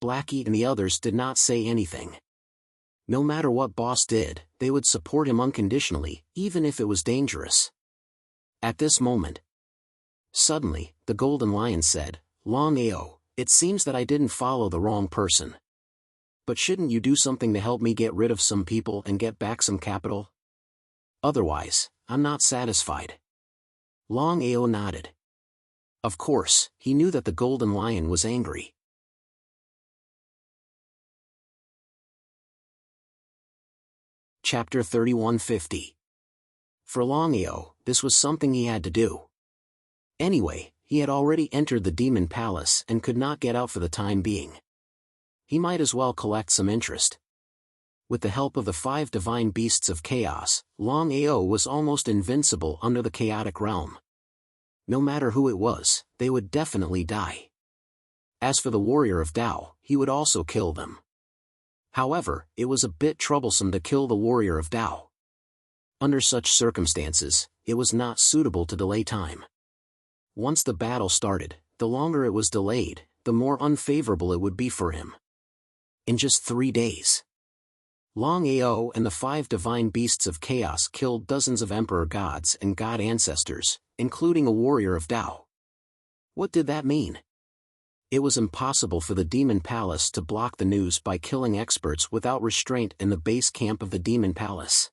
Blackie and the others did not say anything. No matter what Boss did, they would support him unconditionally, even if it was dangerous. At this moment, suddenly, the golden lion said, "Longao, it seems that I didn't follow the wrong person. But shouldn't you do something to help me get rid of some people and get back some capital? Otherwise, I'm not satisfied." Longao nodded. Of course, he knew that the golden lion was angry. Chapter 3150. For Longao, this was something he had to do. Anyway, he had already entered the Demon Palace and could not get out for the time being. He might as well collect some interest. With the help of the 5 divine beasts of chaos, Longao was almost invincible under the chaotic realm. No matter who it was, they would definitely die. As for the warrior of Tao, he would also kill them. However, it was a bit troublesome to kill the warrior of Tao. Under such circumstances, it was not suitable to delay time. Once the battle started, the longer it was delayed, the more unfavorable it would be for him. In just 3 days, Longao and the 5 divine beasts of chaos killed dozens of emperor gods and god ancestors, including a warrior of Tao. What did that mean? It was impossible for the Demon Palace to block the news by killing experts without restraint in the base camp of the Demon Palace.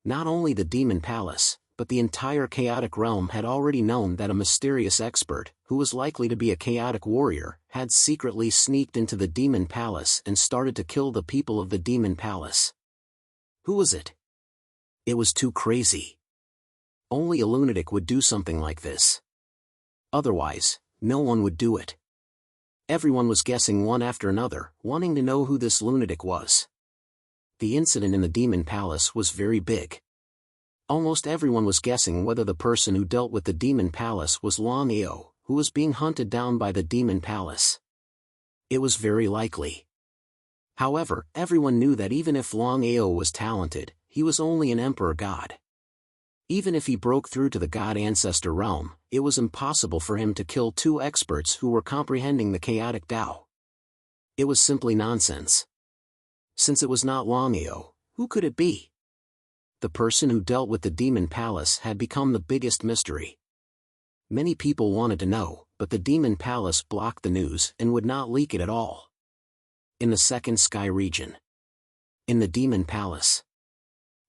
Not only the Demon Palace, but the entire chaotic realm had already known that a mysterious expert, who was likely to be a chaotic warrior, had secretly sneaked into the Demon Palace and started to kill the people of the Demon Palace. Who was it? It was too crazy. Only a lunatic would do something like this. Otherwise, no one would do it. Everyone was guessing one after another, wanting to know who this lunatic was. The incident in the Demon Palace was very big. Almost everyone was guessing whether the person who dealt with the Demon Palace was Longao, who was being hunted down by the Demon Palace. It was very likely. However, everyone knew that even if Longao was talented, he was only an emperor god. Even if he broke through to the god ancestor realm, it was impossible for him to kill 2 experts who were comprehending the chaotic Tao. It was simply nonsense. Since it was not Longao, who could it be? The person who dealt with the Demon Palace had become the biggest mystery. Many people wanted to know, but the Demon Palace blocked the news and would not leak it at all. In the Second Sky region, In the Demon Palace.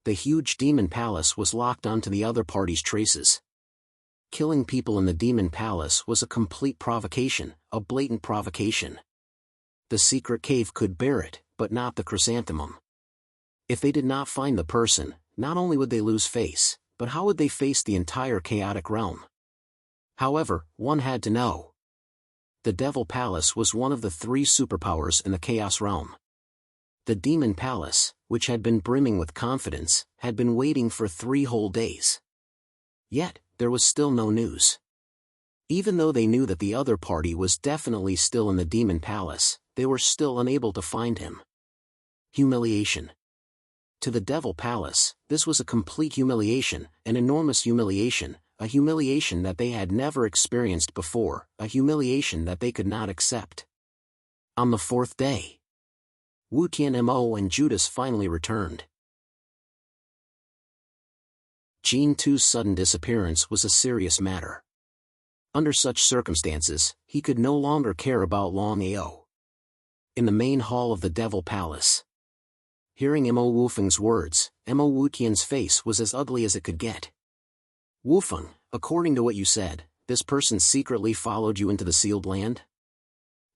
The huge Demon Palace was locked onto the other party's traces. Killing people in the Demon Palace was a complete provocation, a blatant provocation. The secret cave could bear it, but not the chrysanthemum. If they did not find the person, not only would they lose face, but how would they face the entire chaotic realm? However, one had to know. The Devil Palace was one of the 3 superpowers in the Chaos Realm. The Demon Palace, which had been brimming with confidence, had been waiting for 3 whole days. Yet, there was still no news. Even though they knew that the other party was definitely still in the Demon Palace, they were still unable to find him. Humiliation. To the Devil Palace, this was a complete humiliation, an enormous humiliation, a humiliation that they had never experienced before, a humiliation that they could not accept. On the 4th day, Wu Tianmo and Judas finally returned. Jin Tu's sudden disappearance was a serious matter. Under such circumstances, he could no longer care about Longao. In the main hall of the Devil Palace. Hearing Mo Wufeng's words, Mo Wutian's face was as ugly as it could get. Wufeng, according to what you said, this person secretly followed you into the sealed land?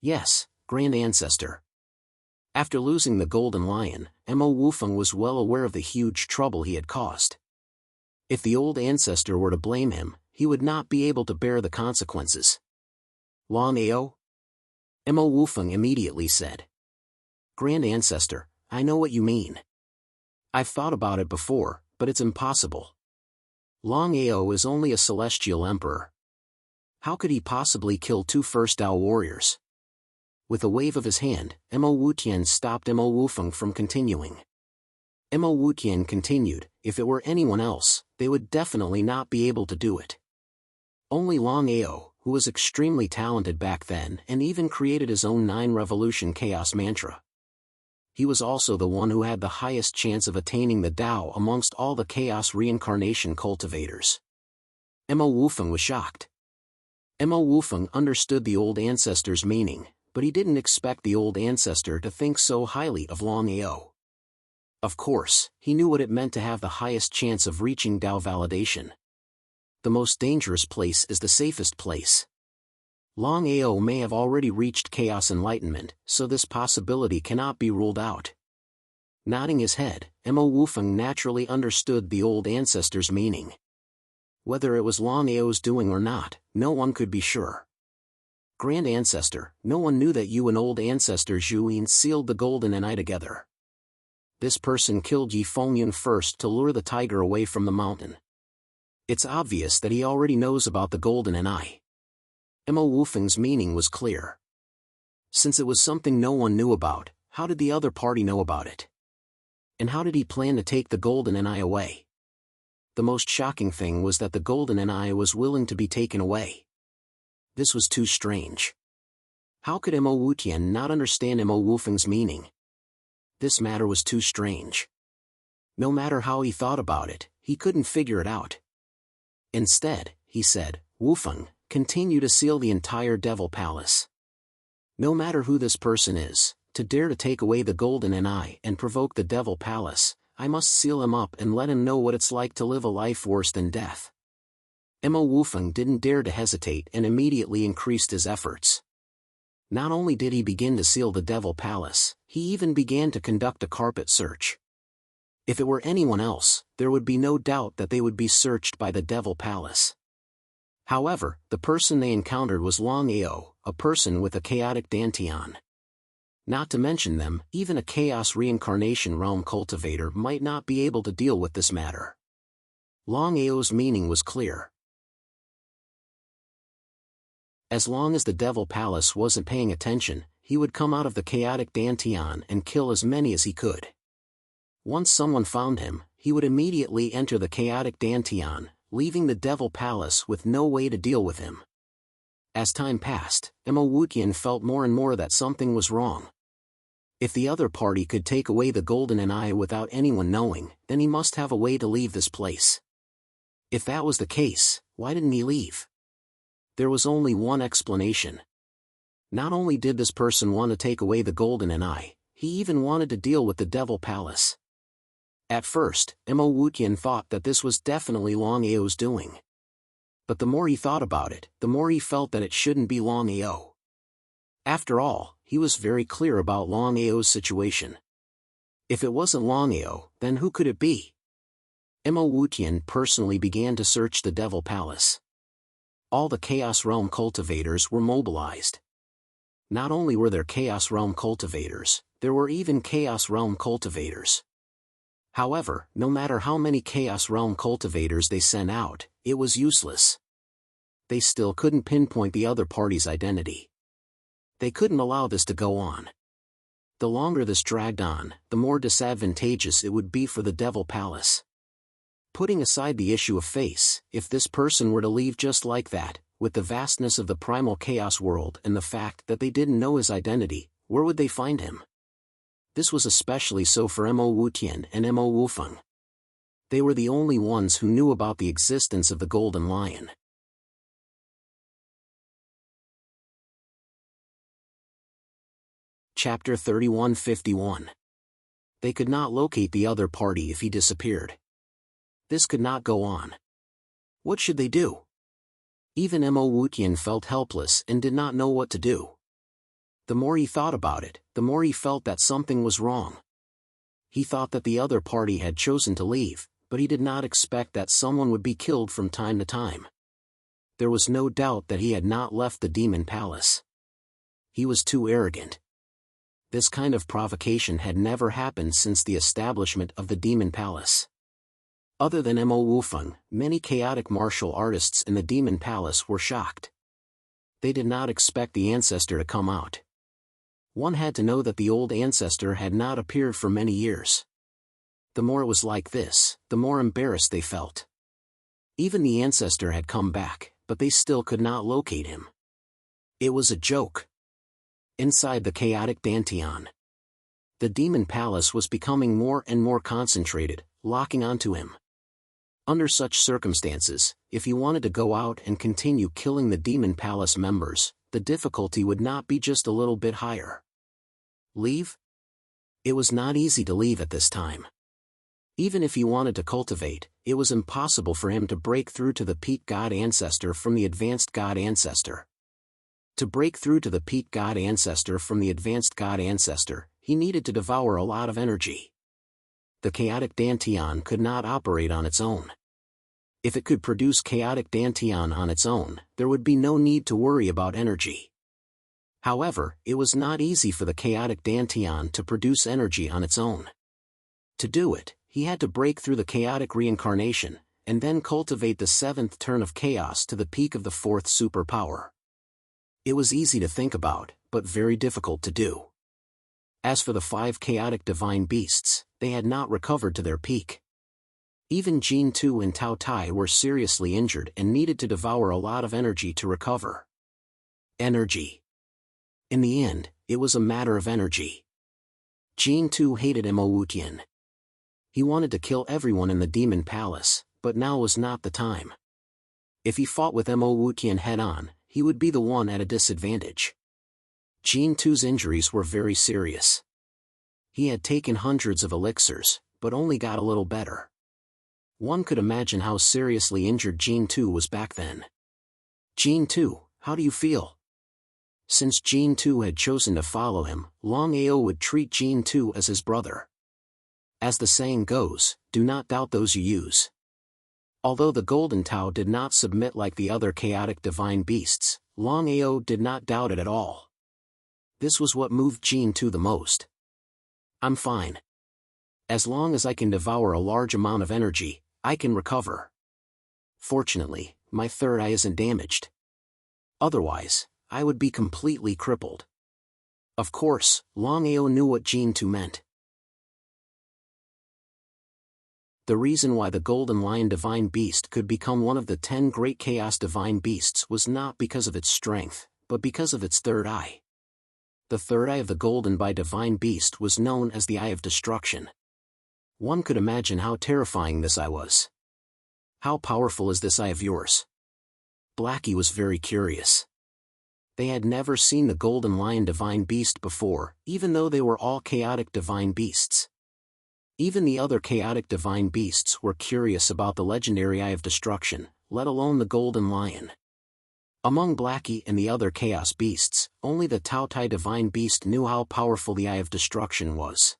Yes, Grand Ancestor. After losing the Golden Lion, Mo Wufeng was well aware of the huge trouble he had caused. If the old ancestor were to blame him, he would not be able to bear the consequences. Longao? Mo Wufeng immediately said. Grand Ancestor, I know what you mean. I've thought about it before, but it's impossible. Longao is only a celestial emperor. How could he possibly kill 2 First Dao warriors? With a wave of his hand, Mo Wutian stopped Mo Wufeng from continuing. Mo Wutian continued, if it were anyone else, they would definitely not be able to do it. Only Longao, who was extremely talented back then and even created his own 9-revolution chaos mantra. He was also the one who had the highest chance of attaining the Tao amongst all the chaos reincarnation cultivators. Mo Wufeng was shocked. Mo Wufeng understood the old ancestor's meaning, but he didn't expect the old ancestor to think so highly of Longao. Of course, he knew what it meant to have the highest chance of reaching Tao validation. The most dangerous place is the safest place. Longao may have already reached chaos enlightenment, so this possibility cannot be ruled out. Nodding his head, Mo Wufeng naturally understood the old ancestor's meaning. Whether it was Longao's doing or not, no one could be sure. Grand Ancestor, no one knew that you and old ancestor Zhuyin sealed the Golden Eye together. This person killed Yi Fengyun first to lure the tiger away from the mountain. It's obvious that he already knows about the Golden Eye. Mo Wufeng's meaning was clear. Since it was something no one knew about, how did the other party know about it? And how did he plan to take the Golden Eye away? The most shocking thing was that the Golden Eye was willing to be taken away. This was too strange. How could Mo Wutian not understand Mo Wufeng's meaning? This matter was too strange. No matter how he thought about it, he couldn't figure it out. Instead, he said, Wufeng, continue to seal the entire Devil Palace. No matter who this person is, to dare to take away the Golden Eye and provoke the Devil Palace, I must seal him up and let him know what it's like to live a life worse than death. Mo Wufeng didn't dare to hesitate and immediately increased his efforts. Not only did he begin to seal the Devil Palace, he even began to conduct a carpet search. If it were anyone else, there would be no doubt that they would be searched by the Devil Palace. However, the person they encountered was Longao, a person with a chaotic dantian. Not to mention them, even a chaos reincarnation realm cultivator might not be able to deal with this matter. Longao's meaning was clear. As long as the Devil Palace wasn't paying attention, he would come out of the chaotic dantian and kill as many as he could. Once someone found him, he would immediately enter the chaotic dantian, leaving the Devil Palace with no way to deal with him. As time passed, Mo Wutian felt more and more that something was wrong. If the other party could take away the Golden Eye without anyone knowing, then he must have a way to leave this place. If that was the case, why didn't he leave? There was only one explanation. Not only did this person want to take away the Golden Eye, he even wanted to deal with the Devil Palace. At first, Mo Wutian thought that this was definitely Longao's doing. But the more he thought about it, the more he felt that it shouldn't be Longao. After all, he was very clear about Longao's situation. If it wasn't Longao, then who could it be? Mo Wutian personally began to search the Devil Palace. All the Chaos Realm cultivators were mobilized. Not only were there Chaos Realm cultivators, there were even Chaos Realm cultivators. However, no matter how many Chaos Realm cultivators they sent out, it was useless. They still couldn't pinpoint the other party's identity. They couldn't allow this to go on. The longer this dragged on, the more disadvantageous it would be for the Devil Palace. Putting aside the issue of face, if this person were to leave just like that, with the vastness of the primal chaos world and the fact that they didn't know his identity, where would they find him? This was especially so for Mo Wutian and Mo Wufeng. They were the only ones who knew about the existence of the Golden Lion. Chapter 3151. They could not locate the other party if he disappeared. This could not go on. What should they do? Even Mo Wutian felt helpless and did not know what to do. The more he thought about it, the more he felt that something was wrong. He thought that the other party had chosen to leave, but he did not expect that someone would be killed from time to time. There was no doubt that he had not left the Demon Palace. He was too arrogant. This kind of provocation had never happened since the establishment of the Demon Palace. Other than Mo Wufeng, many chaotic martial artists in the Demon Palace were shocked. They did not expect the ancestor to come out. One had to know that the old ancestor had not appeared for many years. The more it was like this, the more embarrassed they felt. Even the ancestor had come back, but they still could not locate him. It was a joke. Inside the chaotic Dantian, the Demon Palace was becoming more and more concentrated, locking onto him. Under such circumstances, if he wanted to go out and continue killing the Demon Palace members, the difficulty would not be just a little bit higher. Leave? It was not easy to leave at this time. Even if he wanted to cultivate, it was impossible for him to break through to the Peak God Ancestor from the Advanced God Ancestor. To break through to the Peak God Ancestor from the Advanced God Ancestor, he needed to devour a lot of energy. The chaotic Dantian could not operate on its own. If it could produce chaotic Dantian on its own, there would be no need to worry about energy. However, it was not easy for the chaotic Dantian to produce energy on its own. To do it, he had to break through the chaotic reincarnation, and then cultivate the 7th turn of chaos to the peak of the 4th superpower. It was easy to think about, but very difficult to do. As for the 5 chaotic divine beasts, they had not recovered to their peak. Even Jin Tu and Tao Tai were seriously injured and needed to devour a lot of energy to recover. Energy. In the end, it was a matter of energy. Jin Tu hated Mo Wutian. He wanted to kill everyone in the Demon Palace, but now was not the time. If he fought with Mo Wutian head-on, he would be the one at a disadvantage. Jin Tu's injuries were very serious. He had taken hundreds of elixirs, but only got a little better. One could imagine how seriously injured Jin Tu was back then. Jin Tu, how do you feel? Since Jin Tu had chosen to follow him, Longao would treat Jin Tu as his brother. As the saying goes, do not doubt those you use. Although the Golden Tao did not submit like the other chaotic divine beasts, Longao did not doubt it at all. This was what moved Jin Tu the most. I'm fine. As long as I can devour a large amount of energy, I can recover. Fortunately, my third eye isn't damaged. Otherwise, I would be completely crippled. Of course, Longao knew what Jin Tu meant. The reason why the Golden Lion Divine Beast could become one of the 10 great Chaos Divine Beasts was not because of its strength, but because of its third eye. The third eye of the Golden by Divine Beast was known as the Eye of Destruction. One could imagine how terrifying this eye was. How powerful is this eye of yours? Blackie was very curious. They had never seen the golden lion divine beast before, even though they were all chaotic divine beasts. Even the other chaotic divine beasts were curious about the legendary Eye of Destruction, let alone the golden lion. Among Blackie and the other chaos beasts, only the Tao-Tai divine beast knew how powerful the Eye of Destruction was.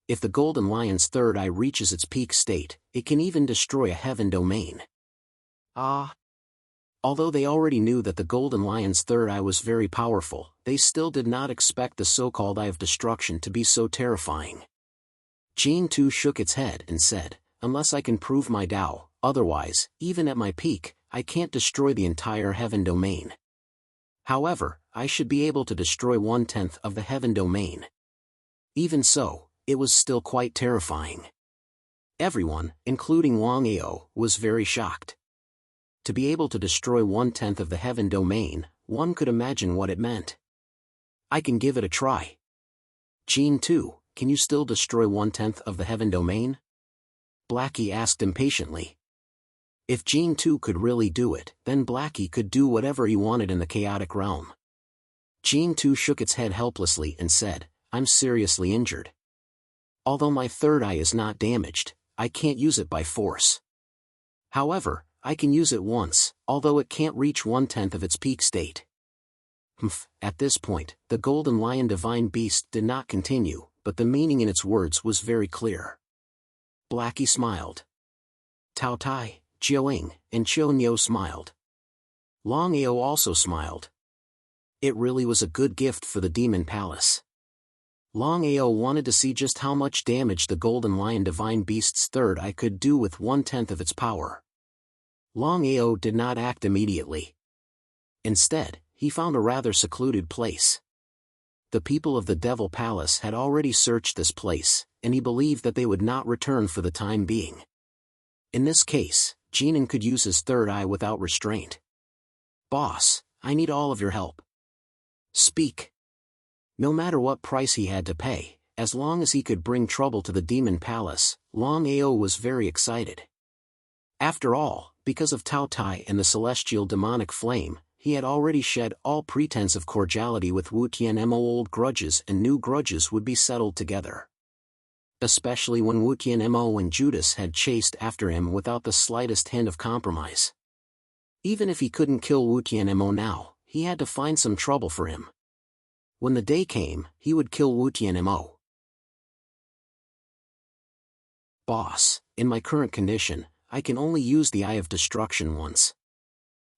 If the golden lion's third eye reaches its peak state, it can even destroy a heaven domain. Although they already knew that the golden lion's third eye was very powerful, they still did not expect the so-called Eye of Destruction to be so terrifying. Jin 2 shook its head and said, "Unless I can prove my Tao, otherwise, even at my peak, I can't destroy the entire heaven domain. However, I should be able to destroy 1/10 of the heaven domain." Even so, it was still quite terrifying. Everyone, including Longao, was very shocked. To be able to destroy 1/10 of the heaven domain, one could imagine what it meant. "I can give it a try." "Jin 2, can you still destroy 1/10 of the heaven domain?" Blackie asked impatiently. If Jin 2 could really do it, then Blackie could do whatever he wanted in the chaotic realm. Jin 2 shook its head helplessly and said, "I'm seriously injured. Although my third eye is not damaged, I can't use it by force. However, I can use it once, although it can't reach 1/10 of its peak state." At this point, the golden lion divine beast did not continue, but the meaning in its words was very clear. Blackie smiled. Tao Tai, Jiaoying, and Chiu Nyo smiled. Longao also smiled. It really was a good gift for the Demon Palace. Longao wanted to see just how much damage the golden lion divine beast's third eye could do with 1/10 of its power. Longao did not act immediately. Instead, he found a rather secluded place. The people of the Devil Palace had already searched this place, and he believed that they would not return for the time being. In this case, Jinan could use his third eye without restraint. "Boss, I need all of your help. Speak." No matter what price he had to pay, as long as he could bring trouble to the Demon Palace, Longao was very excited. After all, because of Tao Tai and the celestial demonic flame, he had already shed all pretense of cordiality with Wu Tianmo. Old grudges and new grudges would be settled together. Especially when Wu Tianmo and Judas had chased after him without the slightest hint of compromise. Even if he couldn't kill Wu Tianmo now, he had to find some trouble for him. When the day came, he would kill Wu Tianmo. "Boss, in my current condition, I can only use the Eye of Destruction once.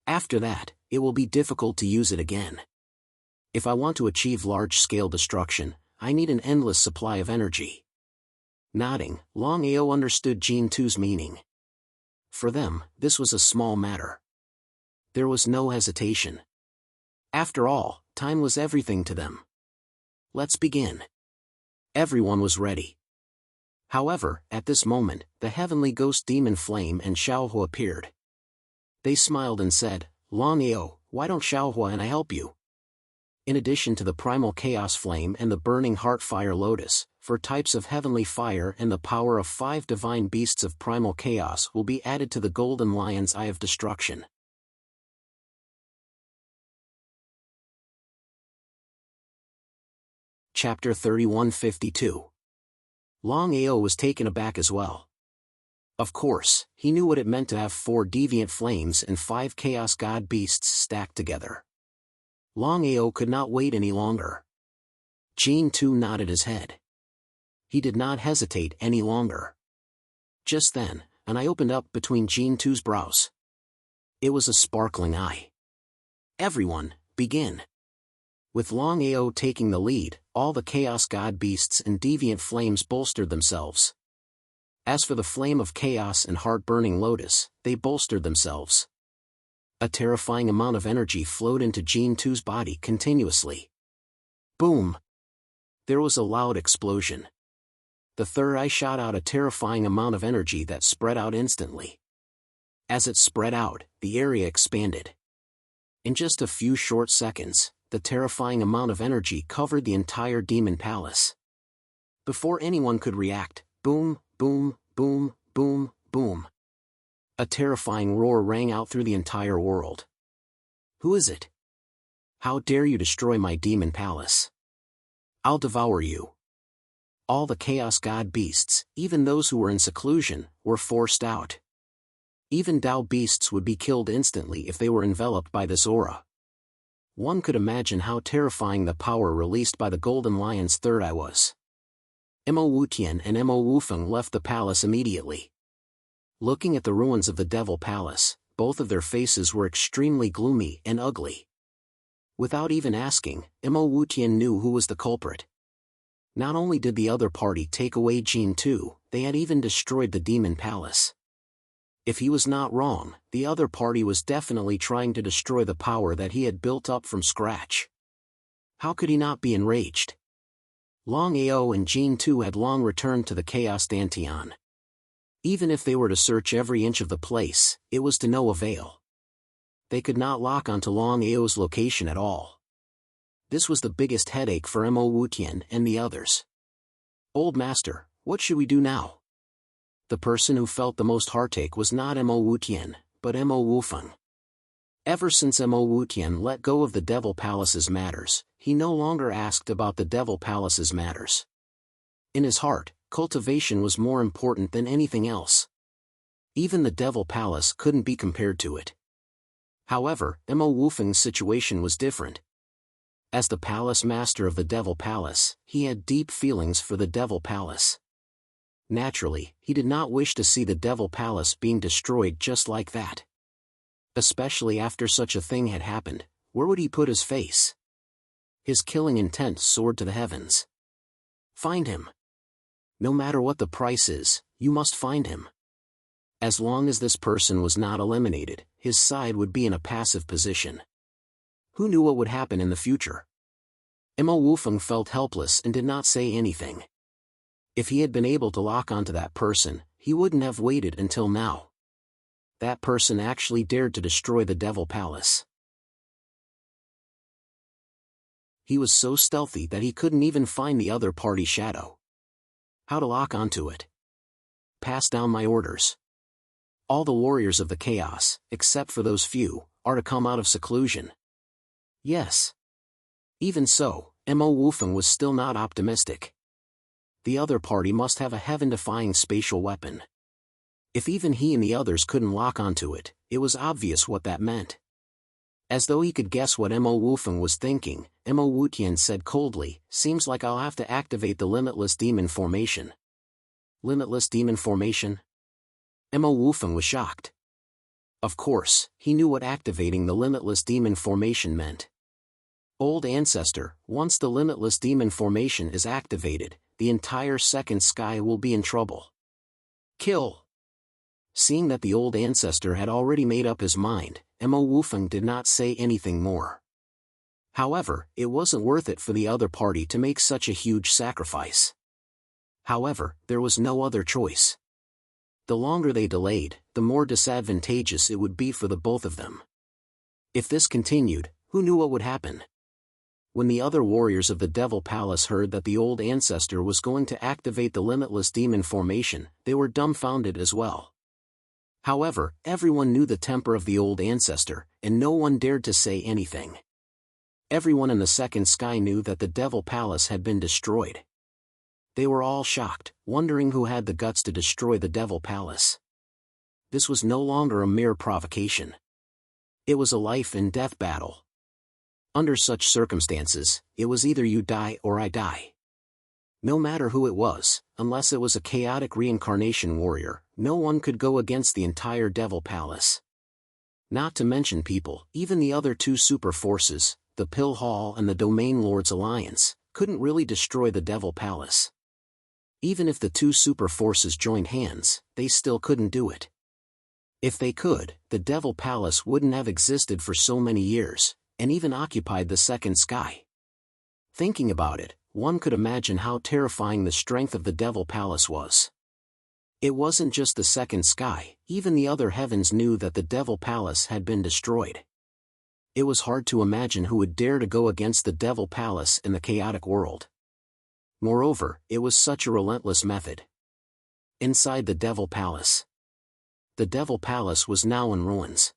After that, it will be difficult to use it again. If I want to achieve large-scale destruction, I need an endless supply of energy." Nodding, Longao understood Jin 2's meaning. For them, this was a small matter. There was no hesitation. After all, time was everything to them. "Let's begin." Everyone was ready. However, at this moment, the heavenly ghost demon Flame and Xiaohua appeared. They smiled and said, "Longao, why don't Xiaohua and I help you?" In addition to the primal chaos flame and the burning heart fire lotus, 4 types of heavenly fire and the power of 5 divine beasts of primal chaos will be added to the golden lion's Eye of Destruction. Chapter 3152. Longao was taken aback as well. Of course, he knew what it meant to have 4 deviant flames and 5 chaos god beasts stacked together. Longao could not wait any longer. Jin 2 nodded his head. He did not hesitate any longer. Just then, an eye opened up between Jin 2's brows. It was a sparkling eye. "Everyone, begin." With Longao taking the lead, all the chaos god beasts and deviant flames bolstered themselves. As for the flame of chaos and heart-burning lotus, they bolstered themselves. A terrifying amount of energy flowed into Jin 2's body continuously. Boom! There was a loud explosion. The third eye shot out a terrifying amount of energy that spread out instantly. As it spread out, the area expanded. In just a few short seconds, the terrifying amount of energy covered the entire Demon Palace. Before anyone could react, boom, boom, boom, boom, boom. A terrifying roar rang out through the entire world. "Who is it?" How dare you destroy my demon palace? I'll devour you. All the chaos god beasts, even those who were in seclusion, were forced out. Even Tao beasts would be killed instantly if they were enveloped by this aura. One could imagine how terrifying the power released by the golden lion's third eye was. Mo Wutian and Mo Wufeng left the palace immediately. Looking at the ruins of the devil palace, both of their faces were extremely gloomy and ugly. Without even asking, Mo Wutian knew who was the culprit. Not only did the other party take away Jin Tu, they had even destroyed the demon palace. If he was not wrong, the other party was definitely trying to destroy the power that he had built up from scratch. How could he not be enraged? Longao and Jin Tu had long returned to the Chaos Dantian. Even if they were to search every inch of the place, it was to no avail. They could not lock onto Longao's location at all. This was the biggest headache for Mo Wutian and the others. Old Master, what should we do now? The person who felt the most heartache was not Mo Wutian, but Mo Wufeng. Ever since Mo Wutian let go of the Devil Palace's matters, he no longer asked about the Devil Palace's matters. In his heart, cultivation was more important than anything else. Even the Devil Palace couldn't be compared to it. However, Mo Wufeng's situation was different. As the palace master of the Devil Palace, he had deep feelings for the Devil Palace. Naturally, he did not wish to see the Devil Palace being destroyed just like that. Especially after such a thing had happened, where would he put his face? His killing intent soared to the heavens. Find him. No matter what the price is, you must find him. As long as this person was not eliminated, his side would be in a passive position. Who knew what would happen in the future? Mo Wufeng felt helpless and did not say anything. If he had been able to lock onto that person, he wouldn't have waited until now. That person actually dared to destroy the Devil Palace. He was so stealthy that he couldn't even find the other party's shadow. How to lock onto it? Pass down my orders. All the warriors of the chaos, except for those few, are to come out of seclusion. Yes. Even so, Mo Wufeng was still not optimistic. The other party must have a heaven-defying spatial weapon. If even he and the others couldn't lock onto it, it was obvious what that meant. As though he could guess what Mo Wufeng was thinking, Mo Wutian said coldly, "Seems like I'll have to activate the Limitless Demon Formation." Limitless Demon Formation? Mo Wufeng was shocked. Of course, he knew what activating the Limitless Demon Formation meant. Old Ancestor, once the Limitless Demon Formation is activated, the entire second sky will be in trouble. Kill! Seeing that the Old Ancestor had already made up his mind, Mo Wufeng did not say anything more. However, it wasn't worth it for the other party to make such a huge sacrifice. However, there was no other choice. The longer they delayed, the more disadvantageous it would be for the both of them. If this continued, who knew what would happen? When the other warriors of the Devil Palace heard that the Old Ancestor was going to activate the Limitless Demon Formation, they were dumbfounded as well. However, everyone knew the temper of the Old Ancestor, and no one dared to say anything. Everyone in the second sky knew that the Devil Palace had been destroyed. They were all shocked, wondering who had the guts to destroy the Devil Palace. This was no longer a mere provocation. It was a life-and-death battle. Under such circumstances, it was either you die or I die. No matter who it was, unless it was a chaotic reincarnation warrior, no one could go against the entire Devil Palace. Not to mention people, even the other two super forces, the Pill Hall and the Domain Lords Alliance, couldn't really destroy the Devil Palace. Even if the two super forces joined hands, they still couldn't do it. If they could, the Devil Palace wouldn't have existed for so many years, and even occupied the second sky. Thinking about it, one could imagine how terrifying the strength of the Devil Palace was. It wasn't just the second sky, even the other heavens knew that the Devil Palace had been destroyed. It was hard to imagine who would dare to go against the Devil Palace in the chaotic world. Moreover, it was such a relentless method. Inside the Devil Palace. The Devil Palace was now in ruins.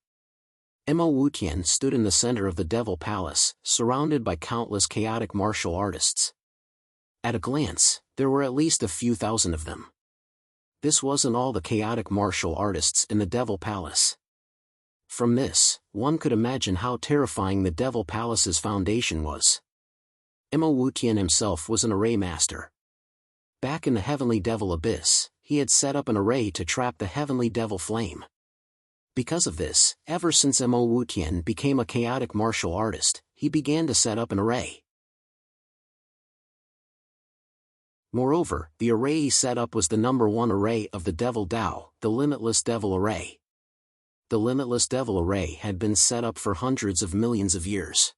Mo Wutian stood in the center of the Devil Palace, surrounded by countless chaotic martial artists. At a glance, there were at least a few thousand of them. This wasn't all the chaotic martial artists in the Devil Palace. From this, one could imagine how terrifying the Devil Palace's foundation was. Mo Wutian himself was an array master. Back in the Heavenly Devil Abyss, he had set up an array to trap the Heavenly Devil Flame. Because of this, ever since Mo Wutian became a chaotic martial artist, he began to set up an array. Moreover, the array he set up was the #1 array of the Devil Dao, the Limitless Devil Array. The Limitless Devil Array had been set up for hundreds of millions of years.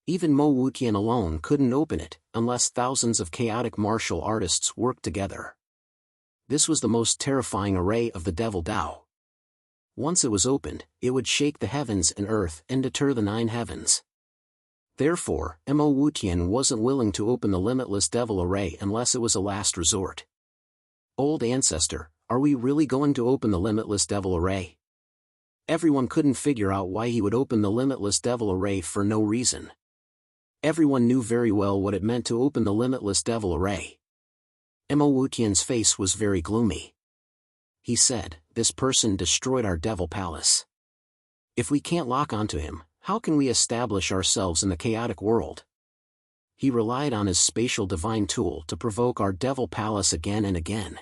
Even Mo Wutian alone couldn't open it, unless thousands of chaotic martial artists worked together. This was the most terrifying array of the Devil Dao. Once it was opened, it would shake the heavens and earth and deter the 9 heavens. Therefore, Mo Wutian wasn't willing to open the Limitless Devil Array unless it was a last resort. Old Ancestor, are we really going to open the Limitless Devil Array? Everyone couldn't figure out why he would open the Limitless Devil Array for no reason. Everyone knew very well what it meant to open the Limitless Devil Array. Mo Wutian's face was very gloomy. He said, "This person destroyed our Devil Palace. If we can't lock onto him, how can we establish ourselves in the chaotic world?" He relied on his spatial divine tool to provoke our Devil Palace again and again.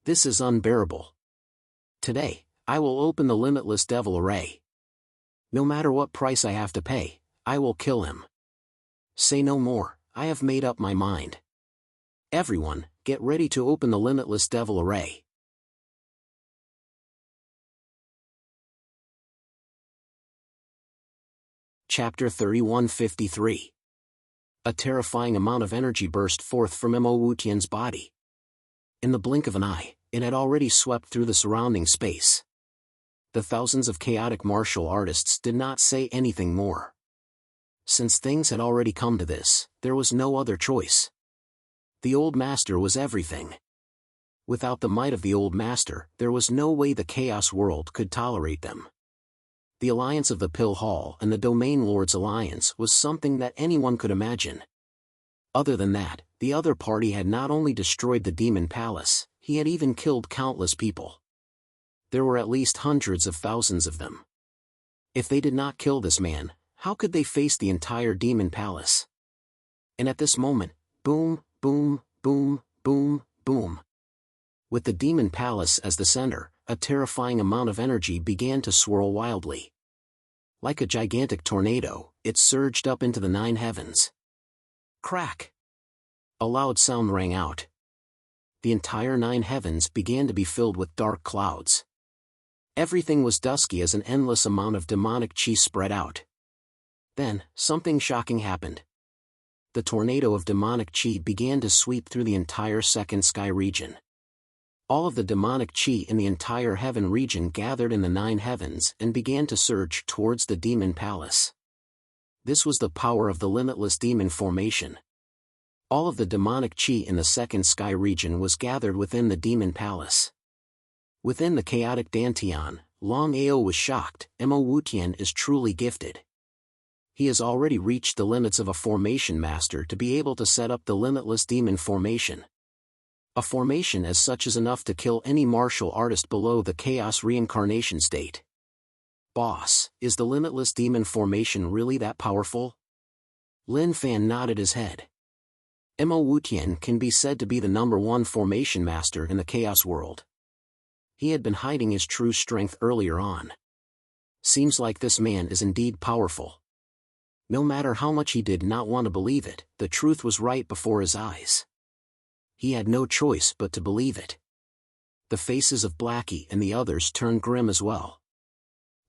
This is unbearable. Today, I will open the Limitless Devil Array. No matter what price I have to pay, I will kill him. Say no more, I have made up my mind. Everyone, get ready to open the Limitless Devil Array. Chapter 3153. A terrifying amount of energy burst forth from Mo Wutian's body. In the blink of an eye, it had already swept through the surrounding space. The thousands of chaotic martial artists did not say anything more. Since things had already come to this, there was no other choice. The Old Master was everything. Without the might of the Old Master, there was no way the Chaos World could tolerate them. The alliance of the Pill Hall and the Domain Lord's alliance was something that anyone could imagine. Other than that, the other party had not only destroyed the Demon Palace, he had even killed countless people. There were at least hundreds of thousands of them. If they did not kill this man, how could they face the entire Demon Palace? And at this moment, boom, boom, boom, boom, boom. With the Demon Palace as the center, a terrifying amount of energy began to swirl wildly. Like a gigantic tornado, it surged up into the 9 heavens. Crack! A loud sound rang out. The entire 9 heavens began to be filled with dark clouds. Everything was dusky as an endless amount of demonic chi spread out. Then, something shocking happened. The tornado of demonic chi began to sweep through the entire second sky region. All of the demonic chi in the entire heaven region gathered in the 9 heavens and began to surge towards the Demon Palace. This was the power of the Limitless Demon Formation. All of the demonic chi in the second sky region was gathered within the Demon Palace. Within the chaotic Dantian, Longao was shocked. Mo Wutian is truly gifted. He has already reached the limits of a formation master to be able to set up the Limitless Demon Formation. A formation as such is enough to kill any martial artist below the Chaos Reincarnation state. Boss, is the Limitless Demon Formation really that powerful? Lin Fan nodded his head. Mo Wutian can be said to be the #1 formation master in the Chaos world. He had been hiding his true strength earlier on. Seems like this man is indeed powerful. No matter how much he did not want to believe it, the truth was right before his eyes. He had no choice but to believe it. The faces of Blackie and the others turned grim as well.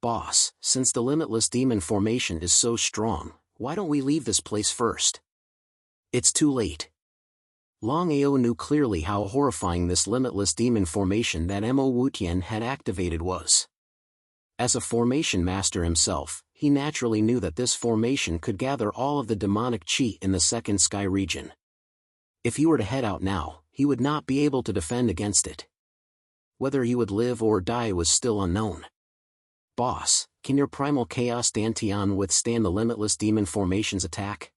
Boss, since the Limitless Demon Formation is so strong, why don't we leave this place first? It's too late. Longao knew clearly how horrifying this Limitless Demon Formation that Mo Wutian had activated was. As a formation master himself, he naturally knew that this formation could gather all of the demonic chi in the second sky region. If he were to head out now, he would not be able to defend against it. Whether he would live or die was still unknown. Boss, can your primal chaos Dantian withstand the limitless demon formation's attack?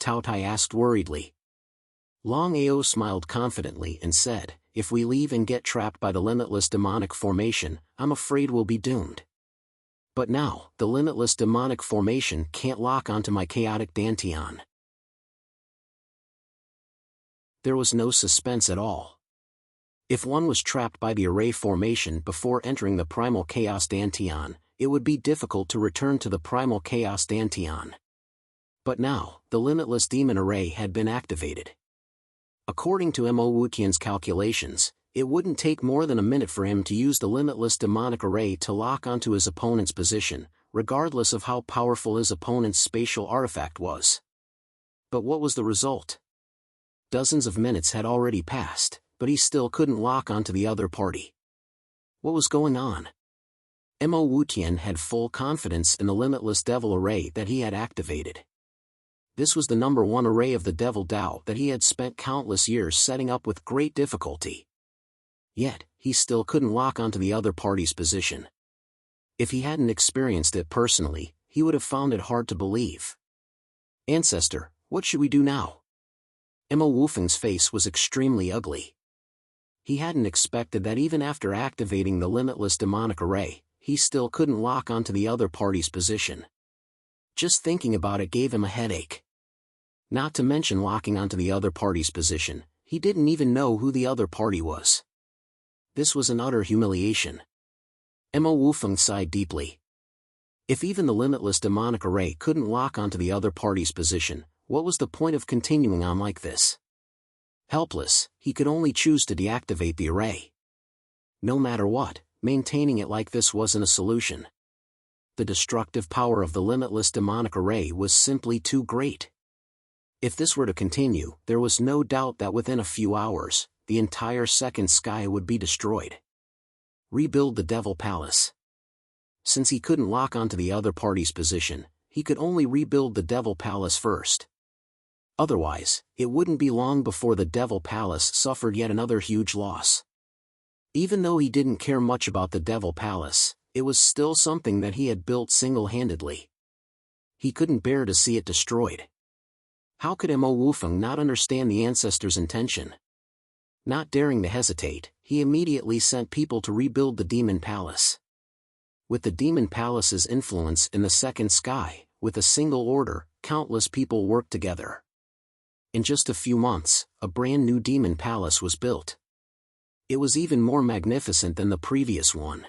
Tao Tai asked worriedly. Longao smiled confidently and said, if we leave and get trapped by the limitless demonic formation, I'm afraid we'll be doomed. But now, the limitless demonic formation can't lock onto my chaotic Dantian. There was no suspense at all. If one was trapped by the array formation before entering the primal chaos Dantian, it would be difficult to return to the primal chaos Dantian. But now, the limitless demon array had been activated. According to Mo Wutian's calculations, it wouldn't take more than a minute for him to use the limitless demonic array to lock onto his opponent's position, regardless of how powerful his opponent's spatial artifact was. But what was the result? Dozens of minutes had already passed, but he still couldn't lock onto the other party. What was going on? Mo Wutian had full confidence in the limitless devil array that he had activated. This was the #1 array of the Devil Dao that he had spent countless years setting up with great difficulty. Yet, he still couldn't lock onto the other party's position. If he hadn't experienced it personally, he would have found it hard to believe. Ancestor, what should we do now? Mo Wufeng's face was extremely ugly. He hadn't expected that even after activating the limitless demonic array, he still couldn't lock onto the other party's position. Just thinking about it gave him a headache. Not to mention locking onto the other party's position, he didn't even know who the other party was. This was an utter humiliation. Mo Wufeng sighed deeply. If even the limitless demonic array couldn't lock onto the other party's position, what was the point of continuing on like this? Helpless, he could only choose to deactivate the array. No matter what, maintaining it like this wasn't a solution. The destructive power of the limitless demonic array was simply too great. If this were to continue, there was no doubt that within a few hours, the entire second sky would be destroyed. Rebuild the Devil Palace. Since he couldn't lock onto the other party's position, he could only rebuild the Devil Palace first. Otherwise, it wouldn't be long before the Devil Palace suffered yet another huge loss. Even though he didn't care much about the Devil Palace, it was still something that he had built single-handedly. He couldn't bear to see it destroyed. How could Mo Wufeng not understand the ancestor's intention? Not daring to hesitate, he immediately sent people to rebuild the Demon Palace. With the Demon Palace's influence in the second sky, with a single order, countless people worked together. In just a few months, a brand new Demon Palace was built. It was even more magnificent than the previous one.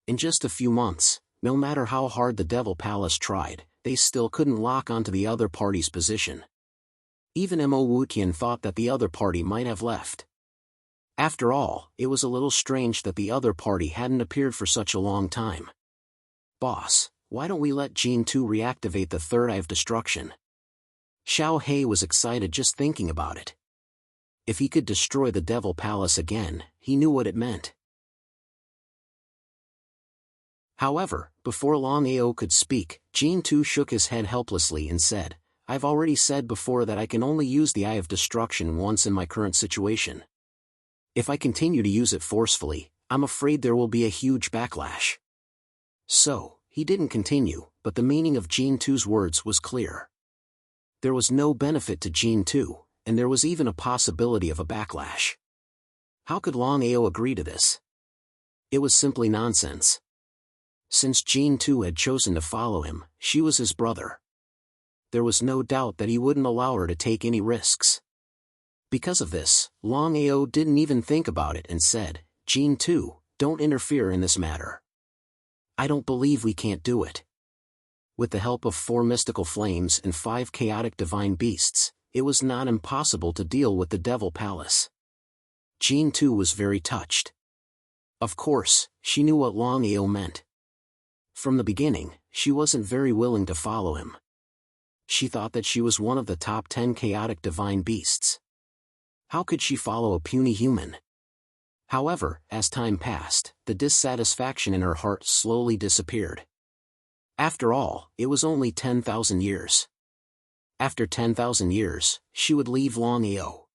In just a few months, no matter how hard the Devil Palace tried, they still couldn't lock onto the other party's position. Even Mo Wutian thought that the other party might have left. After all, it was a little strange that the other party hadn't appeared for such a long time. Boss, why don't we let Jin 2 reactivate the third eye of destruction? Xiao He was excited just thinking about it. If he could destroy the Devil Palace again, he knew what it meant. However, before Longao could speak, Jin 2 shook his head helplessly and said, I've already said before that I can only use the Eye of Destruction once in my current situation. If I continue to use it forcefully, I'm afraid there will be a huge backlash. So, he didn't continue, but the meaning of Jin 2's words was clear. There was no benefit to Jin 2, and there was even a possibility of a backlash. How could Longao agree to this? It was simply nonsense. Since Jin 2 had chosen to follow him, she was his brother. There was no doubt that he wouldn't allow her to take any risks. Because of this, Longao didn't even think about it and said, Jin 2, don't interfere in this matter. I don't believe we can't do it. With the help of 4 mystical flames and 5 chaotic divine beasts, it was not impossible to deal with the Devil Palace. Jin 2 was very touched. Of course, she knew what Longao meant. From the beginning, she wasn't very willing to follow him. She thought that she was one of the top 10 chaotic divine beasts. How could she follow a puny human? However, as time passed, the dissatisfaction in her heart slowly disappeared. After all, it was only 10,000 years. After 10,000 years, she would leave Longao.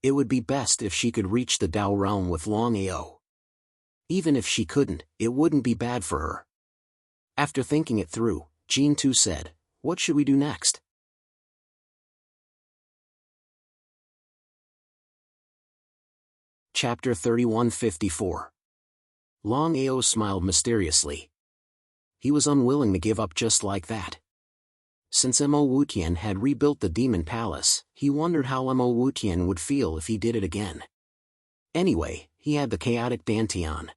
It would be best if she could reach the Dao realm with Longao. Even if she couldn't, it wouldn't be bad for her. After thinking it through, Jean too said, "What should we do next?" Chapter 3154. Longao smiled mysteriously. He was unwilling to give up just like that. Since Mo Wutian had rebuilt the Demon Palace, he wondered how Mo Wutian would feel if he did it again. Anyway, he had the chaotic Dantian.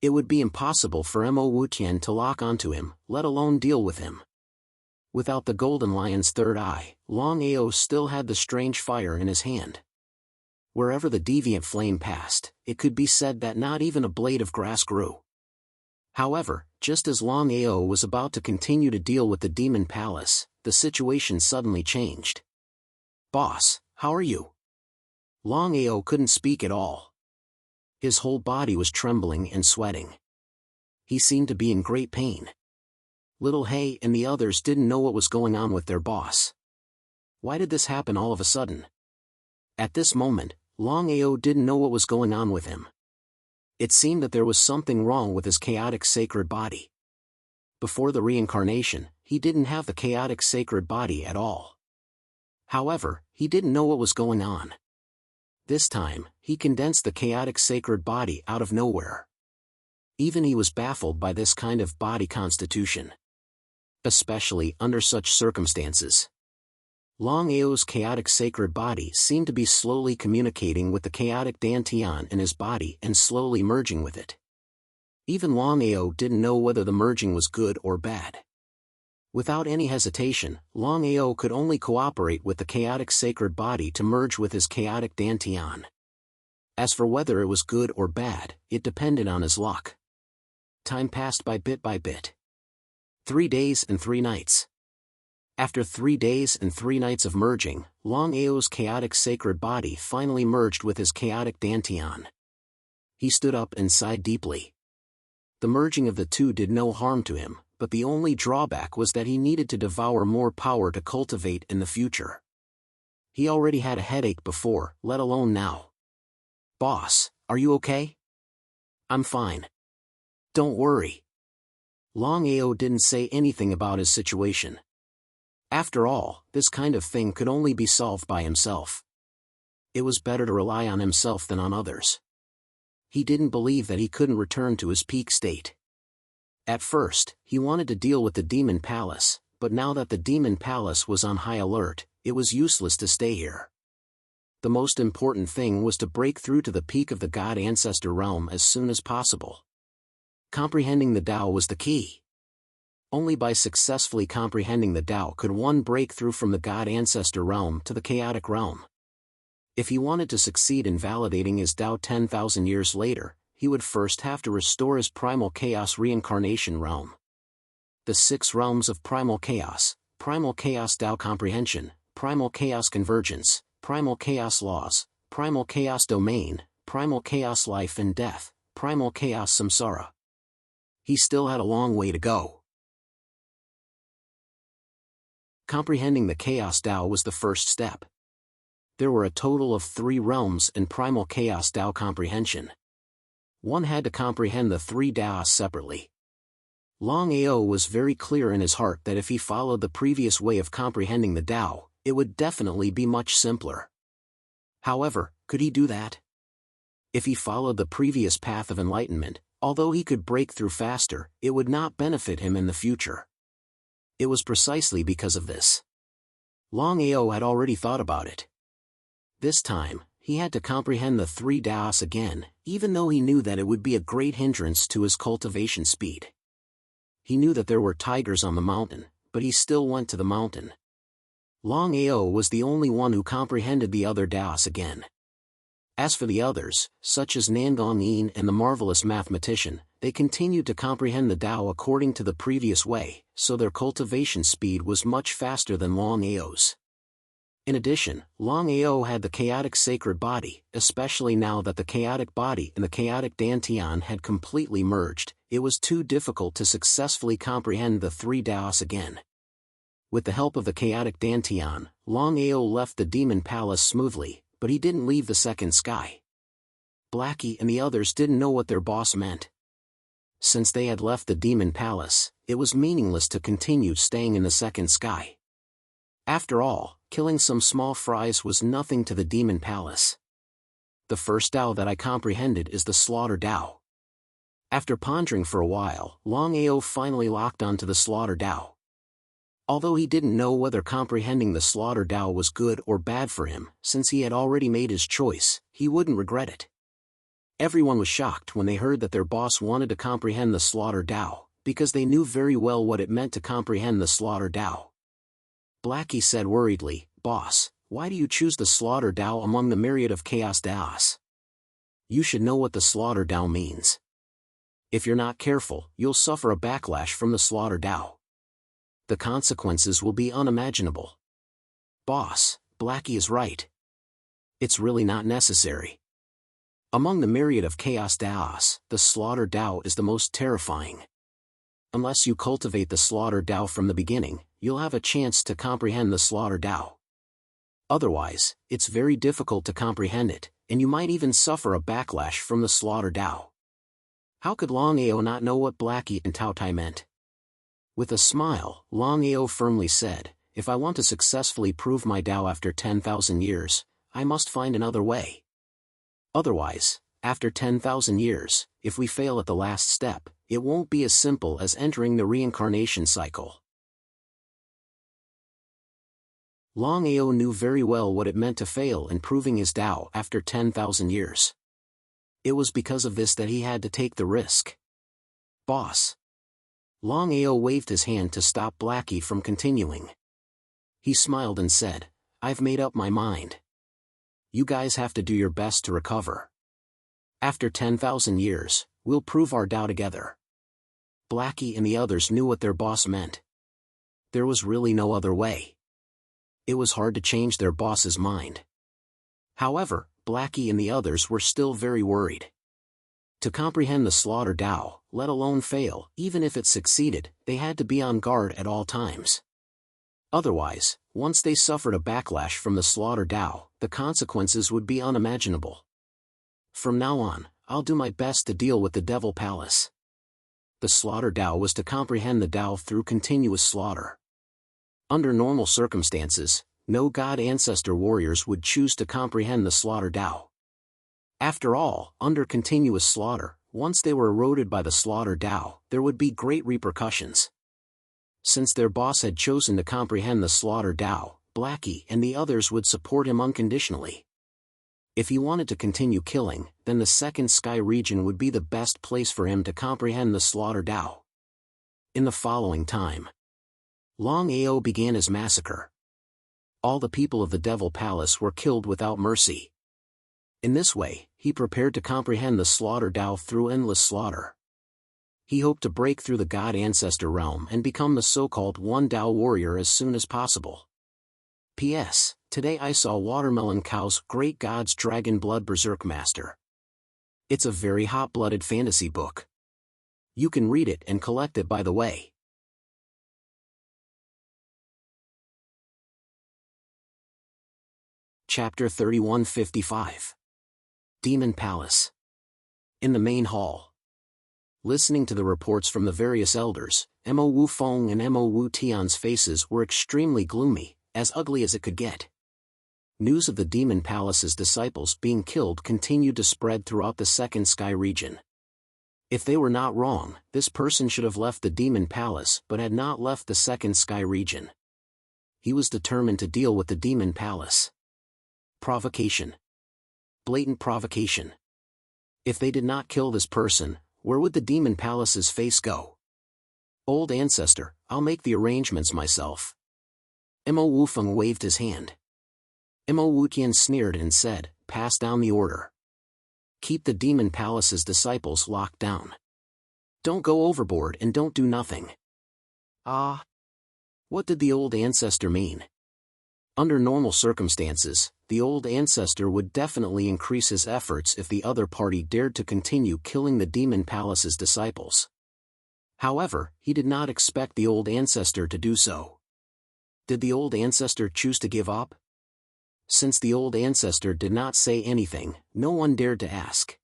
It would be impossible for Mo Wutian to lock onto him, let alone deal with him. Without the Golden Lion's third eye, Longao still had the strange fire in his hand. Wherever the deviant flame passed, it could be said that not even a blade of grass grew. However, just as Longao was about to continue to deal with the Demon Palace, the situation suddenly changed. "Boss, how are you?" Longao couldn't speak at all. His whole body was trembling and sweating. He seemed to be in great pain. Little Hay and the others didn't know what was going on with their boss. Why did this happen all of a sudden? At this moment, Longao didn't know what was going on with him. It seemed that there was something wrong with his chaotic sacred body. Before the reincarnation, he didn't have the chaotic sacred body at all. However, he didn't know what was going on. This time, he condensed the chaotic sacred body out of nowhere. Even he was baffled by this kind of body constitution. Especially under such circumstances. Longao's chaotic sacred body seemed to be slowly communicating with the chaotic Dantian in his body and slowly merging with it. Even Longao didn't know whether the merging was good or bad. Without any hesitation, Longao could only cooperate with the chaotic sacred body to merge with his chaotic Dantian. As for whether it was good or bad, it depended on his luck. Time passed by bit. 3 days and 3 nights. After 3 days and 3 nights of merging, Longao's chaotic sacred body finally merged with his chaotic Dantian. He stood up and sighed deeply. The merging of the two did no harm to him, but the only drawback was that he needed to devour more power to cultivate in the future. He already had a headache before, let alone now. "Boss, are you okay?" "I'm fine. Don't worry." Longao didn't say anything about his situation. After all, this kind of thing could only be solved by himself. It was better to rely on himself than on others. He didn't believe that he couldn't return to his peak state. At first, he wanted to deal with the Demon Palace, but now that the Demon Palace was on high alert, it was useless to stay here. The most important thing was to break through to the peak of the God Ancestor realm as soon as possible. Comprehending the Tao was the key. Only by successfully comprehending the Tao could one break through from the God Ancestor realm to the chaotic realm. If he wanted to succeed in validating his Tao 10,000 years later, he would first have to restore his primal chaos reincarnation realm. The 6 realms of primal chaos Tao comprehension, primal chaos convergence, primal chaos laws, primal chaos domain, primal chaos life and death, primal chaos samsara. He still had a long way to go. Comprehending the Chaos Tao was the first step. There were a total of 3 realms in primal Chaos Tao comprehension. One had to comprehend the 3 Taos separately. Longao was very clear in his heart that if he followed the previous way of comprehending the Tao, it would definitely be much simpler. However, could he do that? If he followed the previous path of enlightenment, although he could break through faster, it would not benefit him in the future. It was precisely because of this. Longao had already thought about it. This time, he had to comprehend the 3 Taos again, even though he knew that it would be a great hindrance to his cultivation speed. He knew that there were tigers on the mountain, but he still went to the mountain. Longao was the only one who comprehended the other Taos again. As for the others, such as Nangong Yin and the marvelous mathematician, they continued to comprehend the Tao according to the previous way, so their cultivation speed was much faster than Longao's. In addition, Longao had the chaotic sacred body, especially now that the chaotic body and the chaotic Dantian had completely merged, it was too difficult to successfully comprehend the 3 Taos again. With the help of the chaotic Dantian, Longao left the Demon Palace smoothly, but he didn't leave the second sky. Blackie and the others didn't know what their boss meant. Since they had left the demon palace, it was meaningless to continue staying in the second sky. After all, killing some small fries was nothing to the demon palace. The first Tao that I comprehended is the slaughter Tao. After pondering for a while, Longao finally locked onto the slaughter Tao. Although he didn't know whether comprehending the slaughter Tao was good or bad for him, since he had already made his choice, he wouldn't regret it. Everyone was shocked when they heard that their boss wanted to comprehend the slaughter Tao, because they knew very well what it meant to comprehend the slaughter Tao. Blackie said worriedly, "Boss, why do you choose the slaughter Tao among the myriad of chaos Taos? You should know what the slaughter Tao means. If you're not careful, you'll suffer a backlash from the slaughter Tao. The consequences will be unimaginable." "Boss, Blackie is right. It's really not necessary. Among the myriad of chaos Taos, the slaughter Tao is the most terrifying. Unless you cultivate the slaughter Tao from the beginning, you'll have a chance to comprehend the slaughter Tao. Otherwise, it's very difficult to comprehend it, and you might even suffer a backlash from the slaughter Tao." How could Longao not know what Blackie and Tao Tai meant? With a smile, Longao firmly said, "If I want to successfully prove my Tao after 10,000 years, I must find another way. Otherwise, after 10,000 years, if we fail at the last step, it won't be as simple as entering the reincarnation cycle." Longao knew very well what it meant to fail in proving his Tao after 10,000 years. It was because of this that he had to take the risk. "Boss." Longao waved his hand to stop Blackie from continuing. He smiled and said, "I've made up my mind. You guys have to do your best to recover. After 10,000 years, we'll prove our Tao together." Blackie and the others knew what their boss meant. There was really no other way. It was hard to change their boss's mind. However, Blackie and the others were still very worried. To comprehend the slaughter Tao, let alone fail, even if it succeeded, they had to be on guard at all times. Otherwise, once they suffered a backlash from the slaughter Tao, the consequences would be unimaginable. "From now on, I'll do my best to deal with the Devil Palace." The slaughter Tao was to comprehend the Tao through continuous slaughter. Under normal circumstances, no god ancestor warriors would choose to comprehend the slaughter Tao. After all, under continuous slaughter, once they were eroded by the slaughter Tao, there would be great repercussions. Since their boss had chosen to comprehend the slaughter Tao, Blackie and the others would support him unconditionally. If he wanted to continue killing, then the second sky region would be the best place for him to comprehend the slaughter Tao. In the following time, Longao began his massacre. All the people of the Devil Palace were killed without mercy. In this way, he prepared to comprehend the slaughter Tao through endless slaughter. He hoped to break through the god ancestor realm and become the so-called one Tao warrior as soon as possible. P.S. Today I saw Watermelon Cow's Great God's Dragon Blood Berserk Master. It's a very hot-blooded fantasy book. You can read it and collect it by the way. Chapter 3155. Demon Palace. In the main hall. Listening to the reports from the various elders, Mo Wu Feng and Mo Wu Tian's faces were extremely gloomy, as ugly as it could get. News of the Demon Palace's disciples being killed continued to spread throughout the Second Sky region. If they were not wrong, this person should have left the Demon Palace but had not left the Second Sky region. He was determined to deal with the Demon Palace. Provocation. Blatant provocation. If they did not kill this person, where would the Demon Palace's face go? "Old ancestor, I'll make the arrangements myself." Mo Wufeng waved his hand. Mo Wutian sneered and said, "Pass down the order. Keep the Demon Palace's disciples locked down. Don't go overboard and don't do nothing." Ah! What did the old ancestor mean? Under normal circumstances, the old ancestor would definitely increase his efforts if the other party dared to continue killing the Demon Palace's disciples. However, he did not expect the old ancestor to do so. Did the old ancestor choose to give up? Since the old ancestor did not say anything, no one dared to ask.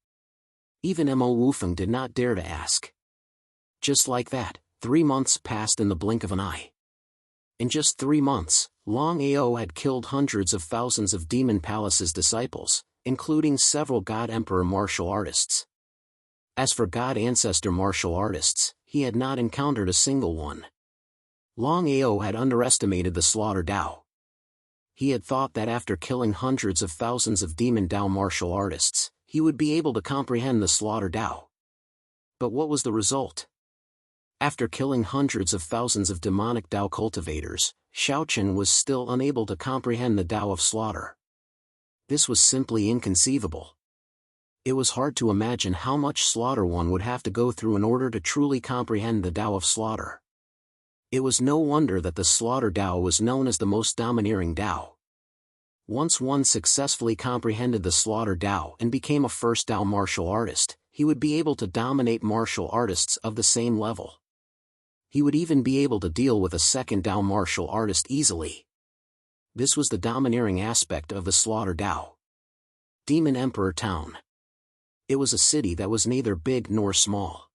Even Mo Wufeng did not dare to ask. Just like that, 3 months passed in the blink of an eye. In just 3 months, Longao had killed hundreds of thousands of Demon Palace's disciples, including several God Emperor martial artists. As for God Ancestor martial artists, he had not encountered a single one. Longao had underestimated the Slaughter Dao. He had thought that after killing hundreds of thousands of Demon Dao martial artists, he would be able to comprehend the Slaughter Dao. But what was the result? After killing hundreds of thousands of demonic Dao cultivators, Shaochen was still unable to comprehend the Dao of slaughter. This was simply inconceivable. It was hard to imagine how much slaughter one would have to go through in order to truly comprehend the Dao of slaughter. It was no wonder that the Slaughter Dao was known as the most domineering Dao. Once one successfully comprehended the Slaughter Dao and became a first Dao martial artist, he would be able to dominate martial artists of the same level. He would even be able to deal with a second Dao martial artist easily. This was the domineering aspect of the Slaughter Dao. Demon Emperor Town. It was a city that was neither big nor small.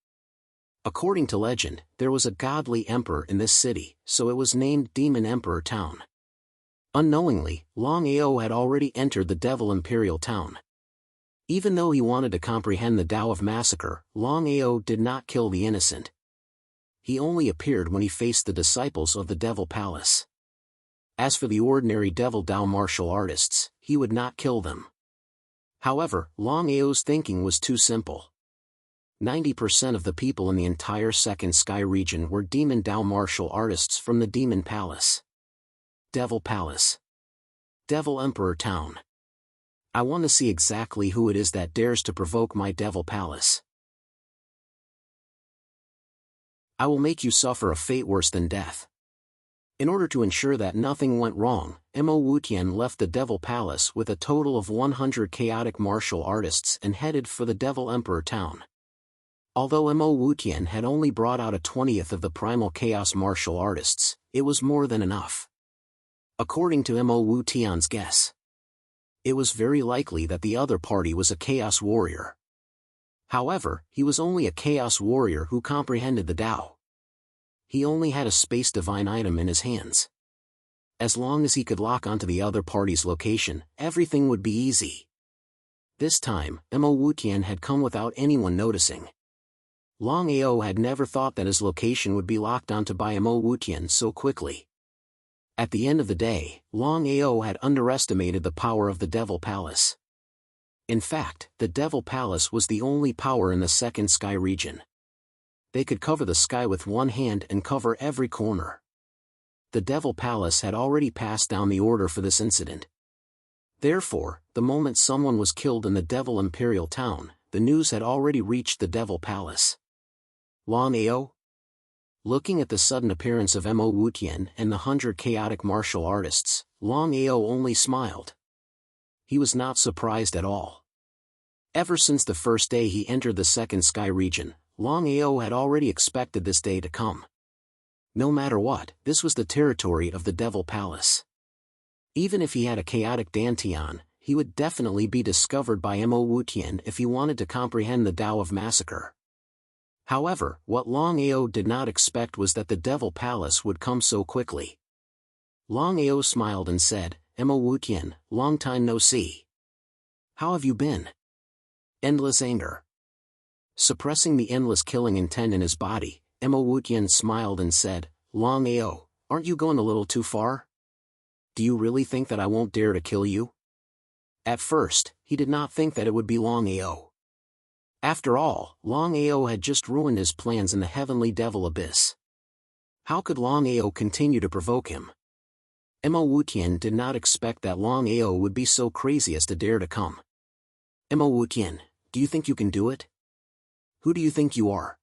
According to legend, there was a godly emperor in this city, so it was named Demon Emperor Town. Unknowingly, Longao had already entered the Devil Imperial Town. Even though he wanted to comprehend the Dao of Massacre, Longao did not kill the innocent. He only appeared when he faced the disciples of the Devil Palace. As for the ordinary Devil Dao martial artists, he would not kill them. However, Longao's thinking was too simple. 90% of the people in the entire Second Sky region were Demon Dao martial artists from the Demon Palace. Devil Palace. Devil Emperor Town. I want to see exactly who it is that dares to provoke my Devil Palace. I will make you suffer a fate worse than death. In order to ensure that nothing went wrong, Mo Wutian left the Devil Palace with a total of 100 chaotic martial artists and headed for the Devil Emperor Town. Although Mo Wutian had only brought out a 20th of the primal chaos martial artists, it was more than enough. According to Mo Wutian's guess, it was very likely that the other party was a chaos warrior. However, he was only a chaos warrior who comprehended the Dao. He only had a space divine item in his hands. As long as he could lock onto the other party's location, everything would be easy. This time, Mo Wutian had come without anyone noticing. Longao had never thought that his location would be locked onto by Mo Wutian so quickly. At the end of the day, Longao had underestimated the power of the Devil Palace. In fact, the Devil Palace was the only power in the Second Sky region. They could cover the sky with one hand and cover every corner. The Devil Palace had already passed down the order for this incident. Therefore, the moment someone was killed in the Devil Imperial Town, the news had already reached the Devil Palace. Longao? Looking at the sudden appearance of Mo Wutian and the 100 chaotic martial artists, Longao only smiled. He was not surprised at all. Ever since the first day he entered the Second Sky region, Longao had already expected this day to come. No matter what, this was the territory of the Devil Palace. Even if he had a chaotic Dantian, he would definitely be discovered by Mo Wutian if he wanted to comprehend the Dao of Massacre. However, what Longao did not expect was that the Devil Palace would come so quickly. Longao smiled and said, Mo Wutian, long time no see. How have you been? Endless anger. Suppressing the endless killing intent in his body, Mo Wutian smiled and said, Longao, aren't you going a little too far? Do you really think that I won't dare to kill you? At first, he did not think that it would be Longao. After all, Longao had just ruined his plans in the Heavenly Devil Abyss. How could Longao continue to provoke him? Mo Wutian did not expect that Longao would be so crazy as to dare to come. Mo Wutian, do you think you can do it? Who do you think you are?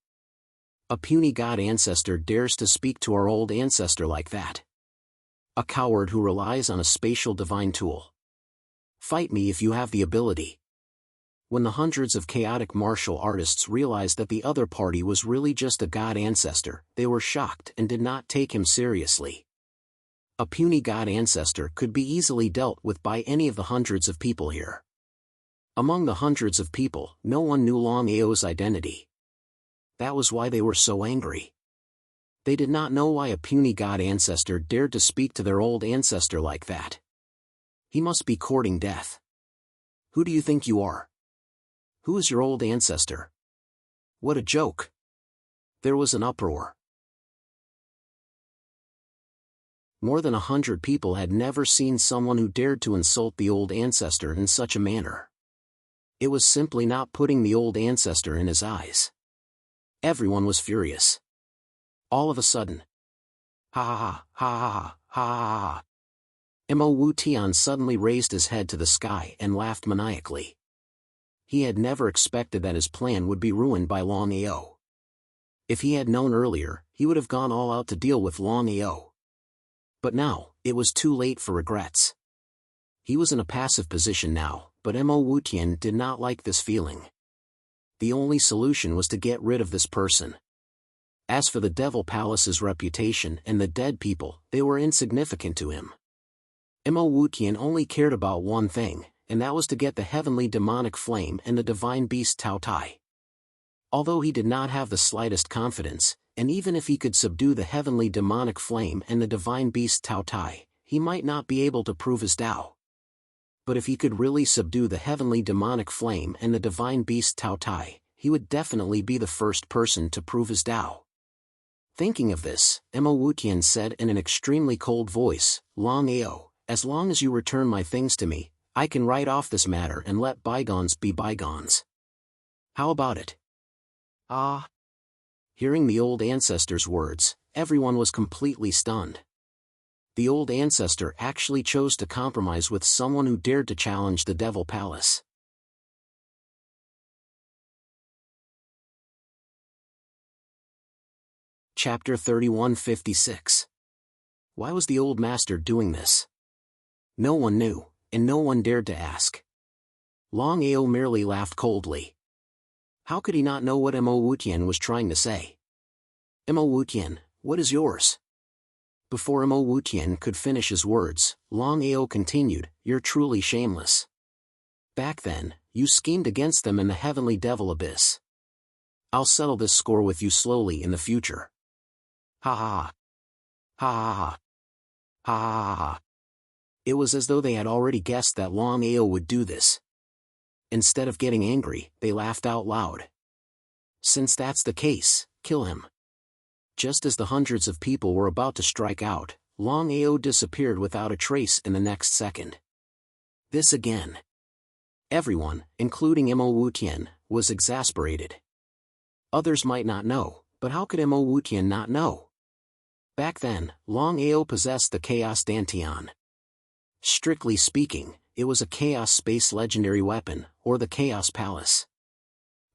A puny god ancestor dares to speak to our old ancestor like that. A coward who relies on a spatial divine tool. Fight me if you have the ability. When the hundreds of chaotic martial artists realized that the other party was really just a god ancestor, they were shocked and did not take him seriously. A puny god ancestor could be easily dealt with by any of the hundreds of people here. Among the hundreds of people, no one knew Longao's identity. That was why they were so angry. They did not know why a puny god ancestor dared to speak to their old ancestor like that. He must be courting death. Who do you think you are? Who is your old ancestor? What a joke. There was an uproar. More than 100 people had never seen someone who dared to insult the old ancestor in such a manner. It was simply not putting the old ancestor in his eyes. Everyone was furious. All of a sudden. Ha ha ha ha ha ha ha ha. Mo Wu Tian suddenly raised his head to the sky and laughed maniacally. He had never expected that his plan would be ruined by Longao. If he had known earlier, he would have gone all out to deal with Longao. But now, it was too late for regrets. He was in a passive position now, but Mo Wu Tian did not like this feeling. The only solution was to get rid of this person. As for the Devil Palace's reputation and the dead people, they were insignificant to him. Mo Wu Tian only cared about one thing, and that was to get the heavenly demonic flame and the divine beast Tao Tai. Although he did not have the slightest confidence, and even if he could subdue the heavenly demonic flame and the divine beast Tao Tai, he might not be able to prove his Tao. But if he could really subdue the heavenly demonic flame and the divine beast Tao Tai, he would definitely be the first person to prove his Tao. Thinking of this, Mo Wu Tian said in an extremely cold voice, "Longao, as long as you return my things to me, I can write off this matter and let bygones be bygones. How about it?" Ah! Hearing the old ancestor's words, everyone was completely stunned. The old ancestor actually chose to compromise with someone who dared to challenge the Devil Palace. Chapter 3156. Why was the old master doing this? No one knew, and no one dared to ask. Longao merely laughed coldly. How could he not know what Mo Wu Tian was trying to say? Mo Wu Tian, what is yours? Before Mo Wu Tian could finish his words, Longao continued, "You're truly shameless. Back then, you schemed against them in the heavenly devil abyss. I'll settle this score with you slowly in the future." Ha ha ha ha ha ha ha ha. It was as though they had already guessed that Longao would do this. Instead of getting angry, they laughed out loud. Since that's the case, kill him. Just as the hundreds of people were about to strike out, Longao disappeared without a trace in the next second. This again. Everyone, including Mo Wu Tian, was exasperated. Others might not know, but how could Mo Wu Tian not know? Back then, Longao possessed the Chaos Dantian. Strictly speaking, it was a Chaos Space legendary weapon, or the Chaos Palace.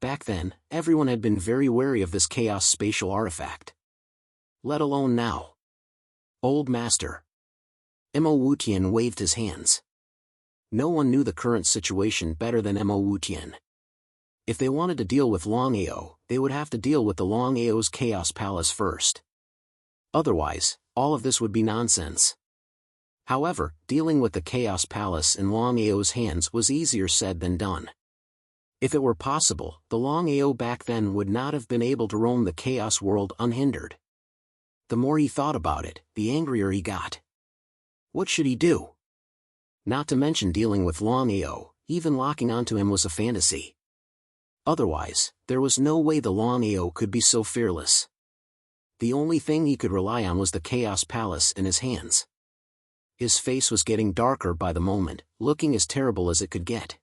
Back then, everyone had been very wary of this Chaos spatial artifact. Let alone now. Old Master. Mo Wu Tian waved his hands. No one knew the current situation better than Mo Wu Tian. If they wanted to deal with Longao, they would have to deal with the Longao's Chaos Palace first. Otherwise, all of this would be nonsense. However, dealing with the Chaos Palace in Longao's hands was easier said than done. If it were possible, the Longao back then would not have been able to roam the Chaos world unhindered. The more he thought about it, the angrier he got. What should he do? Not to mention dealing with Longao, even locking onto him was a fantasy. Otherwise, there was no way the Longao could be so fearless. The only thing he could rely on was the Chaos Palace in his hands. His face was getting darker by the moment, looking as terrible as it could get.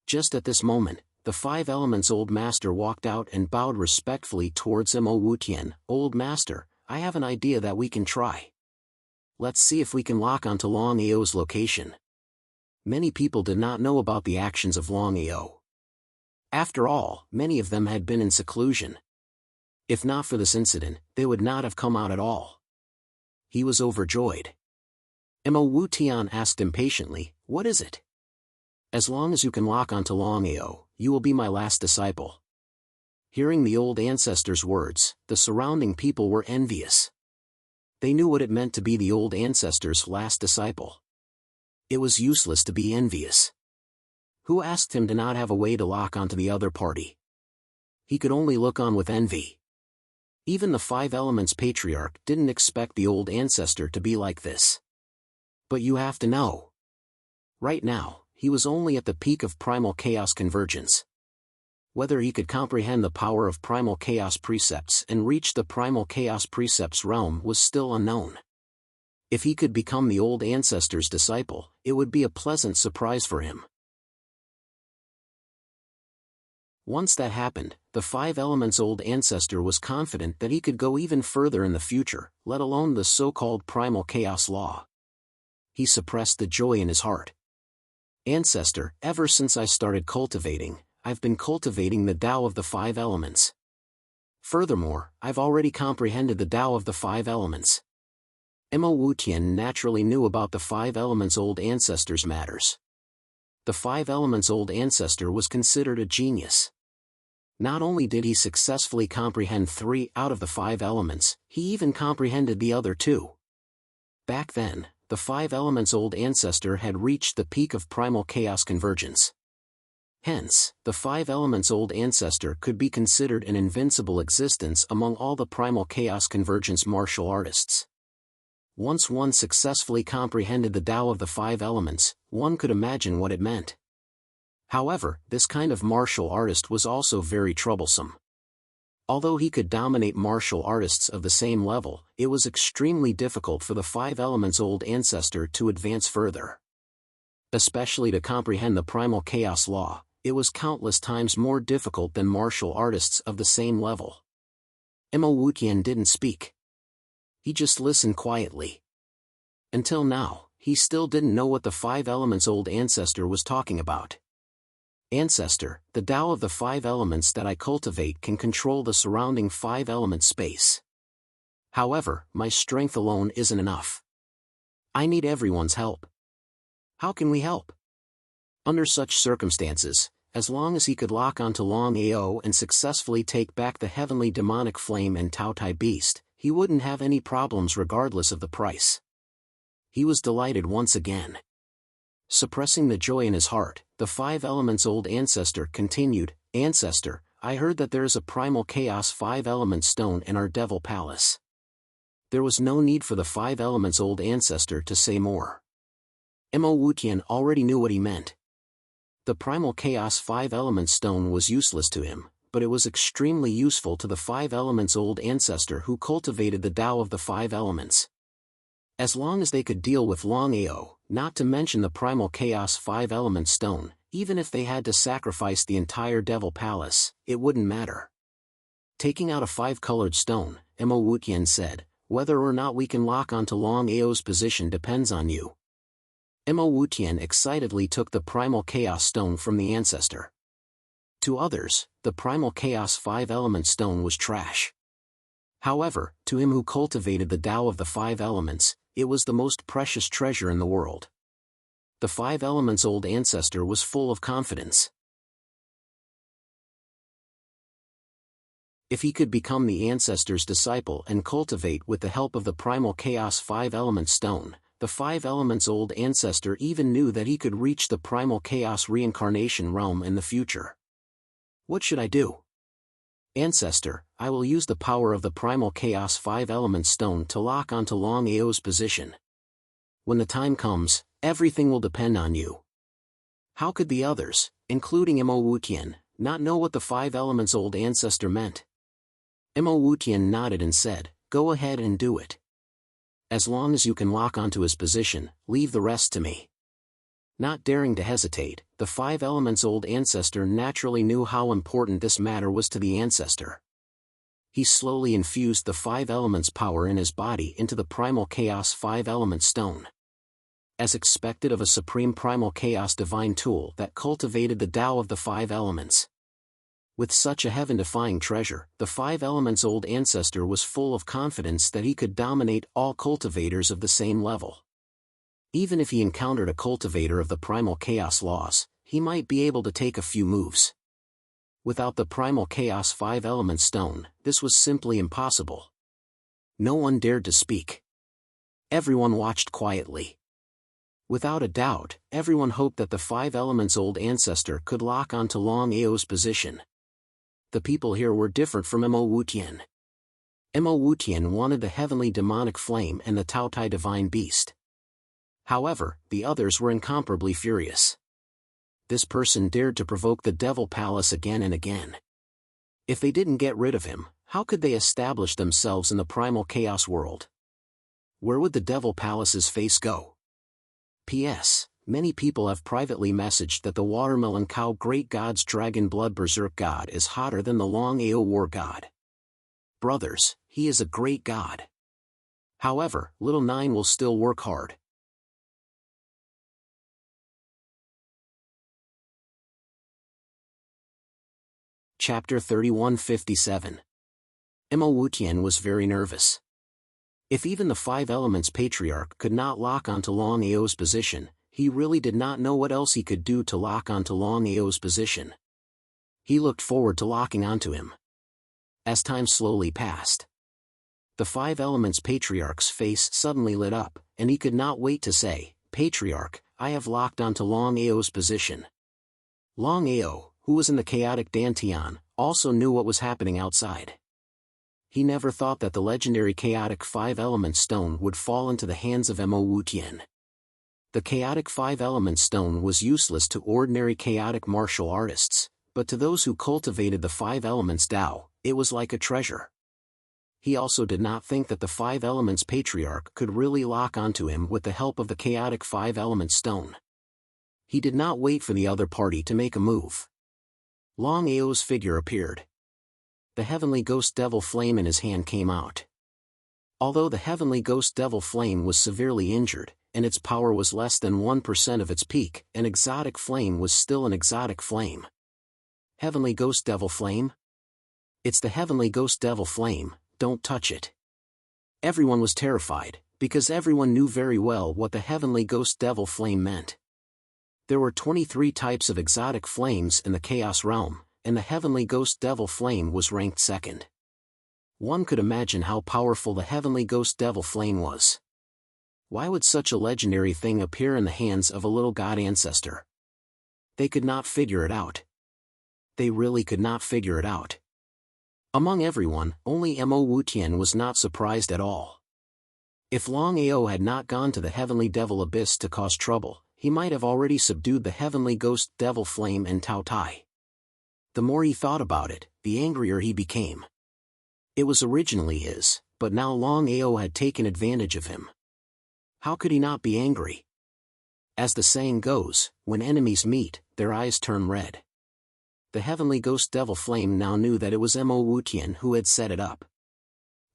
Just at this moment, the Five Elements Old Master walked out and bowed respectfully towards Mo Wu Tian. "Old Master, I have an idea that we can try. Let's see if we can lock onto Longao's location." Many people did not know about the actions of Longao. After all, many of them had been in seclusion. If not for this incident, they would not have come out at all. He was overjoyed. Mo Wu Tian asked impatiently, "What is it?" "As long as you can lock onto Longao, you will be my last disciple." Hearing the old ancestor's words, the surrounding people were envious. They knew what it meant to be the old ancestor's last disciple. It was useless to be envious. Who asked him to not have a way to lock onto the other party? He could only look on with envy. Even the Five Elements patriarch didn't expect the old ancestor to be like this. But you have to know. Right now, he was only at the peak of primal chaos convergence. Whether he could comprehend the power of primal chaos precepts and reach the primal chaos precepts realm was still unknown. If he could become the old ancestor's disciple, it would be a pleasant surprise for him. Once that happened, the Five Elements' old ancestor was confident that he could go even further in the future, let alone the so-called primal chaos law. He suppressed the joy in his heart. Ancestor, ever since I started cultivating, I've been cultivating the Tao of the Five Elements. Furthermore, I've already comprehended the Tao of the Five Elements. Mo Wutian naturally knew about the Five Elements' old ancestor's matters. The Five Elements' old ancestor was considered a genius. Not only did he successfully comprehend 3 out of the 5 elements, he even comprehended the other 2. Back then, the Five Elements' old ancestor had reached the peak of primal chaos convergence. Hence, the Five Elements' old ancestor could be considered an invincible existence among all the primal chaos convergence martial artists. Once one successfully comprehended the Tao of the Five Elements, one could imagine what it meant. However, this kind of martial artist was also very troublesome. Although he could dominate martial artists of the same level, it was extremely difficult for the Five Elements' old ancestor to advance further. Especially to comprehend the primal chaos law, it was countless times more difficult than martial artists of the same level. Mo Wutian didn't speak. He just listened quietly. Until now, he still didn't know what the Five Elements' old ancestor was talking about. Ancestor, the Tao of the Five Elements that I cultivate can control the surrounding 5-element space. However, my strength alone isn't enough. I need everyone's help. How can we help? Under such circumstances, as long as he could lock onto Longao and successfully take back the heavenly demonic flame and Tao Tai beast, he wouldn't have any problems regardless of the price. He was delighted once again. Suppressing the joy in his heart, the Five Elements' old ancestor continued, Ancestor, I heard that there is a primal chaos 5-element stone in our Devil Palace. There was no need for the Five Elements' old ancestor to say more. Mo Wutian already knew what he meant. The primal chaos 5-element stone was useless to him, but it was extremely useful to the Five Elements' old ancestor who cultivated the Tao of the Five Elements. As long as they could deal with Longao, not to mention the primal chaos 5-element stone, even if they had to sacrifice the entire Devil Palace, it wouldn't matter. Taking out a 5-colored stone, Mo Wutian said, whether or not we can lock onto Longao's position depends on you. Mo Wutian excitedly took the primal chaos stone from the ancestor. To others, the primal chaos 5-element stone was trash. However, to him who cultivated the Tao of the Five Elements, it was the most precious treasure in the world. The Five Elements' old ancestor was full of confidence. If he could become the ancestor's disciple and cultivate with the help of the primal chaos 5-element stone, the Five Elements' old ancestor even knew that he could reach the primal chaos reincarnation realm in the future. What should I do? Ancestor, I will use the power of the primal chaos 5-element stone to lock onto Longao's position. When the time comes, everything will depend on you. How could the others, including Mo Wutian, not know what the Five Elements' old ancestor meant? Mo Wutian nodded and said, go ahead and do it. As long as you can lock onto his position, leave the rest to me. Not daring to hesitate, the Five Elements' old ancestor naturally knew how important this matter was to the ancestor. He slowly infused the Five Elements' power in his body into the primal chaos 5-element stone. As expected of a supreme primal chaos divine tool that cultivated the Tao of the Five Elements. With such a heaven-defying treasure, the Five Elements' old ancestor was full of confidence that he could dominate all cultivators of the same level. Even if he encountered a cultivator of the primal chaos laws, he might be able to take a few moves. Without the primal chaos 5-element stone, this was simply impossible. No one dared to speak. Everyone watched quietly. Without a doubt, everyone hoped that the Five Elements' old ancestor could lock onto Longao's position. the people here were different from Mo Wutian. Mo Wutian wanted the heavenly demonic flame and the Tao Tai divine beast. However, the others were incomparably furious. This person dared to provoke the Devil Palace again and again. If they didn't get rid of him, how could they establish themselves in the primal chaos world? Where would the Devil Palace's face go? P.S. Many people have privately messaged that the Watermelon Cow Great God's Dragon Blood Berserk God is hotter than the Longao War God. Brothers, he is a great god. However, Little Nine will still work hard. Chapter 3157. Mo Wutian was very nervous. If even the Five Elements Patriarch could not lock onto Longao's position, he really did not know what else he could do to lock onto Longao's position. He looked forward to locking onto him. As time slowly passed, the Five Elements Patriarch's face suddenly lit up, and he could not wait to say, "Patriarch, I have locked onto Longao's position." Longao, who was in the chaotic Dantian, also knew what was happening outside. He never thought that the legendary chaotic Five-Element Stone would fall into the hands of Mo Wutian. The chaotic Five-Element Stone was useless to ordinary chaotic martial artists, but to those who cultivated the Five Elements Tao, it was like a treasure. He also did not think that the Five Elements Patriarch could really lock onto him with the help of the chaotic Five-Element Stone. He did not wait for the other party to make a move. Longao's figure appeared. The heavenly ghost devil flame in his hand came out. Although the heavenly ghost devil flame was severely injured, and its power was less than 1% of its peak, an exotic flame was still an exotic flame. Heavenly ghost devil flame? It's the heavenly ghost devil flame, don't touch it. Everyone was terrified, because everyone knew very well what the heavenly ghost devil flame meant. There were 23 types of exotic flames in the Chaos Realm, and the heavenly ghost devil flame was ranked second. One could imagine how powerful the heavenly ghost devil flame was. Why would such a legendary thing appear in the hands of a little god ancestor? They could not figure it out. They really could not figure it out. Among everyone, only Mo Wutian was not surprised at all. If Longao had not gone to the heavenly devil abyss to cause trouble, he might have already subdued the heavenly ghost devil flame and Tao Tai. The more he thought about it, the angrier he became. It was originally his, but now Longao had taken advantage of him. How could he not be angry? As the saying goes, when enemies meet, their eyes turn red. The heavenly ghost devil flame now knew that it was Mo Wutian who had set it up.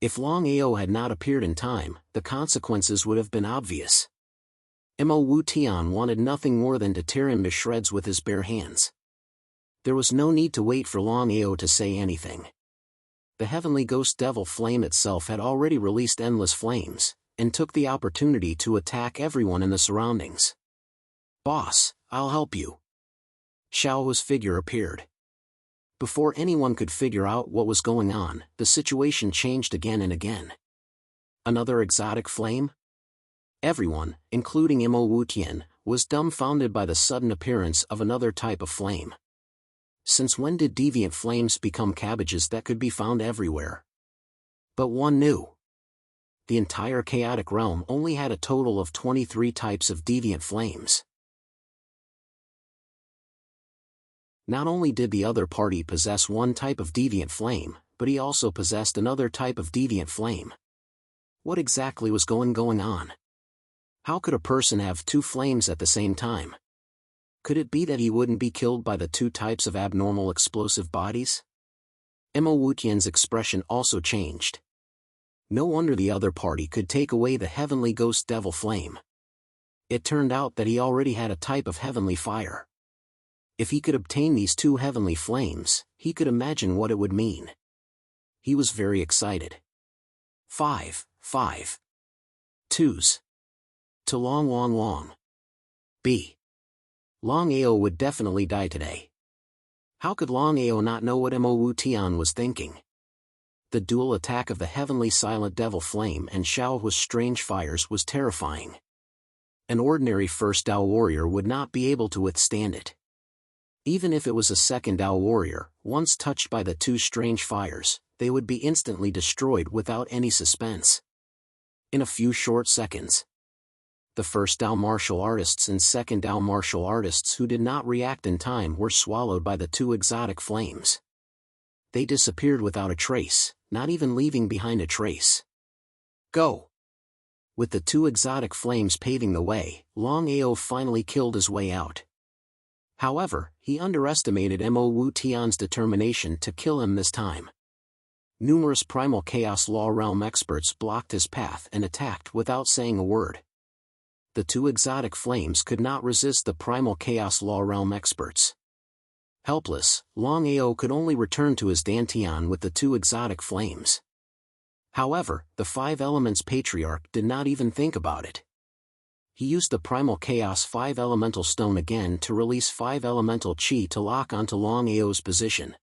If Longao had not appeared in time, the consequences would have been obvious. Mo Wutian wanted nothing more than to tear him to shreds with his bare hands. There was no need to wait for Longao to say anything. The heavenly ghost devil flame itself had already released endless flames, and took the opportunity to attack everyone in the surroundings. "Boss, I'll help you." Xiao's figure appeared. Before anyone could figure out what was going on, the situation changed again and again. Another exotic flame? Everyone, including Mo Wutian, was dumbfounded by the sudden appearance of another type of flame. Since when did deviant flames become cabbages that could be found everywhere? But one knew. The entire chaotic realm only had a total of 23 types of deviant flames. Not only did the other party possess one type of deviant flame, but he also possessed another type of deviant flame. What exactly was going on? How could a person have two flames at the same time? Could it be that he wouldn't be killed by the two types of abnormal explosive bodies? Mo Wutian's expression also changed. No wonder the other party could take away the heavenly ghost devil flame. It turned out that he already had a type of heavenly fire. If he could obtain these two heavenly flames, he could imagine what it would mean. He was very excited. 5. 2s. To long. B. Longao would definitely die today. How could Longao not know what Mo Wutian was thinking? The dual attack of the heavenly silent devil flame and Xiao's strange fires was terrifying. An ordinary first Tao warrior would not be able to withstand it. Even if it was a second Dao warrior, once touched by the two strange fires, they would be instantly destroyed without any suspense. In a few short seconds, the first Dao martial artists and second Dao martial artists who did not react in time were swallowed by the two exotic flames. They disappeared without a trace, not even leaving behind a trace. Go! With the two exotic flames paving the way, Longao finally killed his way out. However, he underestimated Mo Wu Tian's determination to kill him this time. Numerous primal chaos law realm experts blocked his path and attacked without saying a word. The two exotic flames could not resist the primal chaos law realm experts. Helpless, Longao could only return to his Dantian with the two exotic flames. However, the Five Elements Patriarch did not even think about it. He used the Primal Chaos 5 Elemental Stone again to release 5 Elemental Chi to lock onto Longao's position.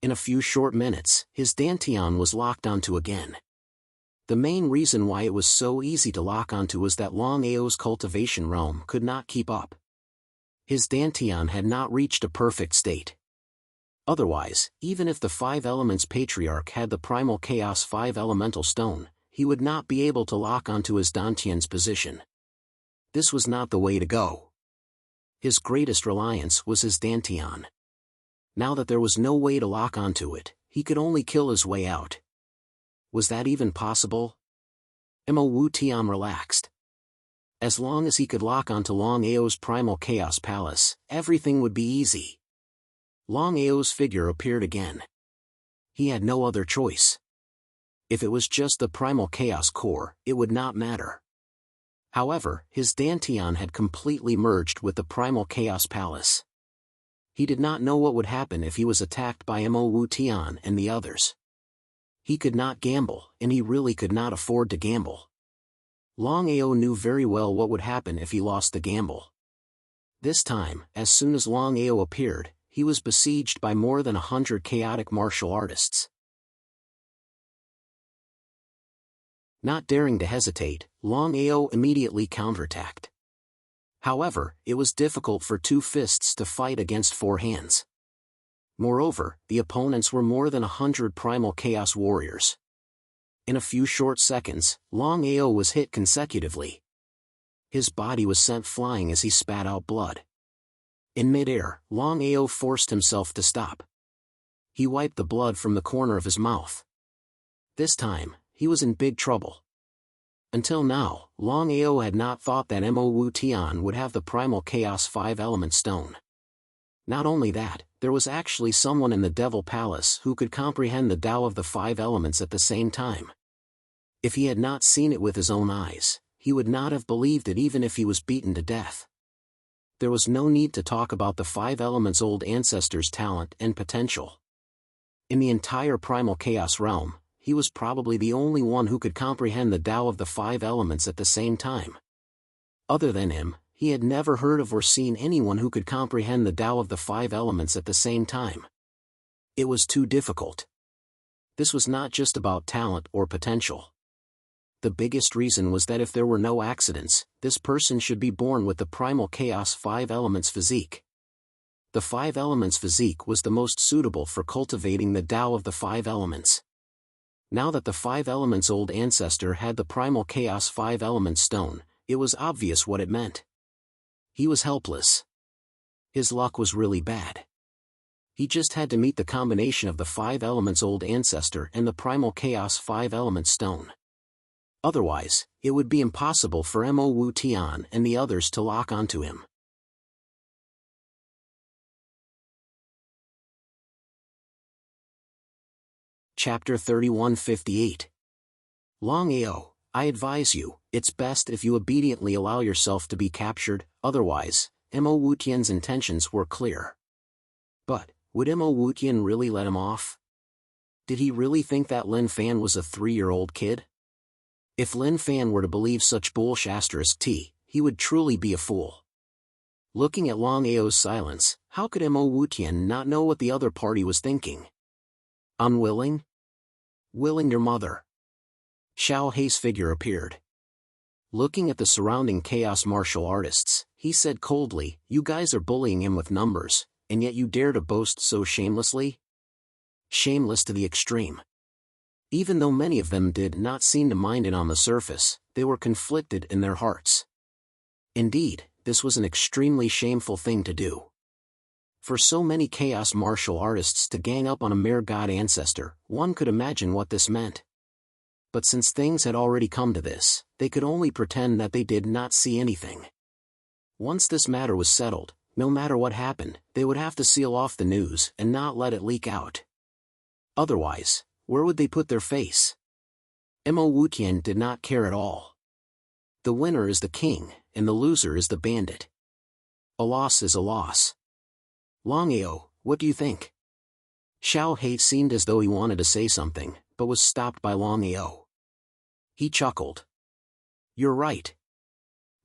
In a few short minutes, his Dantian was locked onto again. The main reason why it was so easy to lock onto was that Longao's cultivation realm could not keep up. His Dantian had not reached a perfect state. Otherwise, even if the Five Elements Patriarch had the Primal Chaos 5 Elemental Stone, he would not be able to lock onto his Dantian's position. This was not the way to go. His greatest reliance was his Dantian. Now that there was no way to lock onto it, he could only kill his way out. Was that even possible? Mo Wu Tian relaxed. As long as he could lock onto Longao's Primal Chaos Palace, everything would be easy. Longao's figure appeared again. He had no other choice. If it was just the Primal Chaos core, it would not matter. However, his Dantian had completely merged with the Primal Chaos Palace. He did not know what would happen if he was attacked by Mo Wu Tian and the others. He could not gamble, and he really could not afford to gamble. Longao knew very well what would happen if he lost the gamble. This time, as soon as Longao appeared, he was besieged by more than 100 chaotic martial artists. Not daring to hesitate, Longao immediately counterattacked. However, it was difficult for two fists to fight against four hands. Moreover, the opponents were more than 100 primal chaos warriors. In a few short seconds, Longao was hit consecutively. His body was sent flying as he spat out blood. In midair, Longao forced himself to stop. He wiped the blood from the corner of his mouth. This time, he was in big trouble. Until now, Longao had not thought that Mo Wu Tian would have the Primal Chaos 5 Element Stone. Not only that, there was actually someone in the Devil Palace who could comprehend the Tao of the 5 elements at the same time. If he had not seen it with his own eyes, he would not have believed it even if he was beaten to death. There was no need to talk about the 5 elements' old ancestors' talent and potential. In the entire Primal Chaos realm, he was probably the only one who could comprehend the Tao of the 5 elements at the same time. Other than him, he had never heard of or seen anyone who could comprehend the Tao of the 5 elements at the same time. It was too difficult. This was not just about talent or potential. The biggest reason was that if there were no accidents, this person should be born with the Primal Chaos 5 elements physique. The 5 elements physique was the most suitable for cultivating the Tao of the 5 elements. Now that the 5 elements' old ancestor had the Primal Chaos 5 element stone, it was obvious what it meant. He was helpless. His luck was really bad. He just had to meet the combination of the 5 elements' old ancestor and the Primal Chaos 5 element stone. Otherwise, it would be impossible for Mo Wu Tian and the others to lock onto him. Chapter 3158. Longao, I advise you, it's best if you obediently allow yourself to be captured, otherwise, Mo Wu Tian's intentions were clear. But, would Mo Wu Tian really let him off? Did he really think that Lin Fan was a 3-year-old kid? If Lin Fan were to believe such bullshit, he would truly be a fool. Looking at Longao's silence, how could Mo Wu Tian not know what the other party was thinking? Unwilling? Willing your mother. Xiao Hei's figure appeared. Looking at the surrounding chaos martial artists, he said coldly, "You guys are bullying him with numbers. And yet you dare to boast so shamelessly? Shameless to the extreme. Even though many of them did not seem to mind it on the surface, they were conflicted in their hearts. Indeed, this was an extremely shameful thing to do. For so many chaos martial artists to gang up on a mere god ancestor, one could imagine what this meant. But since things had already come to this, they could only pretend that they did not see anything. Once this matter was settled, no matter what happened, they would have to seal off the news and not let it leak out. Otherwise, where would they put their face? Mo Wutian did not care at all. The winner is the king, and the loser is the bandit. A loss is a loss. Longao, what do you think? Xiao He seemed as though he wanted to say something, but was stopped by Longao. He chuckled. You're right.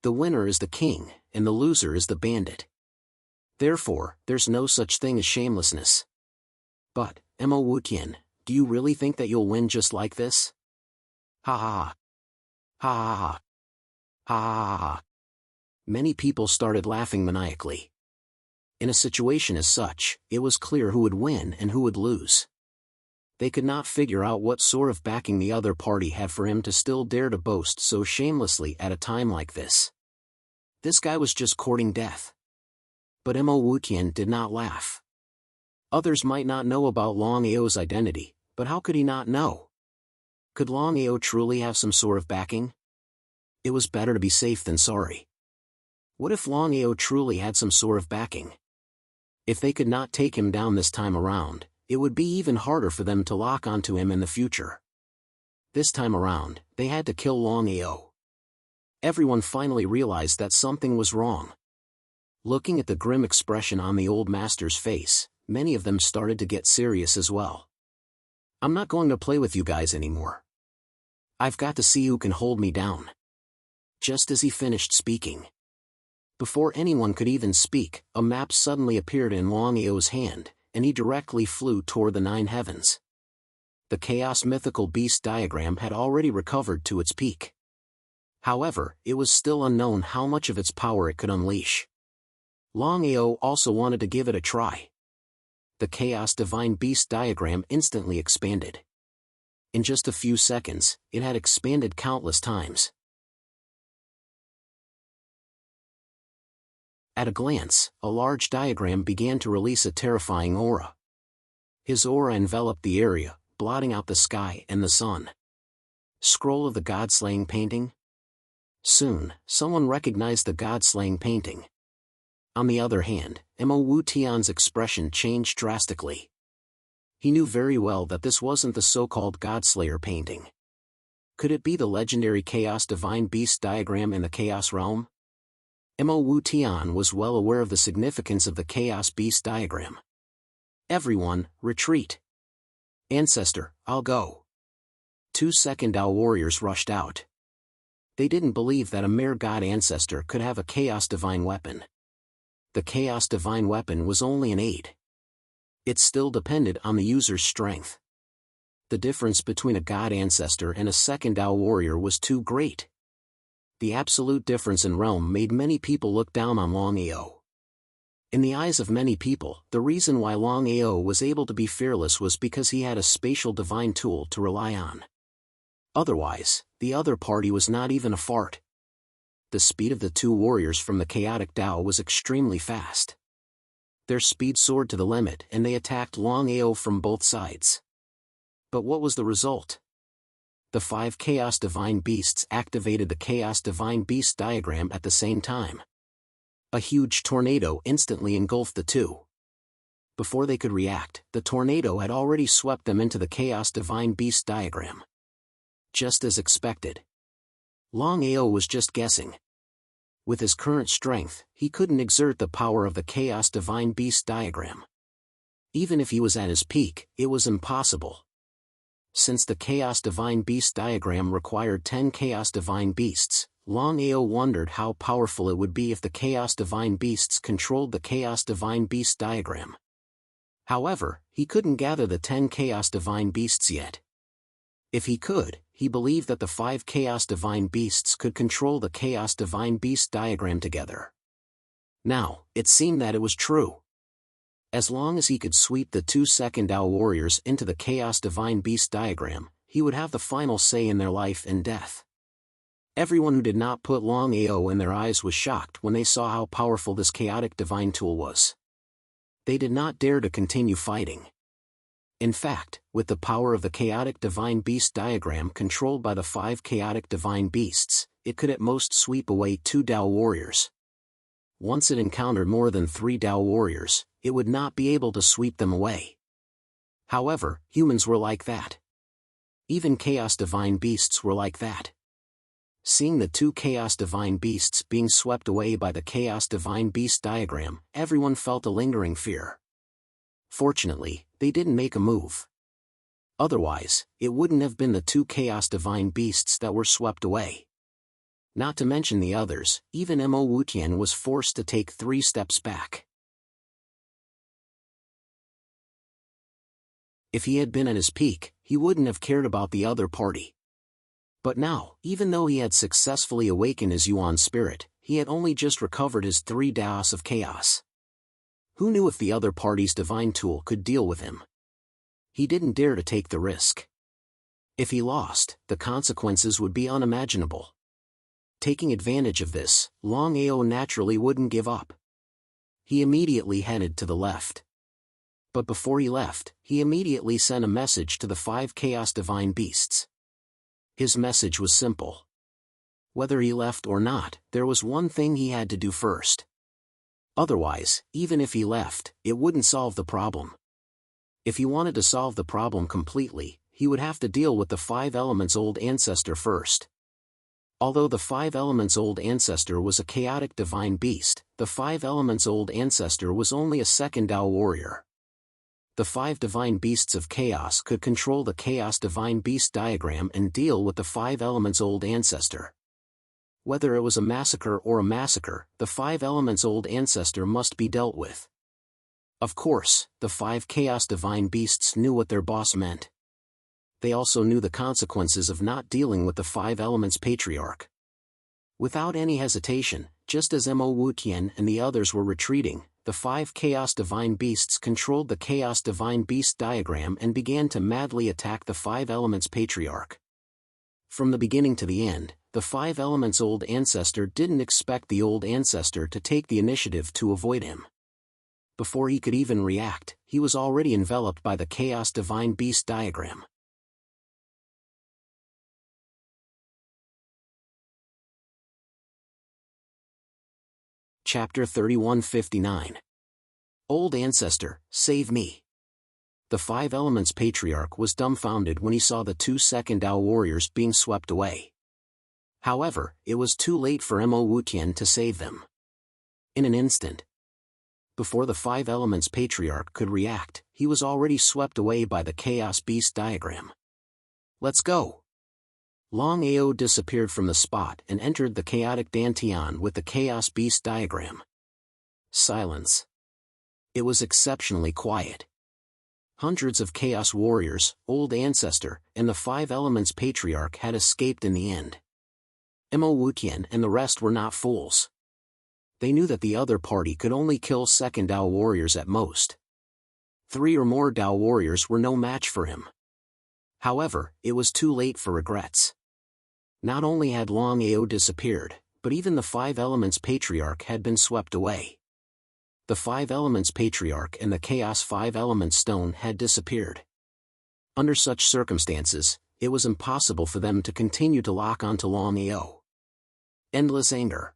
The winner is the king, and the loser is the bandit. Therefore, there's no such thing as shamelessness. But, Mo Wutian, do you really think that you'll win just like this? Ha ha ha. Ha ha ha. Ha ha ha. Many people started laughing maniacally. In a situation as such, it was clear who would win and who would lose. They could not figure out what sort of backing the other party had for him to still dare to boast so shamelessly at a time like this. This guy was just courting death. But Mo Wutian did not laugh. Others might not know about Longao's identity, but how could he not know? Could Longao truly have some sort of backing? It was better to be safe than sorry. What if Longao truly had some sort of backing? If they could not take him down this time around, it would be even harder for them to lock onto him in the future. This time around, they had to kill Longao. Everyone finally realized that something was wrong. Looking at the grim expression on the old master's face, many of them started to get serious as well. I'm not going to play with you guys anymore. I've got to see who can hold me down. Just as he finished speaking. Before anyone could even speak, a map suddenly appeared in Longao's hand, and he directly flew toward the 9 heavens. The Chaos Mythical Beast diagram had already recovered to its peak. However, it was still unknown how much of its power it could unleash. Longao also wanted to give it a try. The Chaos Divine Beast diagram instantly expanded. In just a few seconds, it had expanded countless times. At a glance, a large diagram began to release a terrifying aura. His aura enveloped the area, blotting out the sky and the sun. Scroll of the God-slaying painting? Soon, someone recognized the God-slaying painting. On the other hand, Mo Wutian's expression changed drastically. He knew very well that this wasn't the so-called Godslayer painting. Could it be the legendary Chaos Divine Beast diagram in the Chaos Realm? Mo Wutian was well aware of the significance of the Chaos Beast diagram. Everyone, retreat. Ancestor, I'll go. 2 Second Dao warriors rushed out. They didn't believe that a mere god ancestor could have a Chaos Divine weapon. The Chaos Divine weapon was only an aid. It still depended on the user's strength. The difference between a god ancestor and a second Dao warrior was too great. The absolute difference in realm made many people look down on Longao. In the eyes of many people, the reason why Longao was able to be fearless was because he had a spatial divine tool to rely on. Otherwise, the other party was not even a fart. The speed of the 2 warriors from the chaotic Dao was extremely fast. Their speed soared to the limit and they attacked Longao from both sides. But what was the result? The 5 Chaos Divine Beasts activated the Chaos Divine Beast diagram at the same time. A huge tornado instantly engulfed the 2. Before they could react, the tornado had already swept them into the Chaos Divine Beast diagram. Just as expected. Longao was just guessing. With his current strength, he couldn't exert the power of the Chaos Divine Beast diagram. Even if he was at his peak, it was impossible. Since the Chaos Divine Beast diagram required 10 Chaos Divine Beasts, Longao wondered how powerful it would be if the Chaos Divine Beasts controlled the Chaos Divine Beast diagram. However, he couldn't gather the 10 Chaos Divine Beasts yet. If he could, he believed that the 5 Chaos Divine Beasts could control the Chaos Divine Beast diagram together. Now, it seemed that it was true. As long as he could sweep the 2 second Dao warriors into the Chaos Divine Beast diagram, he would have the final say in their life and death. Everyone who did not put Longao in their eyes was shocked when they saw how powerful this chaotic divine tool was. They did not dare to continue fighting. In fact, with the power of the chaotic divine beast diagram controlled by the 5 chaotic divine beasts, it could at most sweep away 2 Dao warriors. Once it encountered more than 3 Dao warriors, it would not be able to sweep them away. However, humans were like that. Even Chaos Divine Beasts were like that. Seeing the 2 Chaos Divine Beasts being swept away by the Chaos Divine Beast diagram, everyone felt a lingering fear. Fortunately, they didn't make a move. Otherwise, it wouldn't have been the 2 Chaos Divine Beasts that were swept away. Not to mention the others, even Mo Wutian was forced to take 3 steps back. If he had been at his peak, he wouldn't have cared about the other party. But now, even though he had successfully awakened his Yuan spirit, he had only just recovered his 3 Daos of chaos. Who knew if the other party's divine tool could deal with him? He didn't dare to take the risk. If he lost, the consequences would be unimaginable. Taking advantage of this, Longao naturally wouldn't give up. He immediately headed to the left. But before he left, he immediately sent a message to the 5 Chaos Divine Beasts. His message was simple. Whether he left or not, there was one thing he had to do first. Otherwise, even if he left, it wouldn't solve the problem. If he wanted to solve the problem completely, he would have to deal with the 5 Elements Old Ancestor first. Although the 5 Elements Old Ancestor was a chaotic divine beast, the 5 Elements Old Ancestor was only a second Dao warrior. The 5 divine beasts of chaos could control the Chaos Divine Beast diagram and deal with the 5 Elements Old Ancestor. Whether it was a massacre or a massacre, the 5 Elements Old Ancestor must be dealt with. Of course, the 5 Chaos Divine Beasts knew what their boss meant. They also knew the consequences of not dealing with the 5 Elements Patriarch. Without any hesitation, just as Mo Wutian and the others were retreating, the 5 Chaos Divine Beasts controlled the Chaos Divine Beast diagram and began to madly attack the 5 Elements Patriarch. From the beginning to the end, the 5 Elements Old Ancestor didn't expect the Old Ancestor to take the initiative to avoid him. Before he could even react, he was already enveloped by the Chaos Divine Beast diagram. Chapter 3159. Old Ancestor, save me. The 5 Elements Patriarch was dumbfounded when he saw the 2 second Dao warriors being swept away. However, it was too late for Mo Wutian to save them. In an instant, before the 5 Elements Patriarch could react, he was already swept away by the Chaos Beast diagram. Let's go! Longao disappeared from the spot and entered the chaotic Dantian with the Chaos Beast diagram. Silence. It was exceptionally quiet. Hundreds of Chaos Warriors, Old Ancestor, and the 5 Elements Patriarch had escaped in the end. Mo Wutian and the rest were not fools. They knew that the other party could only kill second Dao warriors at most. 3 or more Dao warriors were no match for him. However, it was too late for regrets. Not only had Longao disappeared, but even the 5 Elements Patriarch had been swept away. The 5 Elements Patriarch and the Chaos 5 Elements Stone had disappeared. Under such circumstances, it was impossible for them to continue to lock onto Longao. Endless anger.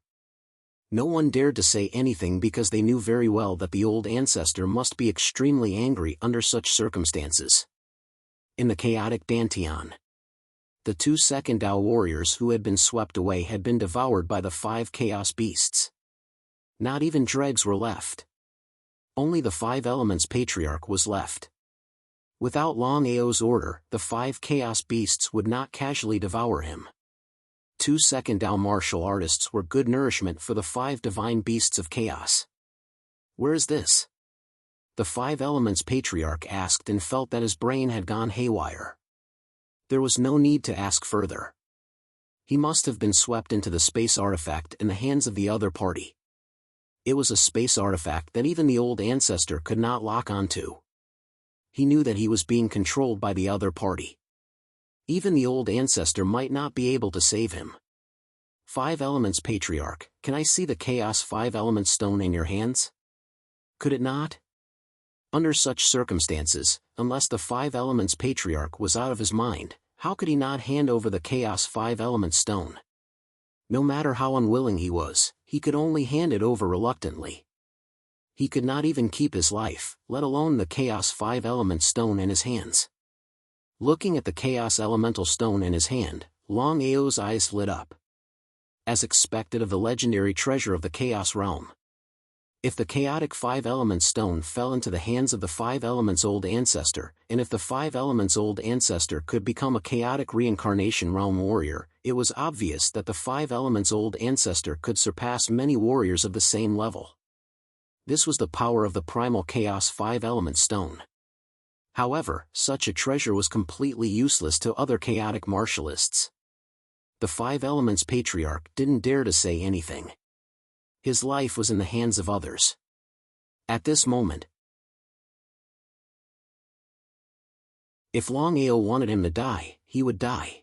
No one dared to say anything because they knew very well that the Old Ancestor must be extremely angry under such circumstances. In the chaotic Dantian, the 2 second Dao warriors who had been swept away had been devoured by the 5 Chaos Beasts. Not even dregs were left. Only the 5 Elements Patriarch was left. Without Longao's order, the 5 Chaos Beasts would not casually devour him. 2 second Dao martial artists were good nourishment for the 5 divine beasts of chaos. Where is this? The 5 Elements Patriarch asked and felt that his brain had gone haywire. There was no need to ask further. He must have been swept into the space artifact in the hands of the other party. It was a space artifact that even the old ancestor could not lock onto. He knew that he was being controlled by the other party. Even the old ancestor might not be able to save him. 5 Elements Patriarch, can I see the Chaos 5 Elements stone in your hands? Could it not? Under such circumstances, unless the 5 Elements Patriarch was out of his mind, how could he not hand over the Chaos 5 Elements stone? No matter how unwilling he was, he could only hand it over reluctantly. He could not even keep his life, let alone the Chaos 5 Elements stone in his hands. Looking at the Chaos Elemental stone in his hand, Longao's eyes lit up. As expected of the legendary treasure of the Chaos realm. If the chaotic 5 Elements stone fell into the hands of the 5 Elements old ancestor, and if the 5 Elements old ancestor could become a chaotic reincarnation realm warrior, it was obvious that the 5 Elements old ancestor could surpass many warriors of the same level. This was the power of the primal Chaos 5 Elements stone. However, such a treasure was completely useless to other chaotic martialists. The 5 Elements Patriarch didn't dare to say anything. His life was in the hands of others. At this moment, if Longao wanted him to die, he would die.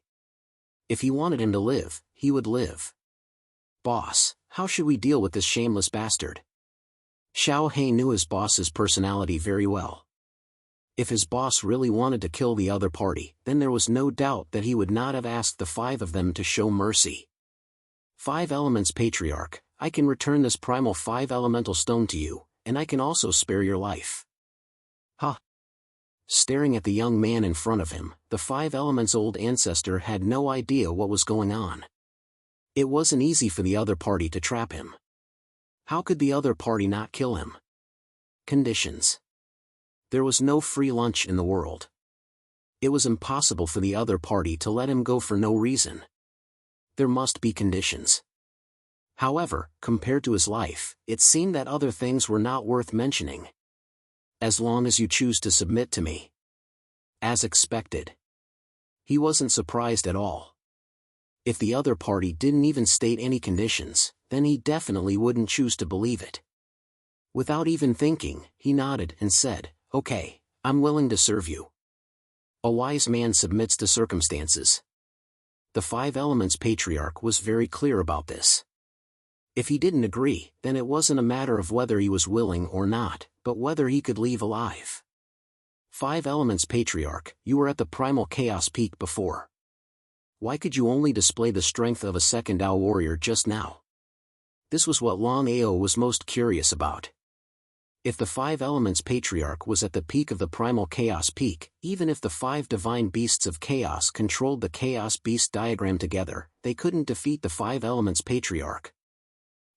If he wanted him to live, he would live. Boss, how should we deal with this shameless bastard? Xiao He knew his boss's personality very well. If his boss really wanted to kill the other party, then there was no doubt that he would not have asked the 5 of them to show mercy. 5 Elements Patriarch, I can return this primal 5 elemental stone to you, and I can also spare your life. Huh? Staring at the young man in front of him, the 5 Elements old ancestor had no idea what was going on. It wasn't easy for the other party to trap him. How could the other party not kill him? Conditions. There was no free lunch in the world. It was impossible for the other party to let him go for no reason. There must be conditions. However, compared to his life, it seemed that other things were not worth mentioning. As long as you choose to submit to me. As expected. He wasn't surprised at all. If the other party didn't even state any conditions, then he definitely wouldn't choose to believe it. Without even thinking, he nodded and said, "Okay, I'm willing to serve you." A wise man submits to circumstances. The 5 Elements Patriarch was very clear about this. If he didn't agree, then it wasn't a matter of whether he was willing or not, but whether he could leave alive. 5 Elements Patriarch, you were at the primal chaos peak before. Why could you only display the strength of a second Dao warrior just now? This was what Longao was most curious about. If the 5 Elements Patriarch was at the peak of the primal chaos peak, even if the 5 divine beasts of chaos controlled the chaos beast diagram together, they couldn't defeat the 5 Elements Patriarch.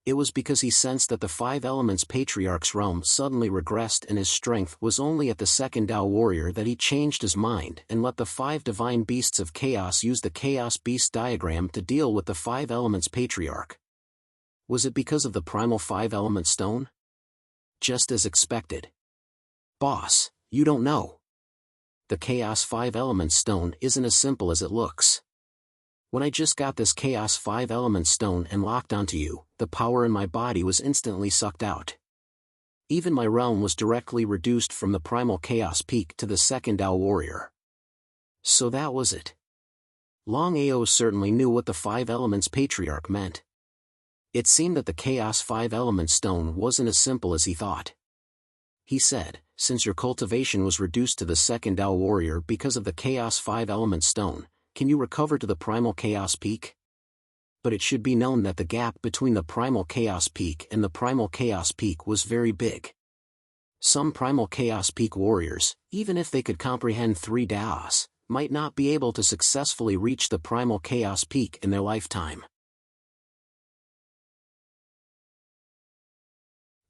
It was because he sensed that the 5 Elements Patriarch's realm suddenly regressed and his strength was only at the second Dao warrior that he changed his mind and let the 5 divine beasts of chaos use the chaos beast diagram to deal with the 5 Elements Patriarch. Was it because of the primal 5 element stone? Just as expected. Boss, you don't know. The chaos 5 element stone isn't as simple as it looks. When I just got this Chaos 5 Element stone and locked onto you, the power in my body was instantly sucked out. Even my realm was directly reduced from the primal Chaos peak to the second Dao warrior. So that was it. Longao certainly knew what the 5 Elements Patriarch meant. It seemed that the Chaos 5 Element stone wasn't as simple as he thought. He said, since your cultivation was reduced to the second Dao warrior because of the Chaos 5 Element stone, can you recover to the primal chaos peak? But it should be known that the gap between the primal chaos peak and the primal chaos peak was very big. Some primal chaos peak warriors, even if they could comprehend 3 Daos, might not be able to successfully reach the primal chaos peak in their lifetime.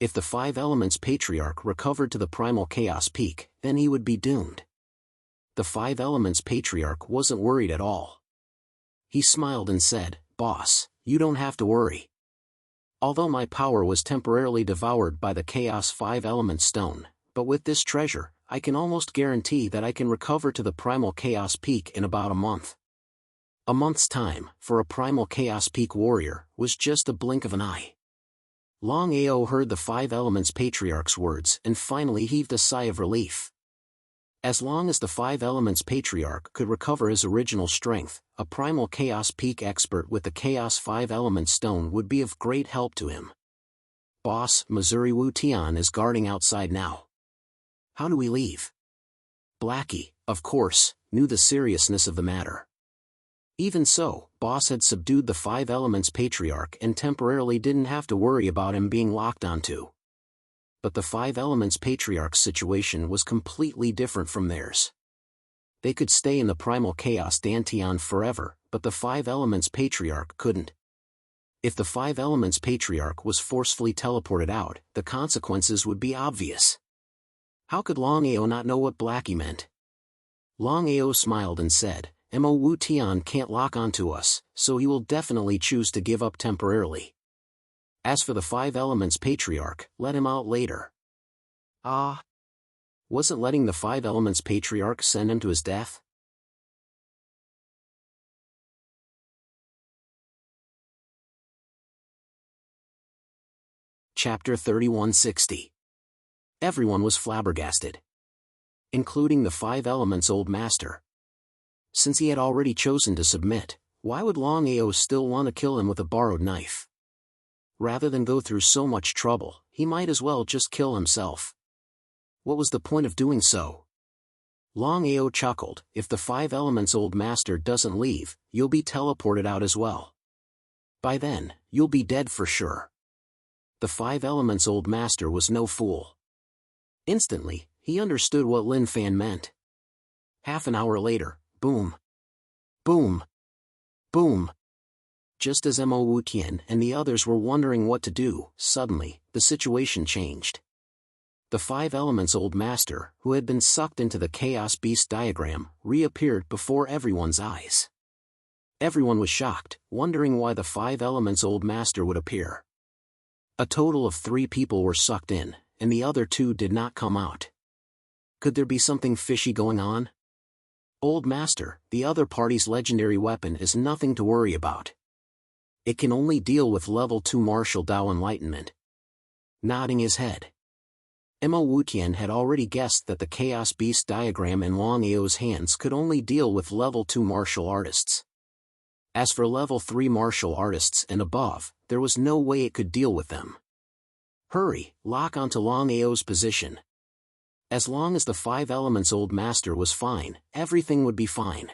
If the 5 Elements Patriarch recovered to the primal chaos peak, then he would be doomed. The 5 Elements Patriarch wasn't worried at all. He smiled and said, "Boss, you don't have to worry. Although my power was temporarily devoured by the Chaos 5 Element stone, but with this treasure, I can almost guarantee that I can recover to the primal Chaos peak in about a month." A month's time, for a primal Chaos peak warrior, was just a blink of an eye. Longao heard the Five Elements Patriarch's words and finally heaved a sigh of relief. As long as the Five Elements Patriarch could recover his original strength, a primal Chaos Peak expert with the Chaos 5 Element Stone would be of great help to him. Boss, Missouri Wu Tian is guarding outside now. How do we leave? Blackie, of course, knew the seriousness of the matter. Even so, Boss had subdued the Five Elements Patriarch and temporarily didn't have to worry about him being locked onto. But the Five Elements Patriarch's situation was completely different from theirs. They could stay in the primal chaos Dantian forever, but the Five Elements Patriarch couldn't. If the Five Elements Patriarch was forcefully teleported out, the consequences would be obvious. How could Longao not know what Blackie meant? Longao smiled and said, Mo Wu Tian can't lock onto us, so he will definitely choose to give up temporarily. As for the Five Elements Patriarch, let him out later. Ah. Wasn't letting the Five Elements Patriarch send him to his death? Chapter 3160. Everyone was flabbergasted. Including the Five Elements Old Master. Since he had already chosen to submit, why would Longao still want to kill him with a borrowed knife? Rather than go through so much trouble, he might as well just kill himself. What was the point of doing so? Longao chuckled, if the Five Elements Old Master doesn't leave, you'll be teleported out as well. By then, you'll be dead for sure. The Five Elements Old Master was no fool. Instantly, he understood what Lin Fan meant. Half an hour later, boom. Boom. Boom. Just as Mo Wu Tian and the others were wondering what to do, suddenly, the situation changed. The Five Elements Old Master, who had been sucked into the Chaos Beast diagram, reappeared before everyone's eyes. Everyone was shocked, wondering why the Five Elements Old Master would appear. A total of 3 people were sucked in, and the other 2 did not come out. Could there be something fishy going on? Old Master, the other party's legendary weapon is nothing to worry about. It can only deal with level 2 martial Dao enlightenment. Nodding his head. Mo Wu Tian had already guessed that the Chaos Beast diagram in Longao's hands could only deal with level 2 martial artists. As for level 3 martial artists and above, there was no way it could deal with them. Hurry, lock onto Longao's position. As long as the Five Elements Old Master was fine, everything would be fine.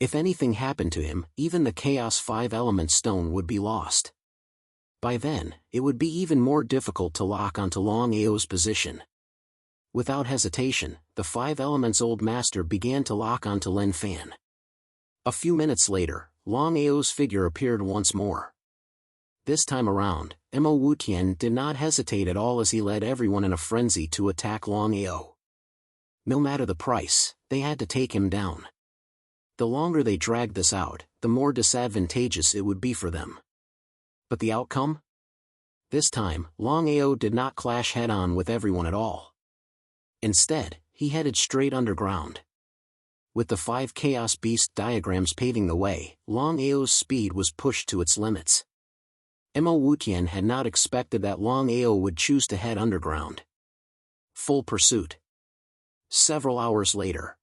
If anything happened to him, even the Chaos 5 Element Stone would be lost. By then, it would be even more difficult to lock onto Longao's position. Without hesitation, the Five Elements Old Master began to lock onto Lin Fan. A few minutes later, Longao's figure appeared once more. This time around, Mo Wu Tian did not hesitate at all as he led everyone in a frenzy to attack Longao. No matter the price, they had to take him down. The longer they dragged this out, the more disadvantageous it would be for them. But the outcome? This time, Longao did not clash head-on with everyone at all. Instead, he headed straight underground. With the 5 Chaos Beast diagrams paving the way, Longao's speed was pushed to its limits. Mo Wu Tian had not expected that Longao would choose to head underground. Full pursuit. Several hours later.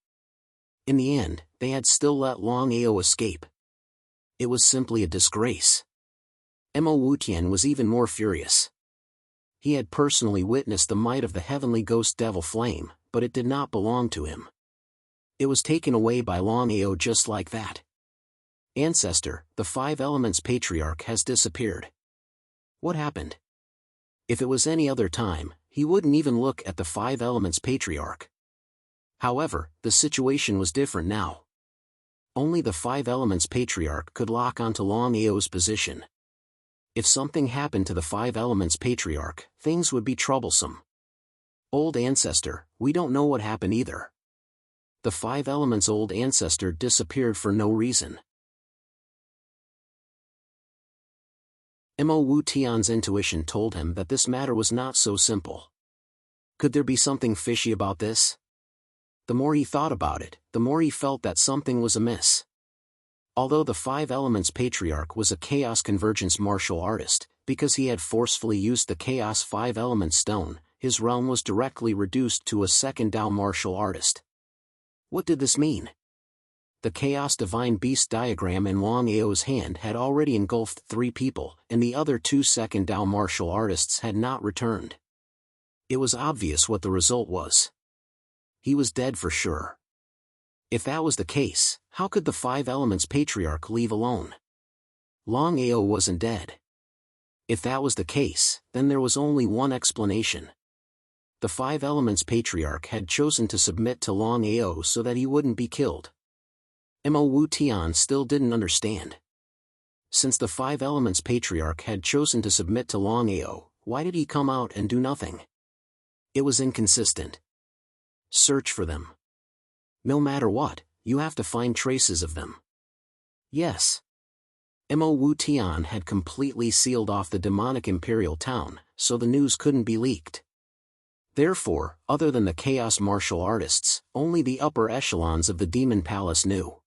In the end, they had still let Longao escape. It was simply a disgrace. Mo Wu Tian was even more furious. He had personally witnessed the might of the heavenly ghost devil flame, but it did not belong to him. It was taken away by Longao just like that. Ancestor, the Five Elements Patriarch has disappeared. What happened? If it was any other time, he wouldn't even look at the Five Elements Patriarch. However, the situation was different now. Only the Five Elements Patriarch could lock onto Longao's position. If something happened to the Five Elements Patriarch, things would be troublesome. Old Ancestor, we don't know what happened either. The Five Elements Old Ancestor disappeared for no reason. Mo Wu Tian's intuition told him that this matter was not so simple. Could there be something fishy about this? The more he thought about it, the more he felt that something was amiss. Although the Five Elements Patriarch was a Chaos Convergence martial artist, Because he had forcefully used the Chaos 5-element stone, his realm was directly reduced to a second Dao martial artist. What did this mean? The Chaos Divine Beast diagram in Longao's hand had already engulfed 3 people, and the other 2 second Dao martial artists had not returned. It was obvious what the result was. He was dead for sure. If that was the case, how could the 5 Elements Patriarch leave alone? Longao wasn't dead. If that was the case, then there was only one explanation. The 5 Elements Patriarch had chosen to submit to Longao so that he wouldn't be killed. Mo Wu Tian still didn't understand. Since the 5 Elements Patriarch had chosen to submit to Longao, why did he come out and do nothing? It was inconsistent. Search for them. No matter what, you have to find traces of them. Yes. Mo Wu Tian had completely sealed off the demonic imperial town, so the news couldn't be leaked. Therefore, other than the Chaos martial artists, only the upper echelons of the Demon Palace knew.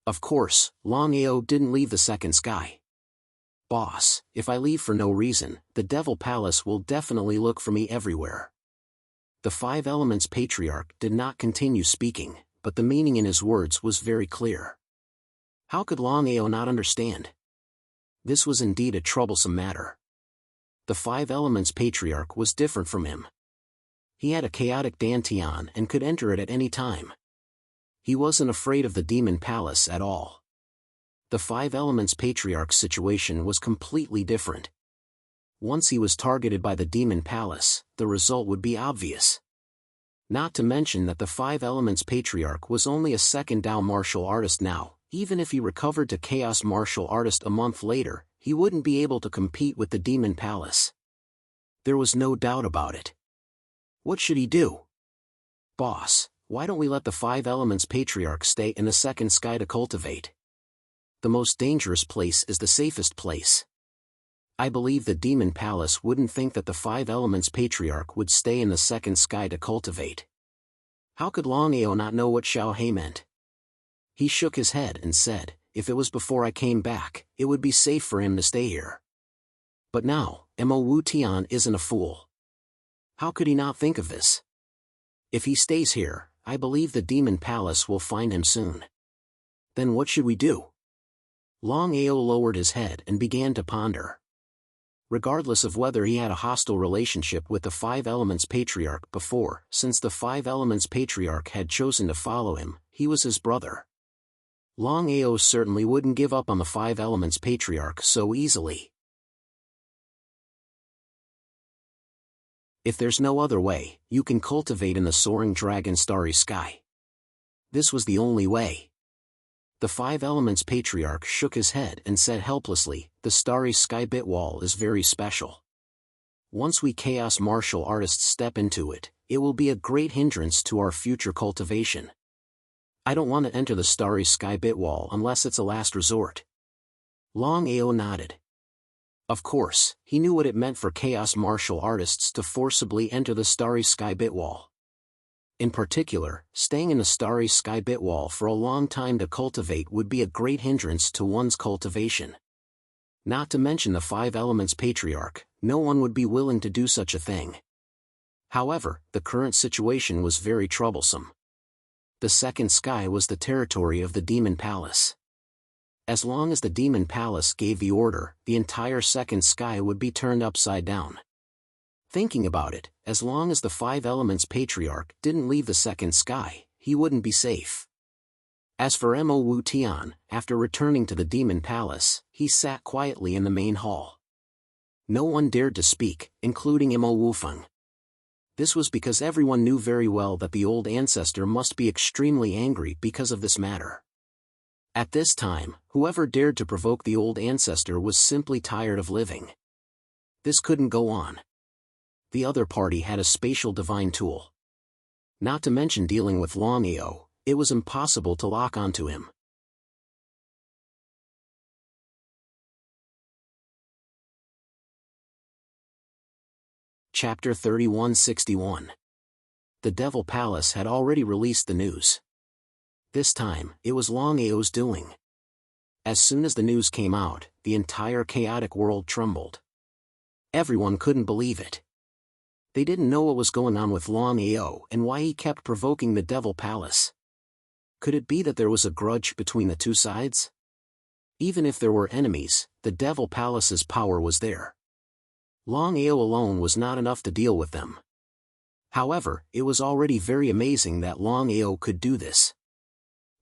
Of course, Longao didn't leave the second sky. Boss, if I leave for no reason, the Devil Palace will definitely look for me everywhere. The 5 Elements Patriarch did not continue speaking, but the meaning in his words was very clear. How could Longao not understand? This was indeed a troublesome matter. The 5 Elements Patriarch was different from him. He had a chaotic dantian and could enter it at any time. He wasn't afraid of the Demon Palace at all. The 5 Elements Patriarch's situation was completely different. Once he was targeted by the Demon Palace, the result would be obvious. Not to mention that the 5 Elements Patriarch was only a second Dao martial artist now. Even if he recovered to Chaos martial artist a month later, he wouldn't be able to compete with the Demon Palace. There was no doubt about it. What should he do? Boss, why don't we let the 5 Elements Patriarch stay in the second sky to cultivate? The most dangerous place is the safest place. I believe the Demon Palace wouldn't think that the 5 Elements Patriarch would stay in the second sky to cultivate. How could Longao not know what Xiao He meant? He shook his head and said, if it was before I came back, it would be safe for him to stay here. But now, Mo Wu Tian isn't a fool. How could he not think of this? If he stays here, I believe the Demon Palace will find him soon. Then what should we do? Longao lowered his head and began to ponder. Regardless of whether he had a hostile relationship with the 5 Elements Patriarch before, since the 5 Elements Patriarch had chosen to follow him, he was his brother. Longao certainly wouldn't give up on the 5 Elements Patriarch so easily. If there's no other way, you can cultivate in the soaring dragon starry sky. This was the only way. The 5 Elements Patriarch shook his head and said helplessly, the starry sky bit wall is very special. Once we Chaos martial artists step into it, it will be a great hindrance to our future cultivation. I don't want to enter the starry sky bit wall unless it's a last resort. Longao nodded. Of course, he knew what it meant for Chaos martial artists to forcibly enter the starry sky bit wall. In particular, staying in the starry sky bit wall for a long time to cultivate would be a great hindrance to one's cultivation. Not to mention the 5 Elements Patriarch, no one would be willing to do such a thing. However, the current situation was very troublesome. The second sky was the territory of the Demon Palace. As long as the Demon Palace gave the order, the entire second sky would be turned upside down. Thinking about it, as long as the 5 Elements Patriarch didn't leave the second sky, he wouldn't be safe. As for Mo Wu Tian, after returning to the Demon Palace, he sat quietly in the main hall. No one dared to speak, including Mo Wufeng. This was because everyone knew very well that the old ancestor must be extremely angry because of this matter. At this time, whoever dared to provoke the old ancestor was simply tired of living. This couldn't go on. The other party had a spatial divine tool. Not to mention dealing with Longao, it was impossible to lock onto him. Chapter 3161. The Devil Palace had already released the news. This time, it was Longao's doing. As soon as the news came out, the entire chaotic world trembled. Everyone couldn't believe it. They didn't know what was going on with Longao and why he kept provoking the Devil Palace. Could it be that there was a grudge between the two sides? Even if there were enemies, the Devil Palace's power was there. Longao alone was not enough to deal with them. However, it was already very amazing that Longao could do this.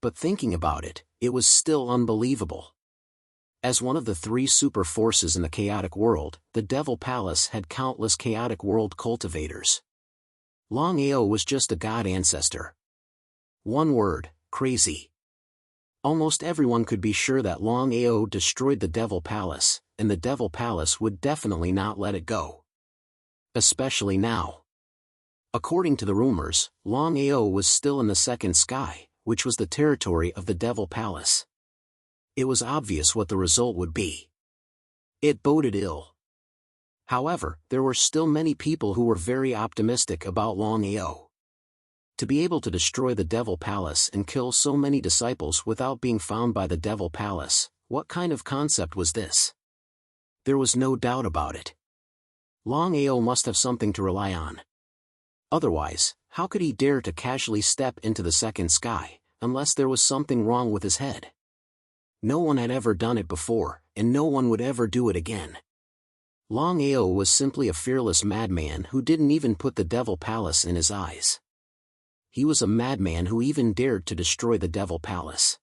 But thinking about it, it was still unbelievable. As one of the three super forces in the chaotic world, the Devil Palace had countless chaotic world cultivators. Longao was just a god ancestor. One word, crazy. Almost everyone could be sure that Longao destroyed the Devil Palace, and the Devil Palace would definitely not let it go. Especially now. According to the rumors, Longao was still in the second sky, which was the territory of the Devil Palace. It was obvious what the result would be. It boded ill. However, there were still many people who were very optimistic about Longao. To be able to destroy the Devil Palace and kill so many disciples without being found by the Devil Palace, what kind of concept was this? There was no doubt about it. Longao must have something to rely on. Otherwise, how could he dare to casually step into the second sky, unless there was something wrong with his head? No one had ever done it before, and no one would ever do it again. Longao was simply a fearless madman who didn't even put the Devil Palace in his eyes. He was a madman who even dared to destroy the Devil Palace.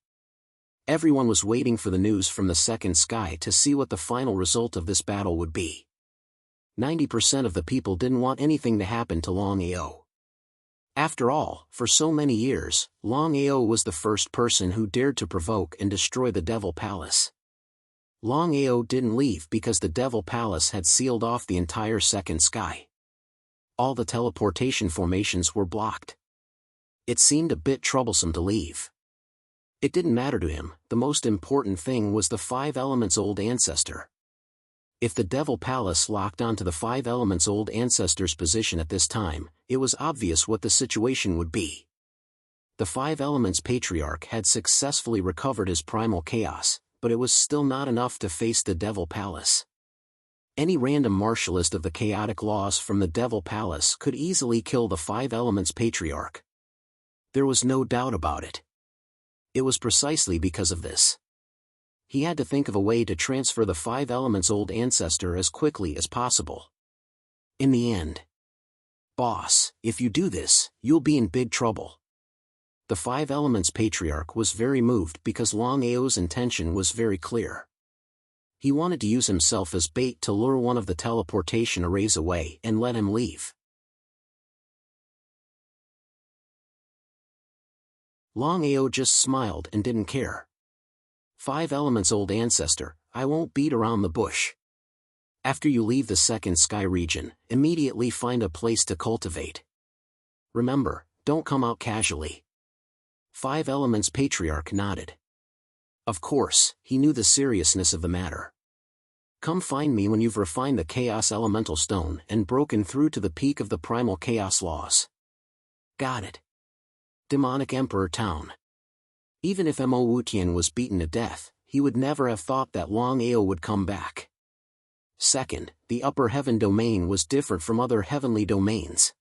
Everyone was waiting for the news from the second sky to see what the final result of this battle would be. 90% of the people didn't want anything to happen to Longao. After all, for so many years, Longao was the first person who dared to provoke and destroy the Devil Palace. Longao didn't leave because the Devil Palace had sealed off the entire second sky. All the teleportation formations were blocked. It seemed a bit troublesome to leave. It didn't matter to him, the most important thing was the 5 elements old ancestor. If the Devil Palace locked onto the 5 elements old ancestor's position at this time, it was obvious what the situation would be. The 5 elements patriarch had successfully recovered his primal chaos, but it was still not enough to face the Devil Palace. Any random martialist of the chaotic laws from the Devil Palace could easily kill the 5 elements patriarch. There was no doubt about it. It was precisely because of this. He had to think of a way to transfer the 5 elements old ancestor as quickly as possible. In the end, "Boss, if you do this, you'll be in big trouble." The 5 elements patriarch was very moved because Longao's intention was very clear. He wanted to use himself as bait to lure one of the teleportation arrays away and let him leave. Longao just smiled and didn't care. 5 elements old ancestor, I won't beat around the bush. After you leave the second sky region, immediately find a place to cultivate. Remember, don't come out casually. 5 elements patriarch nodded. Of course, he knew the seriousness of the matter. Come find me when you've refined the Chaos Elemental Stone and broken through to the peak of the primal chaos laws. Got it. Demonic Emperor Town. Even if Mo Wutian was beaten to death, he would never have thought that Longao would come back. Second, the upper heaven domain was different from other heavenly domains.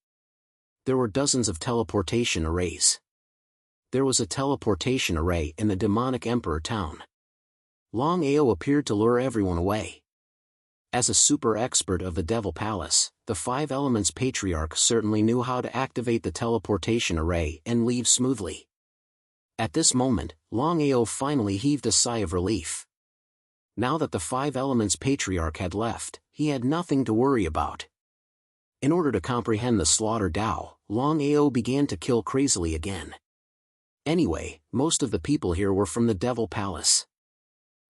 There were dozens of teleportation arrays. There was a teleportation array in the Demonic Emperor Town. Longao appeared to lure everyone away. As a super expert of the Devil Palace, the 5 elements patriarch certainly knew how to activate the teleportation array and leave smoothly. At this moment, Longao finally heaved a sigh of relief. Now that the 5 elements patriarch had left, he had nothing to worry about. In order to comprehend the slaughter Dao, Longao began to kill crazily again. Anyway, most of the people here were from the Devil Palace.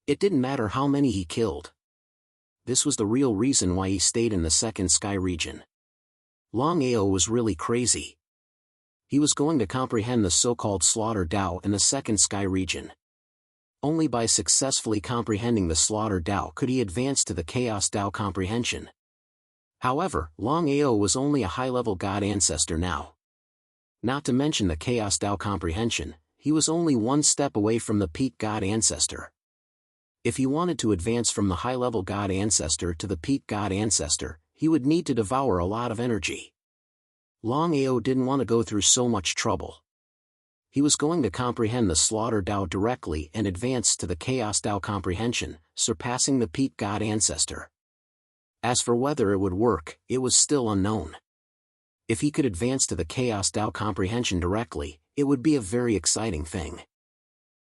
It didn't matter how many he killed. This was the real reason why he stayed in the second sky region. Longao was really crazy. He was going to comprehend the so-called slaughter Dao in the second sky region. Only by successfully comprehending the slaughter Dao could he advance to the chaos Dao comprehension. However, Longao was only a high-level god ancestor now. Not to mention the chaos Dao comprehension, he was only one step away from the peak god ancestor. If he wanted to advance from the high-level god ancestor to the peak god ancestor, he would need to devour a lot of energy. Longao didn't want to go through so much trouble. He was going to comprehend the Slaughter Dao directly and advance to the Chaos Dao comprehension, surpassing the peak god ancestor. As for whether it would work, it was still unknown. If he could advance to the Chaos Dao comprehension directly, it would be a very exciting thing.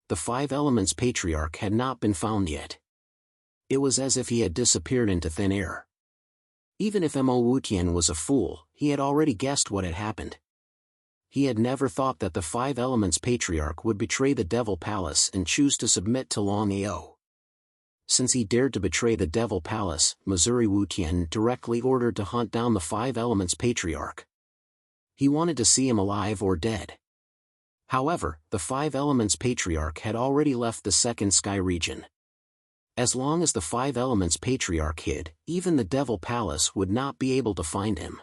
The Five Elements Patriarch had not been found yet. It was as if he had disappeared into thin air. Even if Mo Wutian was a fool, he had already guessed what had happened. He had never thought that the Five Elements Patriarch would betray the Devil Palace and choose to submit to Longao. Since he dared to betray the Devil Palace, Missouri Wutian directly ordered to hunt down the Five Elements Patriarch. He wanted to see him alive or dead. However, the Five Elements Patriarch had already left the Second Sky region. As long as the Five Elements Patriarch hid, even the Devil Palace would not be able to find him.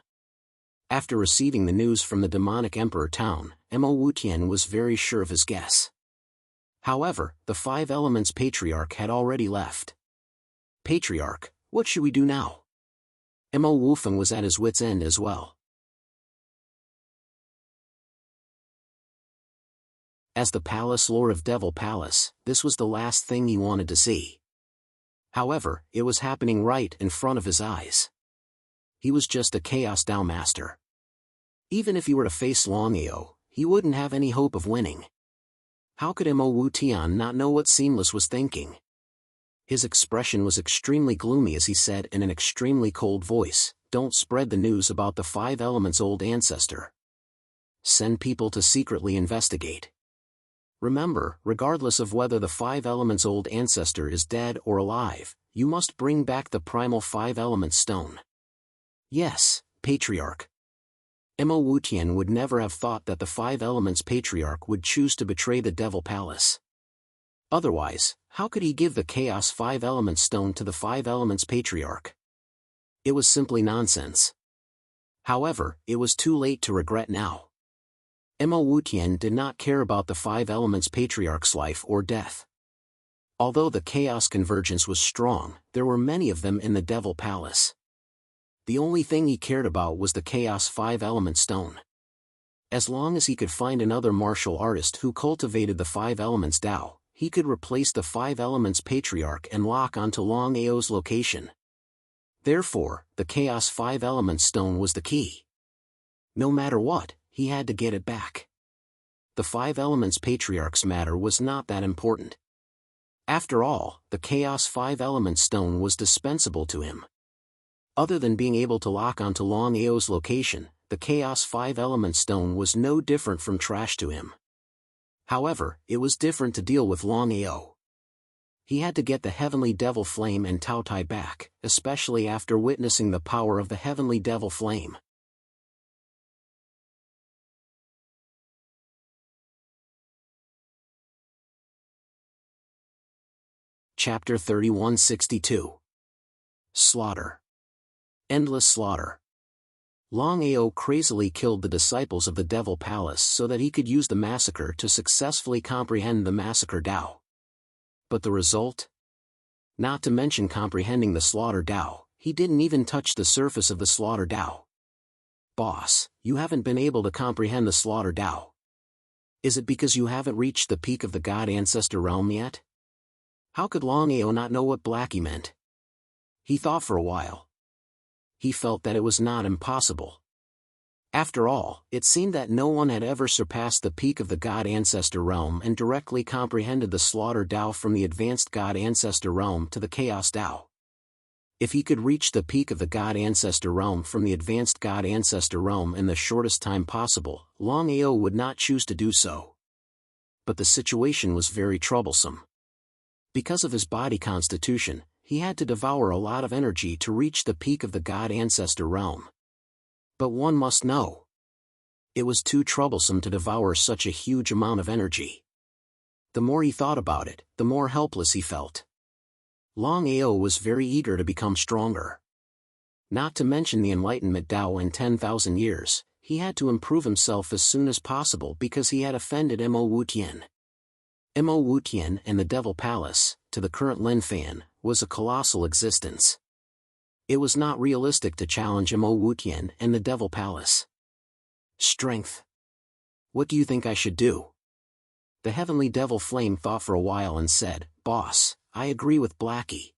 After receiving the news from the demonic Emperor town, Mo Wutian was very sure of his guess. However, the Five Elements Patriarch had already left. Patriarch, what should we do now? Mo Wufeng was at his wit's end as well. As the Palace Lord of Devil Palace, this was the last thing he wanted to see. However, it was happening right in front of his eyes. He was just a Chaos Dao master. Even if he were to face Longao, he wouldn't have any hope of winning. How could Mo Wutian not know what Seamless was thinking? His expression was extremely gloomy as he said in an extremely cold voice, "Don't spread the news about the Five Elements' old ancestor. Send people to secretly investigate. Remember, regardless of whether the Five Elements' old ancestor is dead or alive, you must bring back the primal Five Elements stone." Yes, Patriarch. Mo Wutian would never have thought that the Five Elements Patriarch would choose to betray the Devil Palace. Otherwise, how could he give the Chaos Five Elements stone to the Five Elements Patriarch? It was simply nonsense. However, it was too late to regret now. Mo Wutian did not care about the Five Elements Patriarch's life or death. Although the Chaos Convergence was strong, there were many of them in the Devil Palace. The only thing he cared about was the Chaos Five Element Stone. As long as he could find another martial artist who cultivated the Five Elements Dao, he could replace the Five Elements Patriarch and lock onto Longao's location. Therefore, the Chaos Five Elements Stone was the key. No matter what, he had to get it back. The Five Elements Patriarch's matter was not that important. After all, the Chaos Five Elements Stone was dispensable to him. Other than being able to lock onto Longao's location, the Chaos Five Elements Stone was no different from trash to him. However, it was different to deal with Longao. He had to get the Heavenly Devil Flame and Tao Tai back, especially after witnessing the power of the Heavenly Devil Flame. Chapter 3162. Slaughter. Endless slaughter. Longao crazily killed the disciples of the Devil Palace so that he could use the massacre to successfully comprehend the Massacre Dao. But the result? Not to mention comprehending the Slaughter Dao, he didn't even touch the surface of the Slaughter Dao. Boss, you haven't been able to comprehend the Slaughter Dao. Is it because you haven't reached the peak of the God Ancestor realm yet? How could Longao not know what Blackie meant? He thought for a while. He felt that it was not impossible. After all, it seemed that no one had ever surpassed the peak of the God Ancestor realm and directly comprehended the Slaughter Dao from the advanced God Ancestor realm to the Chaos Dao. If he could reach the peak of the God Ancestor realm from the advanced God Ancestor realm in the shortest time possible, Longao would not choose to do so. But the situation was very troublesome. Because of his body constitution, he had to devour a lot of energy to reach the peak of the God Ancestor realm. But one must know. It was too troublesome to devour such a huge amount of energy. The more he thought about it, the more helpless he felt. Longao was very eager to become stronger. Not to mention the Enlightenment Dao in 10,000 years, he had to improve himself as soon as possible because he had offended Mo Wutian. Mo Wutian and the Devil Palace, to the current Lin Fan, was a colossal existence. It was not realistic to challenge Mo Wutian and the Devil Palace. Strength. What do you think I should do? The Heavenly Devil Flame thought for a while and said, Boss, I agree with Blackie.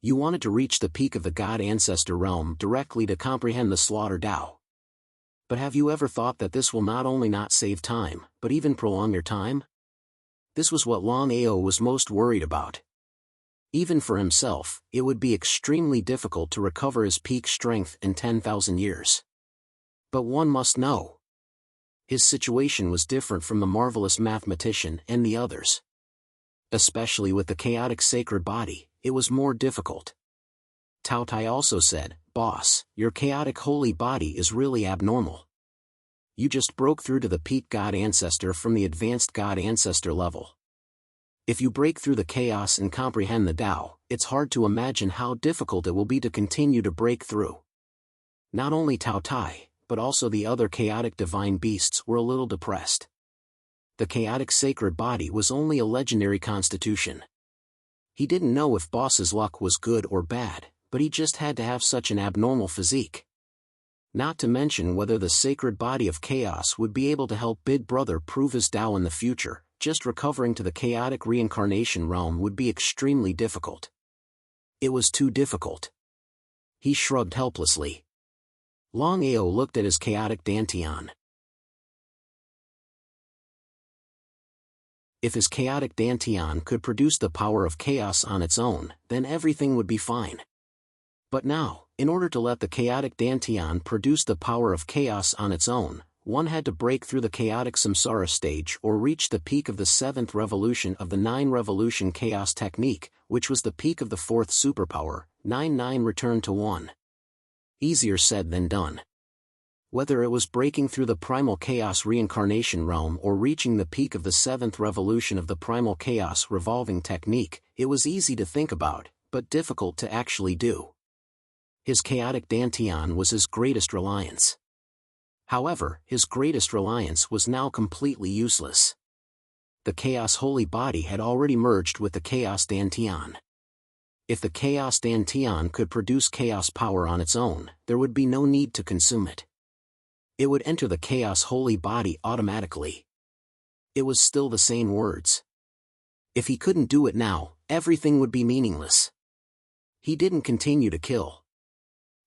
You wanted to reach the peak of the God Ancestor realm directly to comprehend the Slaughter Dao. But have you ever thought that this will not only not save time, but even prolong your time? This was what Longao was most worried about. Even for himself, it would be extremely difficult to recover his peak strength in 10,000 years. But one must know. His situation was different from the marvelous mathematician and the others. Especially with the chaotic sacred body, it was more difficult. Tao Tai also said, Boss, your chaotic holy body is really abnormal. You just broke through to the peak God Ancestor from the advanced God Ancestor level. If you break through the chaos and comprehend the Tao, it's hard to imagine how difficult it will be to continue to break through. Not only Tao Tai, but also the other chaotic divine beasts were a little depressed. The chaotic sacred body was only a legendary constitution. He didn't know if Boss's luck was good or bad, but he just had to have such an abnormal physique. Not to mention whether the sacred body of chaos would be able to help Big Brother prove his Tao in the future. Just recovering to the chaotic reincarnation realm would be extremely difficult. It was too difficult. He shrugged helplessly. Longao looked at his chaotic Dantian. If his chaotic Dantian could produce the power of chaos on its own, then everything would be fine. But now, in order to let the chaotic Dantian produce the power of chaos on its own, one had to break through the chaotic samsara stage or reach the peak of the 7th revolution of the 9-revolution chaos technique, which was the peak of the 4th superpower, 9-9 return to 1. Easier said than done. Whether it was breaking through the primal chaos reincarnation realm or reaching the peak of the 7th revolution of the primal chaos revolving technique, it was easy to think about, but difficult to actually do. His chaotic Dantian was his greatest reliance. However, his greatest reliance was now completely useless. The Chaos Holy Body had already merged with the Chaos Dantian. If the Chaos Dantian could produce chaos power on its own, there would be no need to consume it. It would enter the Chaos Holy Body automatically. It was still the same words. If he couldn't do it now, everything would be meaningless. He didn't continue to kill.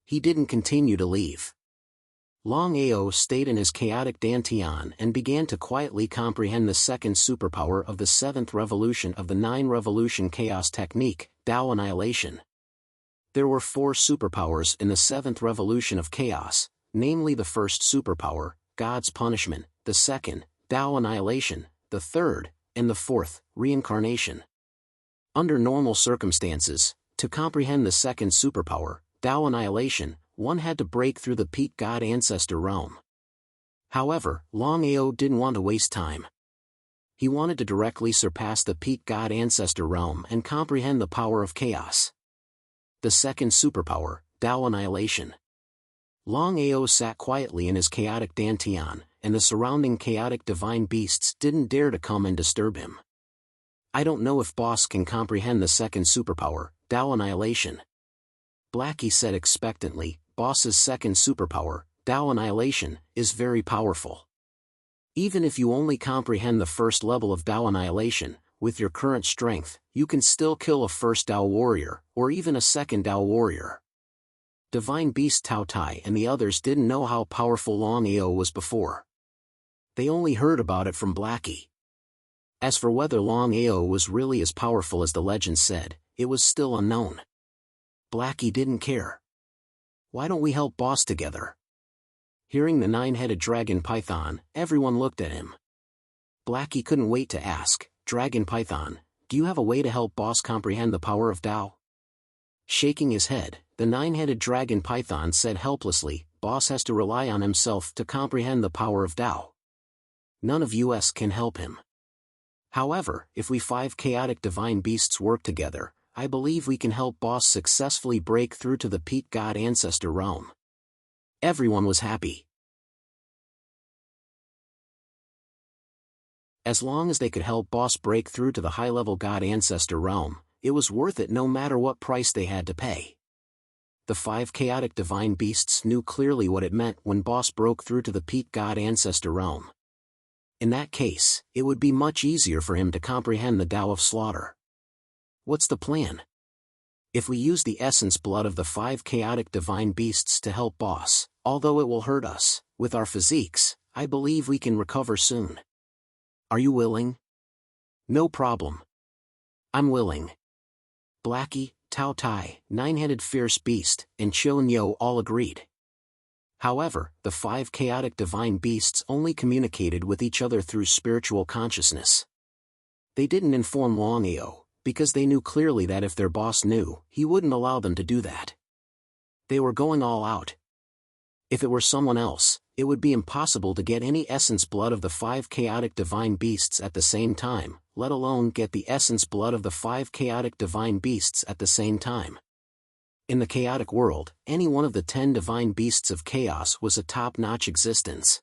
He didn't continue to leave. Longao stayed in his chaotic Dantian and began to quietly comprehend the 2nd superpower of the 7th revolution of the 9-revolution chaos technique, Tao Annihilation. There were 4 superpowers in the 7th revolution of chaos, namely the 1st superpower, God's Punishment, the 2nd, Tao Annihilation, the 3rd, and the 4th, Reincarnation. Under normal circumstances, to comprehend the 2nd superpower, Tao Annihilation, one had to break through the peak God Ancestor realm. However, Longao didn't want to waste time. He wanted to directly surpass the peak God Ancestor realm and comprehend the power of chaos. The 2nd superpower, Tao Annihilation. Longao sat quietly in his chaotic Dantian, and the surrounding chaotic divine beasts didn't dare to come and disturb him. I don't know if Boss can comprehend the 2nd superpower, Tao Annihilation. Blackie said expectantly, Boss's 2nd superpower, Tao Annihilation, is very powerful. Even if you only comprehend the 1st level of Tao Annihilation, with your current strength, you can still kill a 1st Tao warrior, or even a 2nd Tao warrior. Divine Beast Tao Tai and the others didn't know how powerful Longao was before. They only heard about it from Blackie. As for whether Longao was really as powerful as the legend said, it was still unknown. Blackie didn't care. Why don't we help Boss together? Hearing the 9-headed dragon python, everyone looked at him. Blackie couldn't wait to ask, Dragon Python, do you have a way to help Boss comprehend the power of Tao? Shaking his head, the 9-headed dragon python said helplessly, Boss has to rely on himself to comprehend the power of Tao. None of us can help him. However, if we 5 chaotic divine beasts work together, I believe we can help Boss successfully break through to the peak God Ancestor realm. Everyone was happy. As long as they could help Boss break through to the high-level God Ancestor realm, it was worth it no matter what price they had to pay. The 5 chaotic divine beasts knew clearly what it meant when Boss broke through to the peak God Ancestor realm. In that case, it would be much easier for him to comprehend the Tao of Slaughter. What's the plan? If we use the essence blood of the 5 chaotic divine beasts to help Boss, although it will hurt us, with our physiques, I believe we can recover soon. Are you willing? No problem. I'm willing. Blackie, Tao Tai, Nine-Headed Fierce Beast, and Cho Nyo all agreed. However, the 5 chaotic divine beasts only communicated with each other through spiritual consciousness. They didn't inform Longao, because they knew clearly that if their boss knew, he wouldn't allow them to do that. They were going all out. If it were someone else, it would be impossible to get any essence blood of the 5 chaotic divine beasts at the same time, let alone get the essence blood of the 5 chaotic divine beasts at the same time. In the chaotic world, any one of the 10 divine beasts of chaos was a top-notch existence.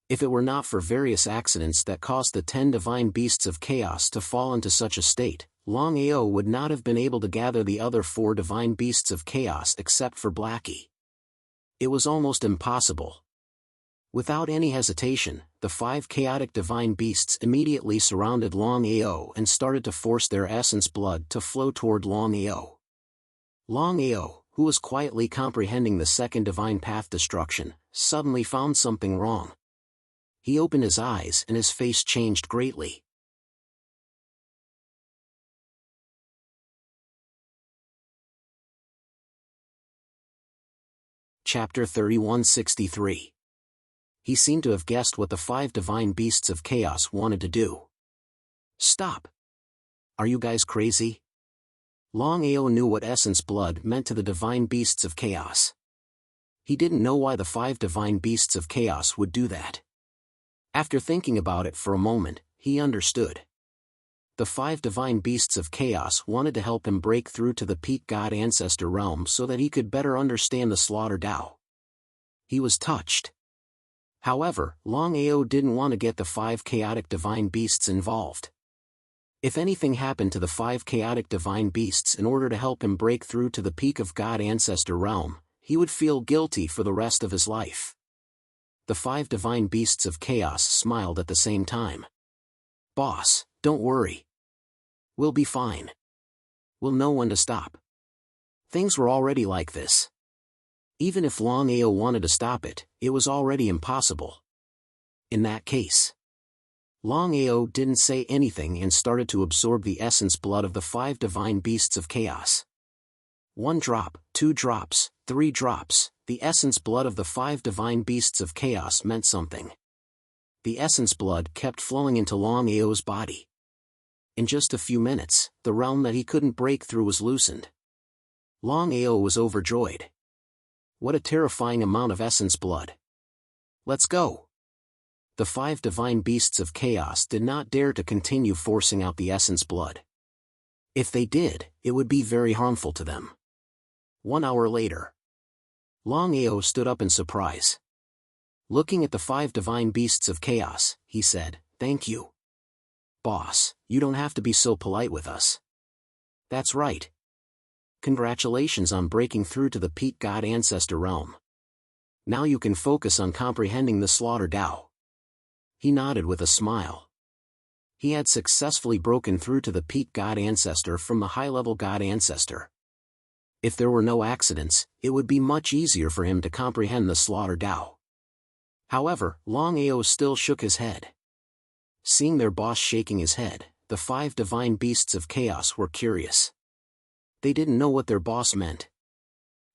If it were not for various accidents that caused the 10 divine beasts of chaos to fall into such a state, Longao would not have been able to gather the other 4 divine beasts of chaos except for Blackie. It was almost impossible. Without any hesitation, the 5 chaotic divine beasts immediately surrounded Longao and started to force their essence blood to flow toward Longao. Longao, who was quietly comprehending the second divine path destruction, suddenly found something wrong. He opened his eyes and his face changed greatly. Chapter 3163. He seemed to have guessed what the 5 divine beasts of chaos wanted to do. Stop! Are you guys crazy? Longao knew what essence blood meant to the divine beasts of chaos. He didn't know why the 5 divine beasts of chaos would do that. After thinking about it for a moment, he understood. The 5 divine beasts of chaos wanted to help him break through to the peak God Ancestor realm so that he could better understand the Slaughter Tao. He was touched. However, Longao didn't want to get the 5 chaotic divine beasts involved. If anything happened to the 5 chaotic divine beasts in order to help him break through to the peak of God Ancestor realm, he would feel guilty for the rest of his life. The 5 divine beasts of chaos smiled at the same time. Boss, don't worry. We'll be fine. We'll know when to stop. Things were already like this. Even if Longao wanted to stop it, it was already impossible. In that case, Longao didn't say anything and started to absorb the essence blood of the 5 divine beasts of chaos. 1 drop, 2 drops, 3 drops, the essence blood of the 5 divine beasts of chaos meant something. The essence blood kept flowing into Longao's body. In just a few minutes, the realm that he couldn't break through was loosened. Longao was overjoyed. What a terrifying amount of essence blood. Let's go. The 5 divine beasts of chaos did not dare to continue forcing out the essence blood. If they did, it would be very harmful to them. 1 hour later, Longao stood up in surprise. Looking at the 5 divine beasts of chaos, he said, "Thank you. Boss, you don't have to be so polite with us." That's right. Congratulations on breaking through to the peak God Ancestor realm. Now you can focus on comprehending the Slaughter Tao. He nodded with a smile. He had successfully broken through to the peak God Ancestor from the high-level God Ancestor. If there were no accidents, it would be much easier for him to comprehend the Slaughter Tao. However, Longao still shook his head. Seeing their boss shaking his head, the 5 divine beasts of chaos were curious. They didn't know what their boss meant.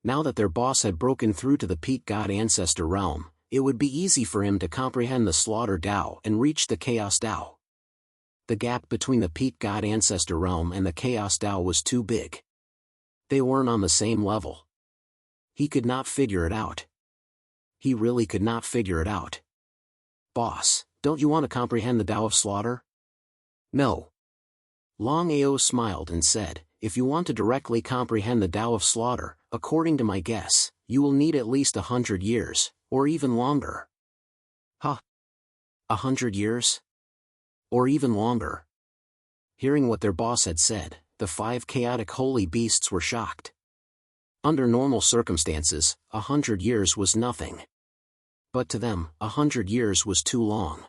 Now that their boss had broken through to the peak God Ancestor realm, it would be easy for him to comprehend the Slaughter Tao and reach the Chaos Tao. The gap between the peak God Ancestor realm and the Chaos Tao was too big. They weren't on the same level. He could not figure it out. He really could not figure it out. Boss, don't you want to comprehend the Tao of Slaughter? No. Longao smiled and said, if you want to directly comprehend the Tao of Slaughter, according to my guess, you will need at least 100 years, or even longer. Huh? 100 years? or even longer. Hearing what their boss had said, the 5 chaotic holy beasts were shocked. Under normal circumstances, 100 years was nothing. But to them, 100 years was too long.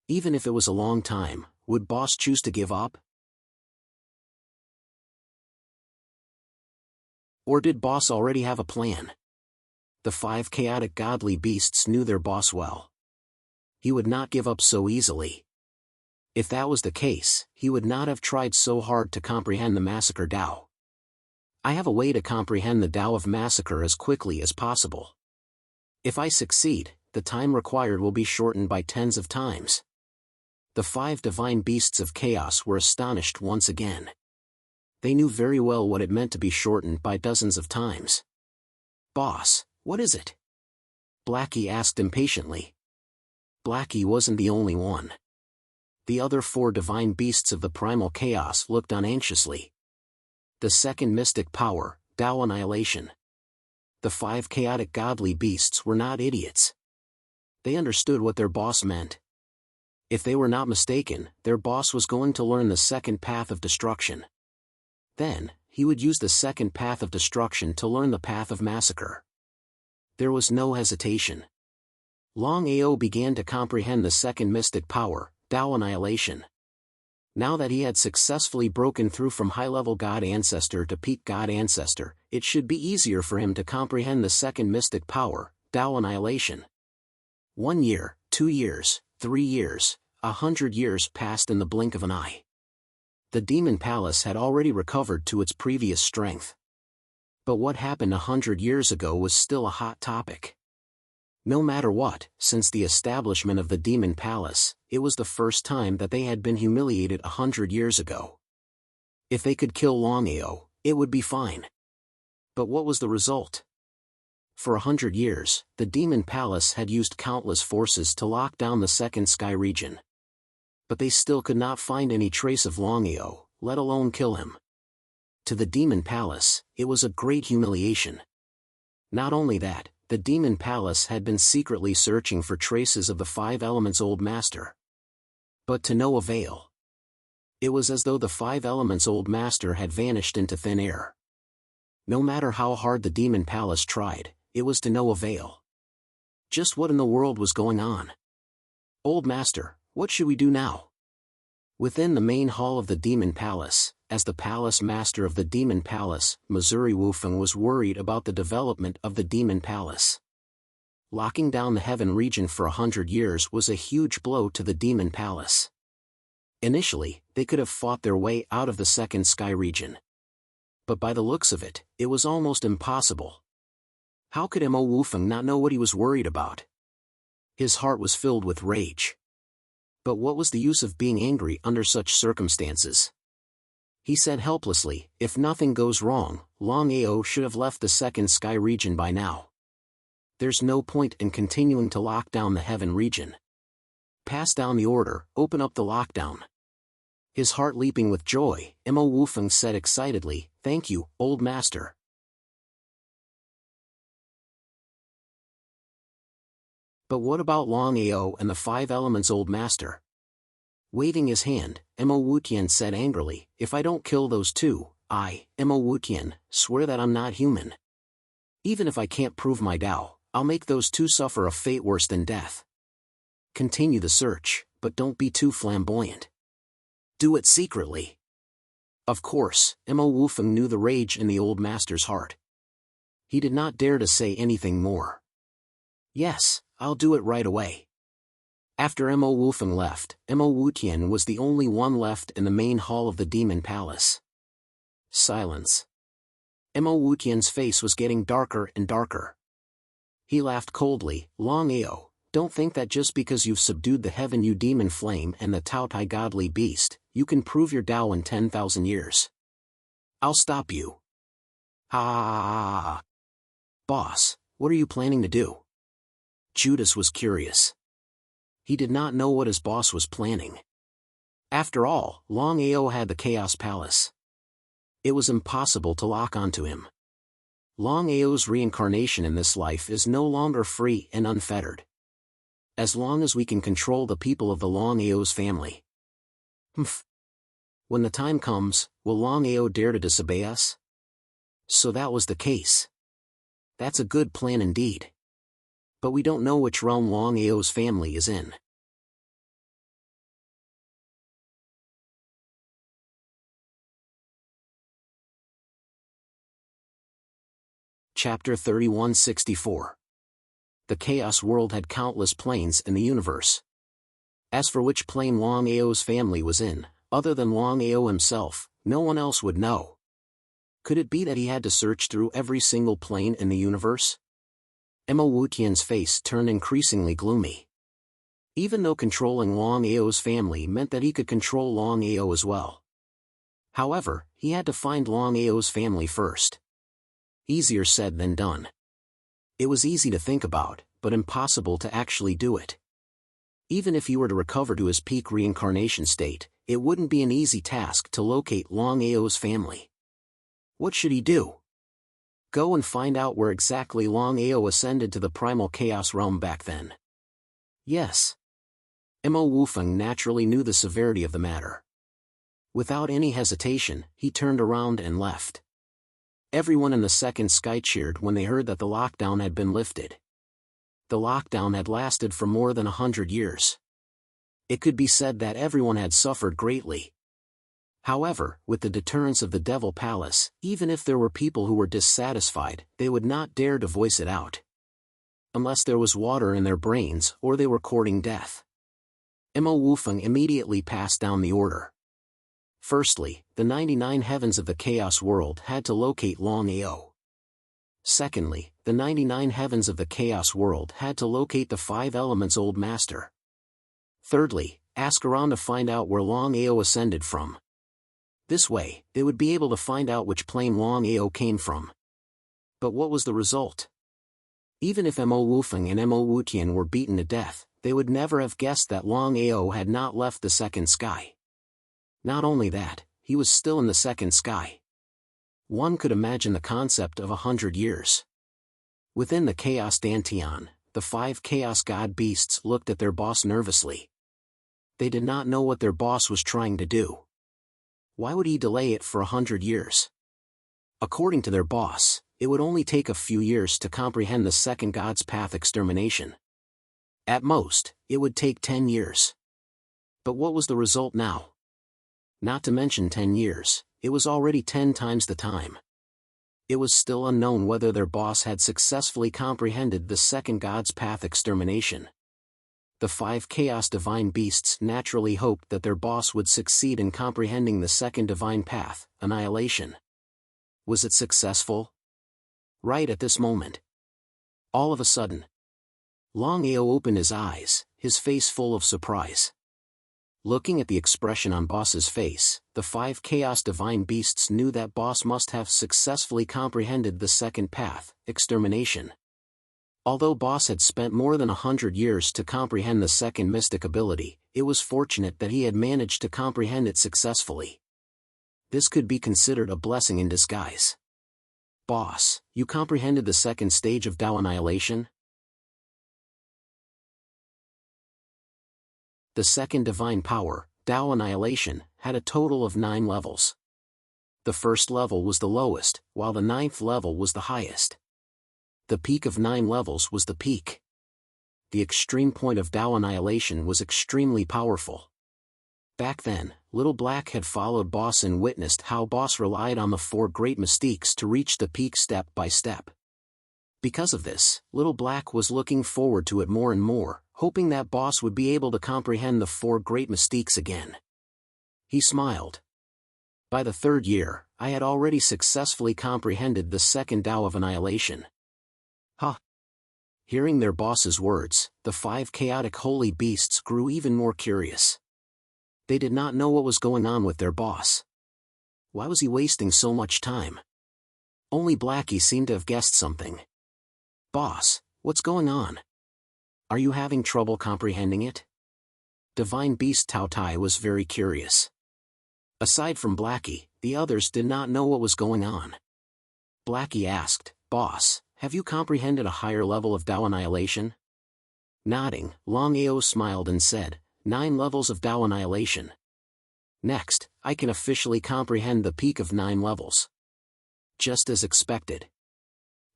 Even if it was a long time, would boss choose to give up? Or did boss already have a plan? The 5 chaotic godly beasts knew their boss well. He would not give up so easily. If that was the case, he would not have tried so hard to comprehend the massacre Tao. I have a way to comprehend the Tao of massacre as quickly as possible. If I succeed, the time required will be shortened by tens of times. The 5 divine beasts of chaos were astonished once again. They knew very well what it meant to be shortened by dozens of times. Boss, what is it? Blackie asked impatiently. Blackie wasn't the only one. The other 4 divine beasts of the primal chaos looked on anxiously. The second mystic power, Tao annihilation. The 5 chaotic godly beasts were not idiots. They understood what their boss meant. If they were not mistaken, their boss was going to learn the second path of destruction. Then, he would use the second path of destruction to learn the path of massacre. There was no hesitation. Longao began to comprehend the second mystic power, Tao annihilation. Now that he had successfully broken through from high-level God Ancestor to peak God Ancestor, it should be easier for him to comprehend the second mystic power, Tao annihilation. 1 year, 2 years, 3 years, 100 years passed in the blink of an eye. The demon palace had already recovered to its previous strength. But what happened 100 years ago was still a hot topic. No matter what, since the establishment of the demon palace, it was the first time that they had been humiliated 100 years ago. If they could kill Longao, it would be fine. But what was the result? For 100 years, the demon palace had used countless forces to lock down the second sky region. But they still could not find any trace of Longao, let alone kill him. To the demon palace, it was a great humiliation. Not only that, the demon palace had been secretly searching for traces of the 5 elements old master. But to no avail. It was as though the 5 elements old master had vanished into thin air. No matter how hard the demon palace tried, it was to no avail. Just what in the world was going on? Old master, what should we do now? Within the main hall of the demon palace, as the palace master of the demon palace, Missouri Wufeng was worried about the development of the demon palace. Locking down the heaven region for 100 years was a huge blow to the demon palace. Initially, they could have fought their way out of the second sky region. But by the looks of it, it was almost impossible. How could Mo Wufeng not know what he was worried about? His heart was filled with rage. But what was the use of being angry under such circumstances? He said helplessly, if nothing goes wrong, Longao should have left the second sky region by now. There's no point in continuing to lock down the heaven region. Pass down the order, open up the lockdown. His heart leaping with joy, Mo Wufeng said excitedly, thank you, old master. But what about Longao and the 5 elements old master? Waving his hand, Mo Wutian said angrily, if I don't kill those 2, I, Mo Wutian, swear that I'm not human. Even if I can't prove my Tao, I'll make those 2 suffer a fate worse than death. Continue the search, but don't be too flamboyant. Do it secretly. Of course, Mo Wufeng knew the rage in the old master's heart. He did not dare to say anything more. Yes, I'll do it right away. After Mo Wufeng left, Mo Wutian was the only one left in the main hall of the demon palace. Silence. Mo Wutian's face was getting darker and darker. He laughed coldly, Longao, don't think that just because you've subdued the heaven you demon flame and the Tao Tai godly beast, you can prove your Tao in 10,000 years. I'll stop you. Ha ha ha ha. Boss, what are you planning to do? Judas was curious. He did not know what his boss was planning. After all, Longao had the Chaos Palace. It was impossible to lock onto him. Longao's reincarnation in this life is no longer free and unfettered. As long as we can control the people of the Longao's family, Humph. When the time comes, will Longao dare to disobey us? So that was the case. That's a good plan indeed. But we don't know which realm Longao's family is in. Chapter 3164. The Chaos World had countless planes in the universe. As for which plane Longao's family was in, other than Longao himself, no one else would know. Could it be that he had to search through every single plane in the universe? Emma Wutian's face turned increasingly gloomy. Even though controlling Longao's family meant that he could control Longao as well. However, he had to find Longao's family first. Easier said than done. It was easy to think about, but impossible to actually do it. Even if he were to recover to his peak reincarnation state, it wouldn't be an easy task to locate Longao's family. What should he do? Go and find out where exactly Longao ascended to the primal chaos realm back then. Yes. Mo Wufeng naturally knew the severity of the matter. Without any hesitation, he turned around and left. Everyone in the second sky cheered when they heard that the lockdown had been lifted. The lockdown had lasted for more than 100 years. It could be said that everyone had suffered greatly. However, with the deterrence of the Devil Palace, even if there were people who were dissatisfied, they would not dare to voice it out. Unless there was water in their brains or they were courting death. Mo Wufeng immediately passed down the order. Firstly, the 99 heavens of the Chaos World had to locate Longao. Secondly, the 99 heavens of the Chaos World had to locate the 5 elements Old Master. Thirdly, ask around to find out where Longao ascended from. This way, they would be able to find out which plane Longao came from. But what was the result? Even if Mo Wufeng and Mo Wutian were beaten to death, they would never have guessed that Longao had not left the second sky. Not only that, he was still in the second sky. One could imagine the concept of 100 years. Within the Chaos Dantian, the 5 Chaos God Beasts looked at their boss nervously. They did not know what their boss was trying to do. Why would he delay it for 100 years? According to their boss, it would only take a few years to comprehend the second God's path extermination. At most, it would take 10 years. But what was the result now? Not to mention 10 years, it was already 10 times the time. It was still unknown whether their boss had successfully comprehended the second God's path extermination. The 5 Chaos Divine Beasts naturally hoped that their boss would succeed in comprehending the second divine path, annihilation. Was it successful? Right at this moment. All of a sudden, Longao opened his eyes, his face full of surprise. Looking at the expression on Boss's face, the 5 Chaos Divine Beasts knew that Boss must have successfully comprehended the second path, extermination. Although Boss had spent more than 100 years to comprehend the second mystic ability, it was fortunate that he had managed to comprehend it successfully. This could be considered a blessing in disguise. Boss, you comprehended the second stage of Tao annihilation? The second divine power, Tao annihilation, had a total of 9 levels. The first level was the lowest, while the 9th level was the highest. The peak of 9 levels was the peak. The extreme point of Tao annihilation was extremely powerful. Back then, Little Black had followed Boss and witnessed how Boss relied on the 4 great mystiques to reach the peak step by step. Because of this, Little Black was looking forward to it more and more, hoping that Boss would be able to comprehend the 4 great mystiques again. He smiled. By the 3rd year, I had already successfully comprehended the second Tao of annihilation. Ha! Hearing their boss's words, the 5 chaotic holy beasts grew even more curious. They did not know what was going on with their boss. Why was he wasting so much time? Only Blackie seemed to have guessed something. Boss, what's going on? Are you having trouble comprehending it? Divine Beast Tao Tai was very curious. Aside from Blackie, the others did not know what was going on. Blackie asked, Boss, have you comprehended a higher level of Tao annihilation? Nodding, Longao smiled and said, 9 levels of Tao annihilation. Next, I can officially comprehend the peak of 9 levels. Just as expected.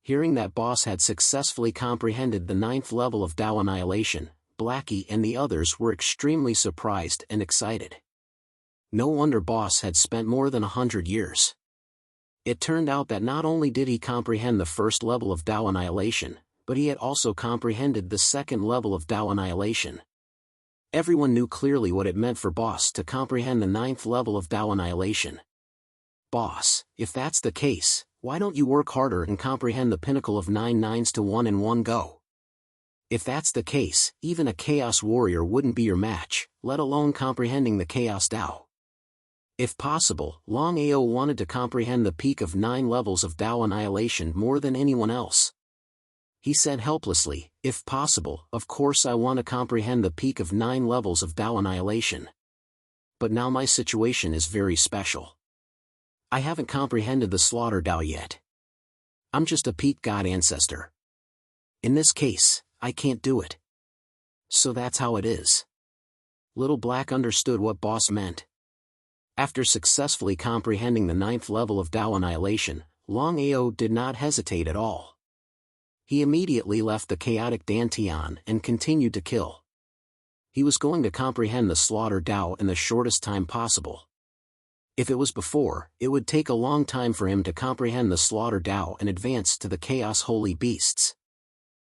Hearing that Boss had successfully comprehended the 9th level of Tao Annihilation, Blackie and the others were extremely surprised and excited. No wonder Boss had spent more than 100 years. It turned out that not only did he comprehend the 1st level of Tao Annihilation, but he had also comprehended the 2nd level of Tao Annihilation. Everyone knew clearly what it meant for Boss to comprehend the 9th level of Tao Annihilation. Boss, if that's the case, why don't you work harder and comprehend the pinnacle of 9 nines to 1 in one go? If that's the case, even a Chaos Warrior wouldn't be your match, let alone comprehending the Chaos Tao. If possible, Longao wanted to comprehend the peak of 9 levels of Tao Annihilation more than anyone else. He said helplessly, if possible, of course I want to comprehend the peak of 9 levels of Tao Annihilation. But now my situation is very special. I haven't comprehended the Slaughter Tao yet. I'm just a peak god ancestor. In this case, I can't do it. So that's how it is. Little Black understood what Boss meant. After successfully comprehending the 9th level of Tao Annihilation, Longao did not hesitate at all. He immediately left the chaotic Dantian and continued to kill. He was going to comprehend the Slaughter Tao in the shortest time possible. If it was before, it would take a long time for him to comprehend the Slaughter Tao and advance to the Chaos Holy Beasts.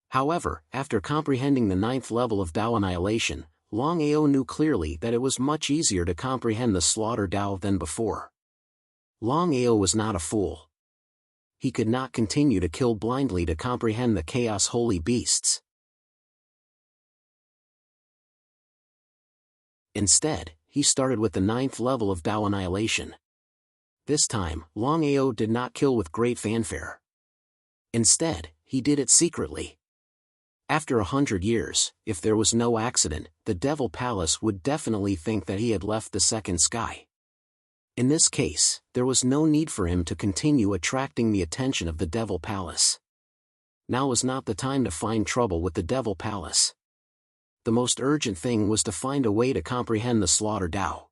However, after comprehending the 9th level of Tao Annihilation, Longao knew clearly that it was much easier to comprehend the Slaughter Tao than before. Longao was not a fool. He could not continue to kill blindly to comprehend the Chaos Holy Beasts. Instead, he started with the 9th level of Tao Annihilation. This time, Longao did not kill with great fanfare. Instead, he did it secretly. After 100 years, if there was no accident, the Devil Palace would definitely think that he had left the second sky. In this case, there was no need for him to continue attracting the attention of the Devil Palace. Now was not the time to find trouble with the Devil Palace. The most urgent thing was to find a way to comprehend the Slaughter Tao.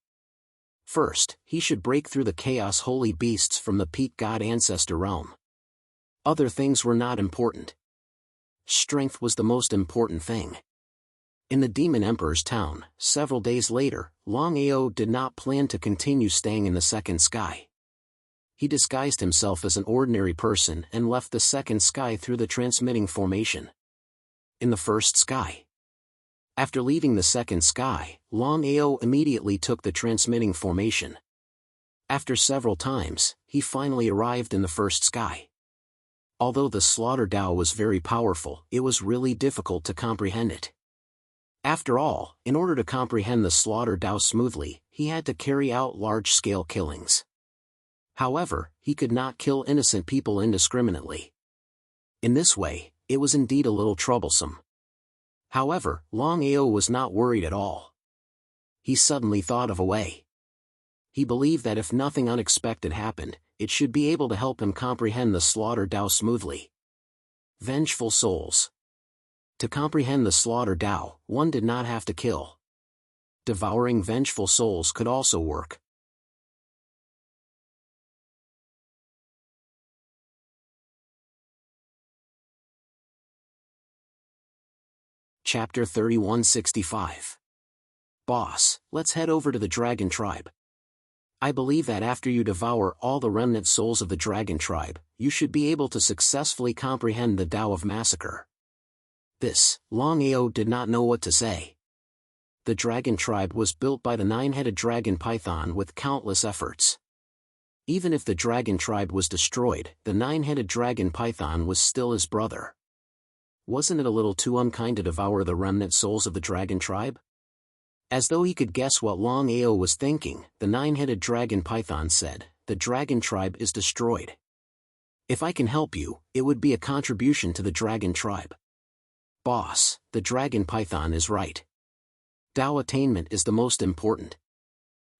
First, he should break through the Chaos Holy Beasts from the Peak God Ancestor realm. Other things were not important. Strength was the most important thing. In the Demon Emperor's town, several days later, Longao did not plan to continue staying in the second sky. He disguised himself as an ordinary person and left the second sky through the transmitting formation. In the first sky. After leaving the second sky, Longao immediately took the transmitting formation. After several times, he finally arrived in the first sky. Although the Slaughter Tao was very powerful, it was really difficult to comprehend it. After all, in order to comprehend the Slaughter Tao smoothly, he had to carry out large-scale killings. However, he could not kill innocent people indiscriminately. In this way, it was indeed a little troublesome. However, Longao was not worried at all. He suddenly thought of a way. He believed that if nothing unexpected happened, it should be able to help him comprehend the Slaughter Tao smoothly. Vengeful souls. To comprehend the Slaughter Tao, one did not have to kill. Devouring vengeful souls could also work. Chapter 3165. Boss, let's head over to the Dragon Tribe. I believe that after you devour all the remnant souls of the Dragon Tribe, you should be able to successfully comprehend the Tao of Massacre. This, Longao did not know what to say. The Dragon Tribe was built by the 9-headed dragon Python with countless efforts. Even if the Dragon Tribe was destroyed, the 9-headed dragon Python was still his brother. Wasn't it a little too unkind to devour the remnant souls of the Dragon Tribe? As though he could guess what Longao was thinking, the 9-headed dragon Python said, "The Dragon Tribe is destroyed. If I can help you, it would be a contribution to the Dragon Tribe." Boss, the dragon Python is right. Tao attainment is the most important.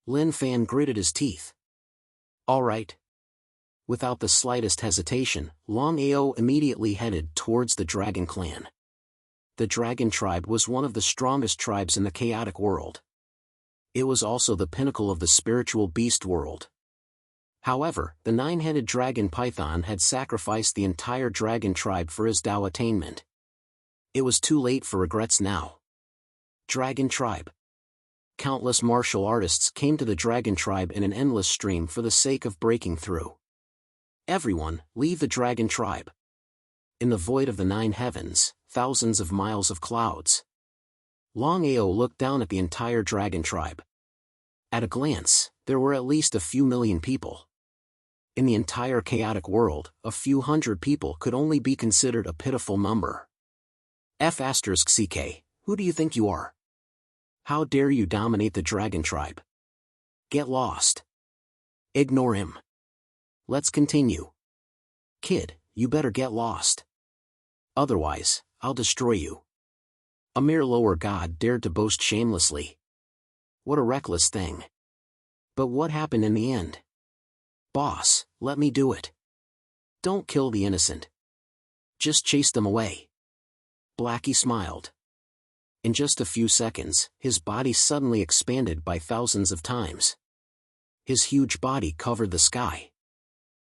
Lin Fan gritted his teeth. All right. Without the slightest hesitation, Longao immediately headed towards the Dragon Clan. The Dragon Tribe was one of the strongest tribes in the chaotic world. It was also the pinnacle of the spiritual beast world. However, the nine-headed dragon python had sacrificed the entire dragon tribe for his Tao attainment. It was too late for regrets now. Dragon tribe. Countless martial artists came to the dragon tribe in an endless stream for the sake of breaking through. Everyone, leave the dragon tribe. In the void of the nine heavens, thousands of miles of clouds. Longao looked down at the entire dragon tribe. At a glance, there were at least a few million people. In the entire chaotic world, a few hundred people could only be considered a pitiful number. F***ck, who do you think you are? How dare you dominate the dragon tribe? Get lost. Ignore him. Let's continue. Kid, you better get lost. Otherwise, I'll destroy you. A mere lower god dared to boast shamelessly. What a reckless thing. But what happened in the end? Boss, let me do it. Don't kill the innocent. Just chase them away. Blackie smiled. In just a few seconds, his body suddenly expanded by thousands of times. His huge body covered the sky.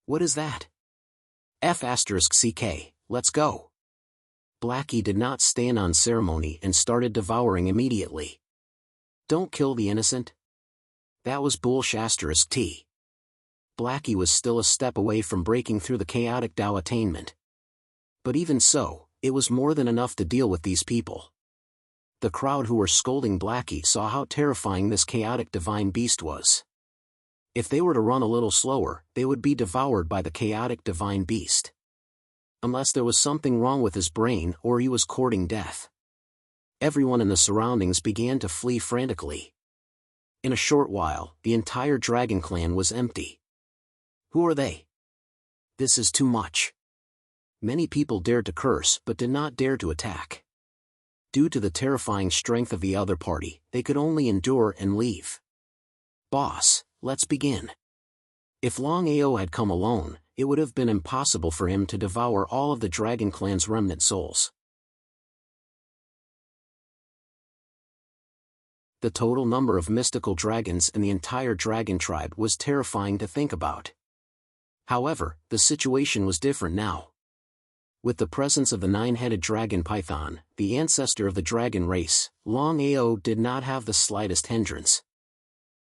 What is that? F***ck, let's go. Blackie did not stand on ceremony and started devouring immediately. Don't kill the innocent. That was bullsh**t. Blackie was still a step away from breaking through the chaotic Tao attainment. But even so, it was more than enough to deal with these people. The crowd who were scolding Blackie saw how terrifying this chaotic divine beast was. If they were to run a little slower, they would be devoured by the chaotic divine beast. Unless there was something wrong with his brain or he was courting death. Everyone in the surroundings began to flee frantically. In a short while, the entire dragon clan was empty. Who are they? This is too much. Many people dared to curse but did not dare to attack. Due to the terrifying strength of the other party, they could only endure and leave. Boss, let's begin. If Longao had come alone, it would have been impossible for him to devour all of the dragon clan's remnant souls. The total number of mystical dragons in the entire dragon tribe was terrifying to think about. However, the situation was different now. With the presence of the nine-headed dragon python, the ancestor of the dragon race, Longao did not have the slightest hindrance.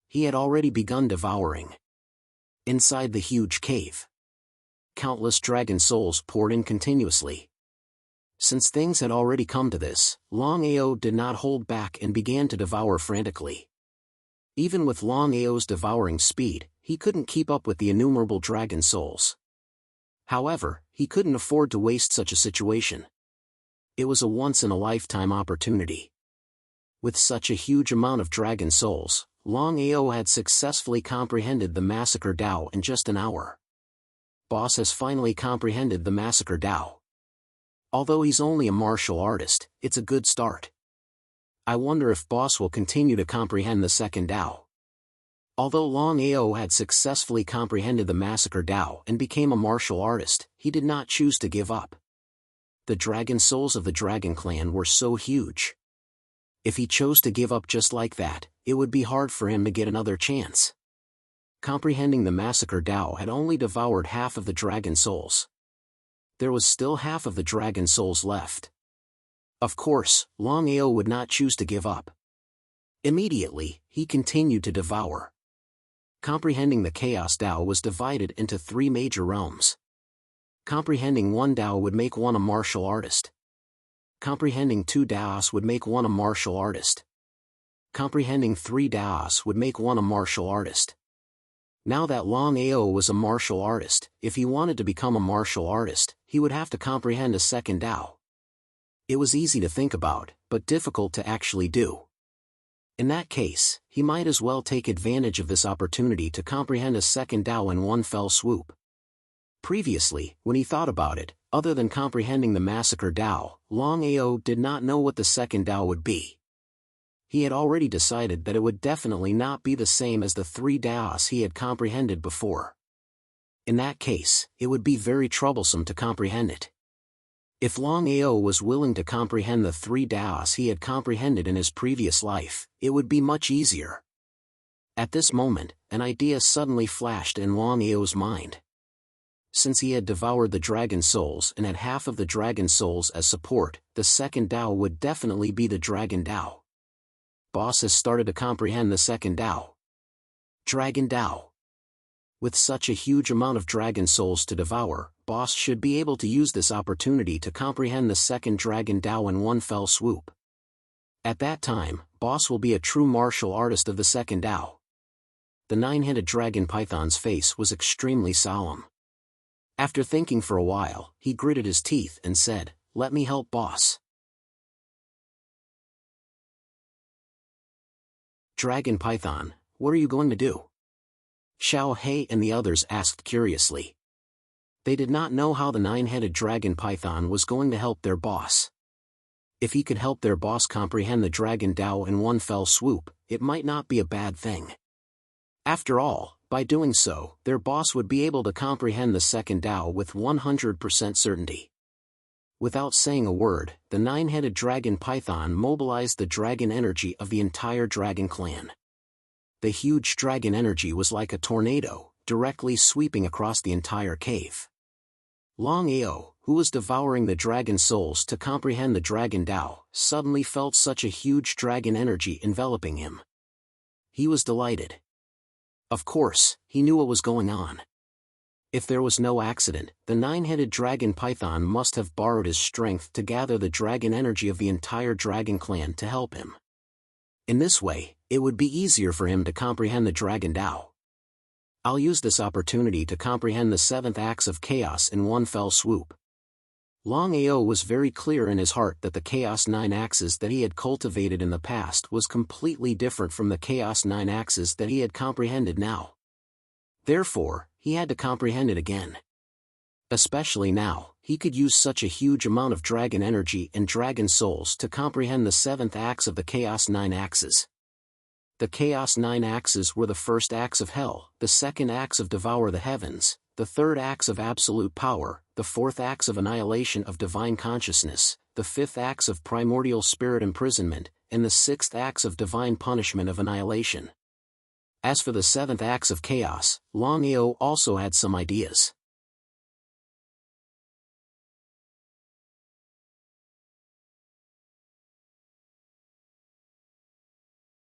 He had already begun devouring. Inside the huge cave, countless dragon souls poured in continuously. Since things had already come to this, Longao did not hold back and began to devour frantically. Even with Longao's devouring speed, he couldn't keep up with the innumerable dragon souls. However, he couldn't afford to waste such a situation. It was a once-in-a-lifetime opportunity. With such a huge amount of dragon souls, Longao had successfully comprehended the Massacre Tao in just an hour. Boss has finally comprehended the Massacre Tao. Although he's only a martial artist, it's a good start. I wonder if Boss will continue to comprehend the second Tao. Although Longao had successfully comprehended the Massacre Tao and became a martial artist, he did not choose to give up. The dragon souls of the dragon clan were so huge. If he chose to give up just like that, it would be hard for him to get another chance. Comprehending the Massacre Tao had only devoured half of the dragon souls. There was still half of the dragon souls left. Of course, Longao would not choose to give up. Immediately, he continued to devour. Comprehending the Chaos Tao was divided into three major realms. Comprehending one Tao would make one a martial artist. Comprehending two Taos would make one a martial artist. Comprehending three Taos would make one a martial artist. Now that Longao was a martial artist, if he wanted to become a martial artist, he would have to comprehend a second Tao. It was easy to think about, but difficult to actually do. In that case, he might as well take advantage of this opportunity to comprehend a second Tao in one fell swoop. Previously, when he thought about it, other than comprehending the Massacre Tao, Longao did not know what the second Tao would be. He had already decided that it would definitely not be the same as the three Taos he had comprehended before. In that case, it would be very troublesome to comprehend it. If Longao was willing to comprehend the three Taos he had comprehended in his previous life, it would be much easier. At this moment, an idea suddenly flashed in Longao's mind. Since he had devoured the dragon souls and had half of the dragon souls as support, the second Tao would definitely be the dragon Tao. Boss has started to comprehend the second Tao. Dragon Tao. With such a huge amount of dragon souls to devour, Boss should be able to use this opportunity to comprehend the second dragon Tao in one fell swoop. At that time, Boss will be a true martial artist of the second Tao. The nine-headed dragon python's face was extremely solemn. After thinking for a while, he gritted his teeth and said, "Let me help, boss." Dragon Python, what are you going to do? Xiao He and the others asked curiously. They did not know how the nine-headed dragon python was going to help their boss. If he could help their boss comprehend the dragon Tao in one fell swoop, it might not be a bad thing. After all, by doing so, their boss would be able to comprehend the second Tao with 100% certainty. Without saying a word, the nine-headed dragon python mobilized the dragon energy of the entire dragon clan. The huge dragon energy was like a tornado, directly sweeping across the entire cave. Longao, who was devouring the dragon souls to comprehend the dragon Tao, suddenly felt such a huge dragon energy enveloping him. He was delighted. Of course, he knew what was going on. If there was no accident, the nine-headed dragon python must have borrowed his strength to gather the dragon energy of the entire dragon clan to help him. In this way, it would be easier for him to comprehend the dragon Tao. I'll use this opportunity to comprehend the seventh axe of chaos in one fell swoop. Longao was very clear in his heart that the Chaos 9 axes that he had cultivated in the past was completely different from the Chaos 9 axes that he had comprehended now. Therefore, he had to comprehend it again. Especially now, he could use such a huge amount of dragon energy and dragon souls to comprehend the seventh axe of the Chaos 9 axes. The Chaos 9 axes were the first axe of Hell, the second axe of Devour the Heavens, the third axe of Absolute Power, the fourth axe of Annihilation of Divine Consciousness, the fifth axe of Primordial Spirit Imprisonment, and the sixth axe of Divine Punishment of Annihilation. As for the seventh axe of Chaos, Longao also had some ideas.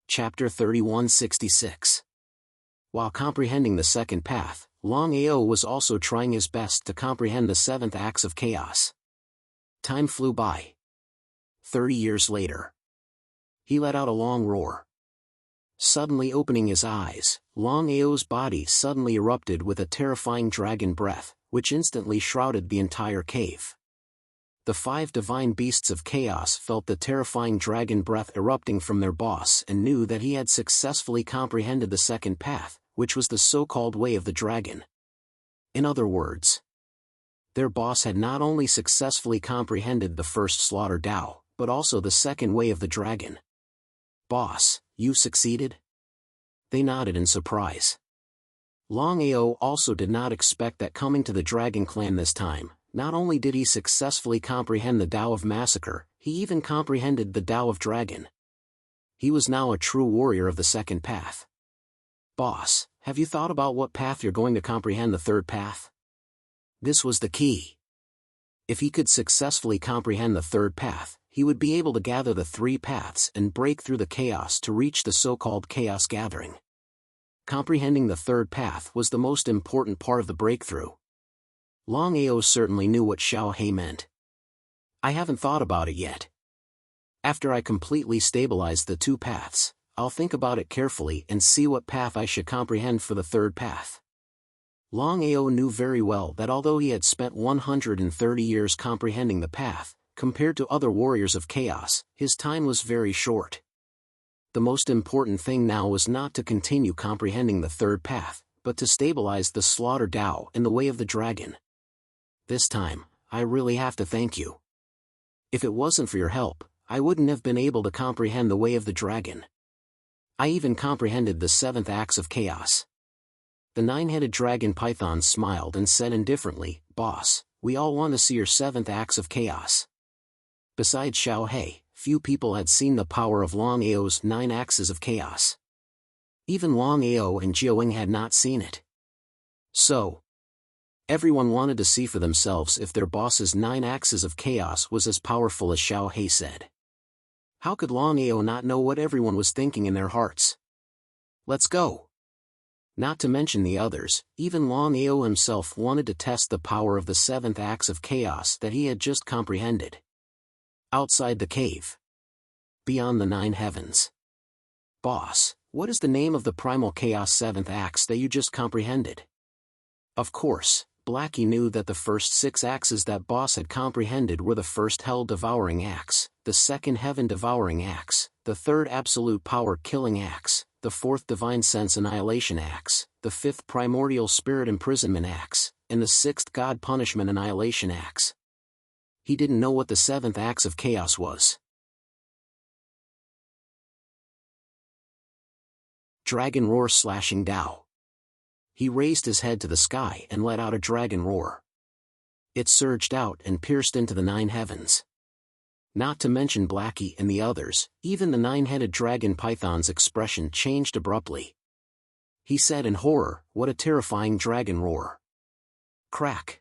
Chapter 3166. While comprehending the second path, Longao was also trying his best to comprehend the seventh axe of chaos. Time flew by. 30 years later. He let out a long roar. Suddenly opening his eyes, Longao's body suddenly erupted with a terrifying dragon breath, which instantly shrouded the entire cave. The 5 divine beasts of chaos felt the terrifying dragon breath erupting from their boss and knew that he had successfully comprehended the second path, which was the so-called way of the dragon. In other words, their boss had not only successfully comprehended the first slaughter Tao, but also the second way of the dragon. "Boss, you succeeded?" They nodded in surprise. Longao also did not expect that coming to the Dragon Clan this time, not only did he successfully comprehend the Tao of Massacre, he even comprehended the Tao of Dragon. He was now a true warrior of the second path. "Boss, have you thought about what path you're going to comprehend the third path?" This was the key. If he could successfully comprehend the third path, he would be able to gather the 3 paths and break through the chaos to reach the so-called chaos gathering. Comprehending the third path was the most important part of the breakthrough. Longao certainly knew what Xiao He meant. "I haven't thought about it yet. After I completely stabilize the 2 paths, I'll think about it carefully and see what path I should comprehend for the third path." Longao knew very well that although he had spent 130 years comprehending the path, compared to other warriors of chaos, his time was very short. The most important thing now was not to continue comprehending the third path, but to stabilize the slaughter Tao in the way of the dragon. "This time, I really have to thank you. If it wasn't for your help, I wouldn't have been able to comprehend the way of the dragon. I even comprehended the 7th axe of chaos." The 9-headed dragon python smiled and said indifferently, "Boss, we all want to see your 7th axe of chaos." Besides Xiao He, few people had seen the power of Longao's 9 axes of chaos. Even Longao and Jiaoying had not seen it. So, everyone wanted to see for themselves if their boss's 9 axes of chaos was as powerful as Xiao He said. How could Longao not know what everyone was thinking in their hearts? Let's go! Not to mention the others, even Longao himself wanted to test the power of the 7th axe of chaos that he had just comprehended. Outside the cave. Beyond the 9 heavens. Boss, what is the name of the primal chaos 7th axe that you just comprehended? Of course, Blackie knew that the first 6 axes that Boss had comprehended were the first hell-devouring axe, the second heaven-devouring axe, the third absolute power-killing axe, the 4th divine sense annihilation axe, the 5th primordial spirit imprisonment axe, and the 6th god punishment annihilation axe. He didn't know what the 7th axe of chaos was. Dragon roar slashing Dao. He raised his head to the sky and let out a dragon roar. It surged out and pierced into the 9 heavens. Not to mention Blackie and the others, even the 9-headed dragon python's expression changed abruptly. He said in horror, "What a terrifying dragon roar." Crack.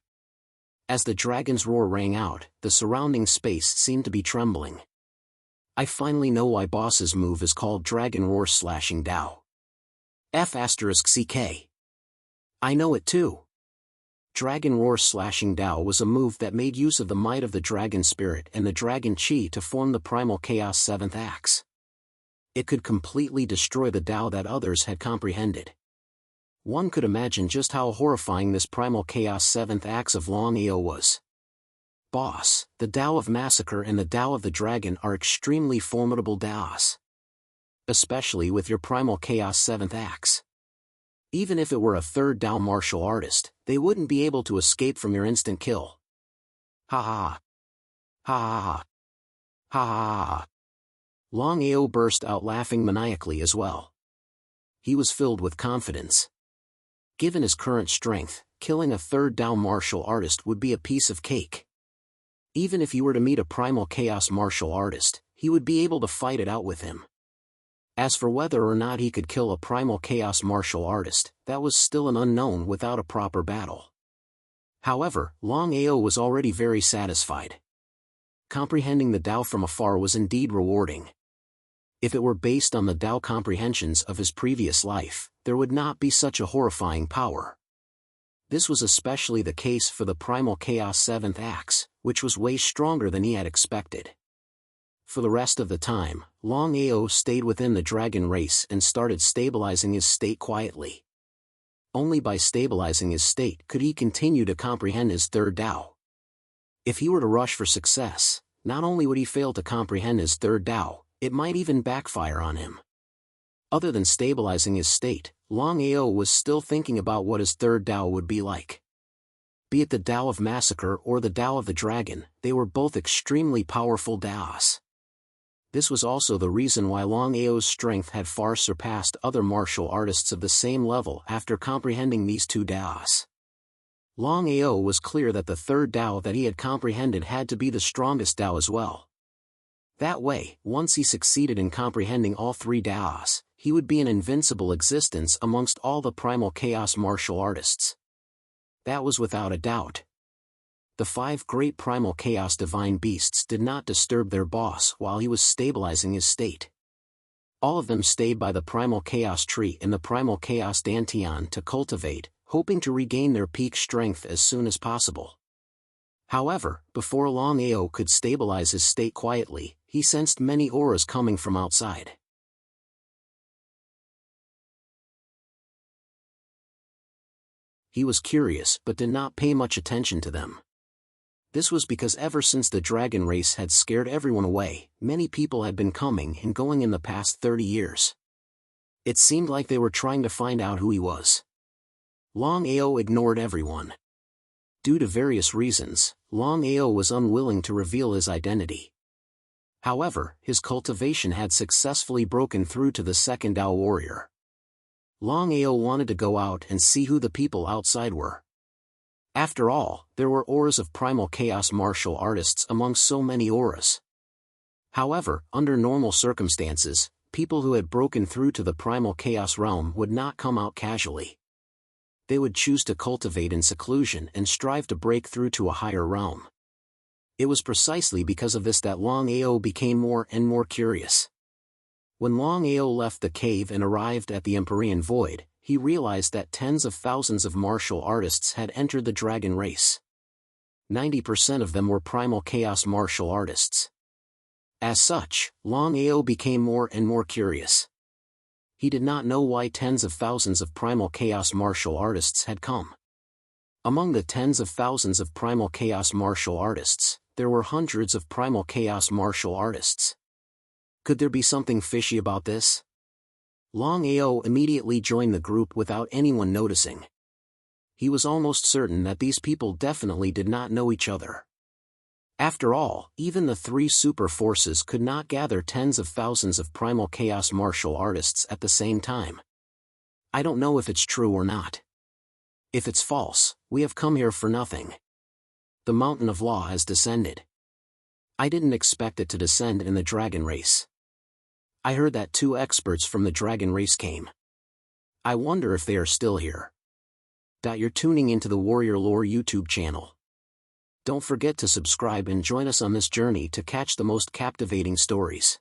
As the dragon's roar rang out, the surrounding space seemed to be trembling. I finally know why Boss's move is called Dragon Roar Slashing Dao. F***CK. I know it too. Dragon Roar Slashing Dao was a move that made use of the might of the dragon spirit and the dragon chi to form the primal chaos 7th axe. It could completely destroy the Dao that others had comprehended. One could imagine just how horrifying this primal chaos 7th axe of Longao was. Boss, the Dao of Massacre and the Dao of the Dragon are extremely formidable Daos. Especially with your primal chaos 7th axe. Even if it were a 3rd Dao martial artist, they wouldn't be able to escape from your instant kill. Ha ha ha. Ha ha ha. Ha ha ha. Longao burst out laughing maniacally as well. He was filled with confidence. Given his current strength, killing a 3rd Dao martial artist would be a piece of cake. Even if he were to meet a primal chaos martial artist, he would be able to fight it out with him. As for whether or not he could kill a primal chaos martial artist, that was still an unknown without a proper battle. However, Longao was already very satisfied. Comprehending the Dao from afar was indeed rewarding. If it were based on the Dao comprehensions of his previous life, there would not be such a horrifying power. This was especially the case for the primal chaos 7th axe, which was way stronger than he had expected. For the rest of the time, Longao stayed within the dragon race and started stabilizing his state quietly. Only by stabilizing his state could he continue to comprehend his 3rd Dao. If he were to rush for success, not only would he fail to comprehend his 3rd Dao, it might even backfire on him. Other than stabilizing his state, Longao was still thinking about what his 3rd Dao would be like. Be it the Dao of Massacre or the Dao of the Dragon, they were both extremely powerful Daos. This was also the reason why Longao's strength had far surpassed other martial artists of the same level after comprehending these 2 Daos. Longao was clear that the 3rd Dao that he had comprehended had to be the strongest Dao as well. That way, once he succeeded in comprehending all 3 Daos, he would be an invincible existence amongst all the primal chaos martial artists. That was without a doubt. The 5 great primal chaos divine beasts did not disturb their boss while he was stabilizing his state. All of them stayed by the primal chaos tree in the primal chaos dantian to cultivate, hoping to regain their peak strength as soon as possible. However, before Longao could stabilize his state quietly, he sensed many auras coming from outside. He was curious but did not pay much attention to them. This was because ever since the dragon race had scared everyone away, many people had been coming and going in the past 30 years. It seemed like they were trying to find out who he was. Longao ignored everyone. Due to various reasons, Longao was unwilling to reveal his identity. However, his cultivation had successfully broken through to the 2nd Dao warrior. Longao wanted to go out and see who the people outside were. After all, there were auras of primal chaos martial artists among so many auras. However, under normal circumstances, people who had broken through to the primal chaos realm would not come out casually. They would choose to cultivate in seclusion and strive to break through to a higher realm. It was precisely because of this that Longao became more and more curious. When Longao left the cave and arrived at the Empyrean Void, he realized that tens of thousands of martial artists had entered the dragon race. 90% of them were primal chaos martial artists. As such, Longao became more and more curious. He did not know why tens of thousands of primal chaos martial artists had come. Among the tens of thousands of primal chaos martial artists, there were hundreds of primal chaos martial artists. Could there be something fishy about this? Longao immediately joined the group without anyone noticing. He was almost certain that these people definitely did not know each other. After all, even the three super forces could not gather tens of thousands of primal chaos martial artists at the same time. I don't know if it's true or not. If it's false, we have come here for nothing. The mountain of law has descended. I didn't expect it to descend in the dragon race. I heard that 2 experts from the dragon race came. I wonder if they are still here. You're tuning into the Warrior Lore YouTube channel. Don't forget to subscribe and join us on this journey to catch the most captivating stories.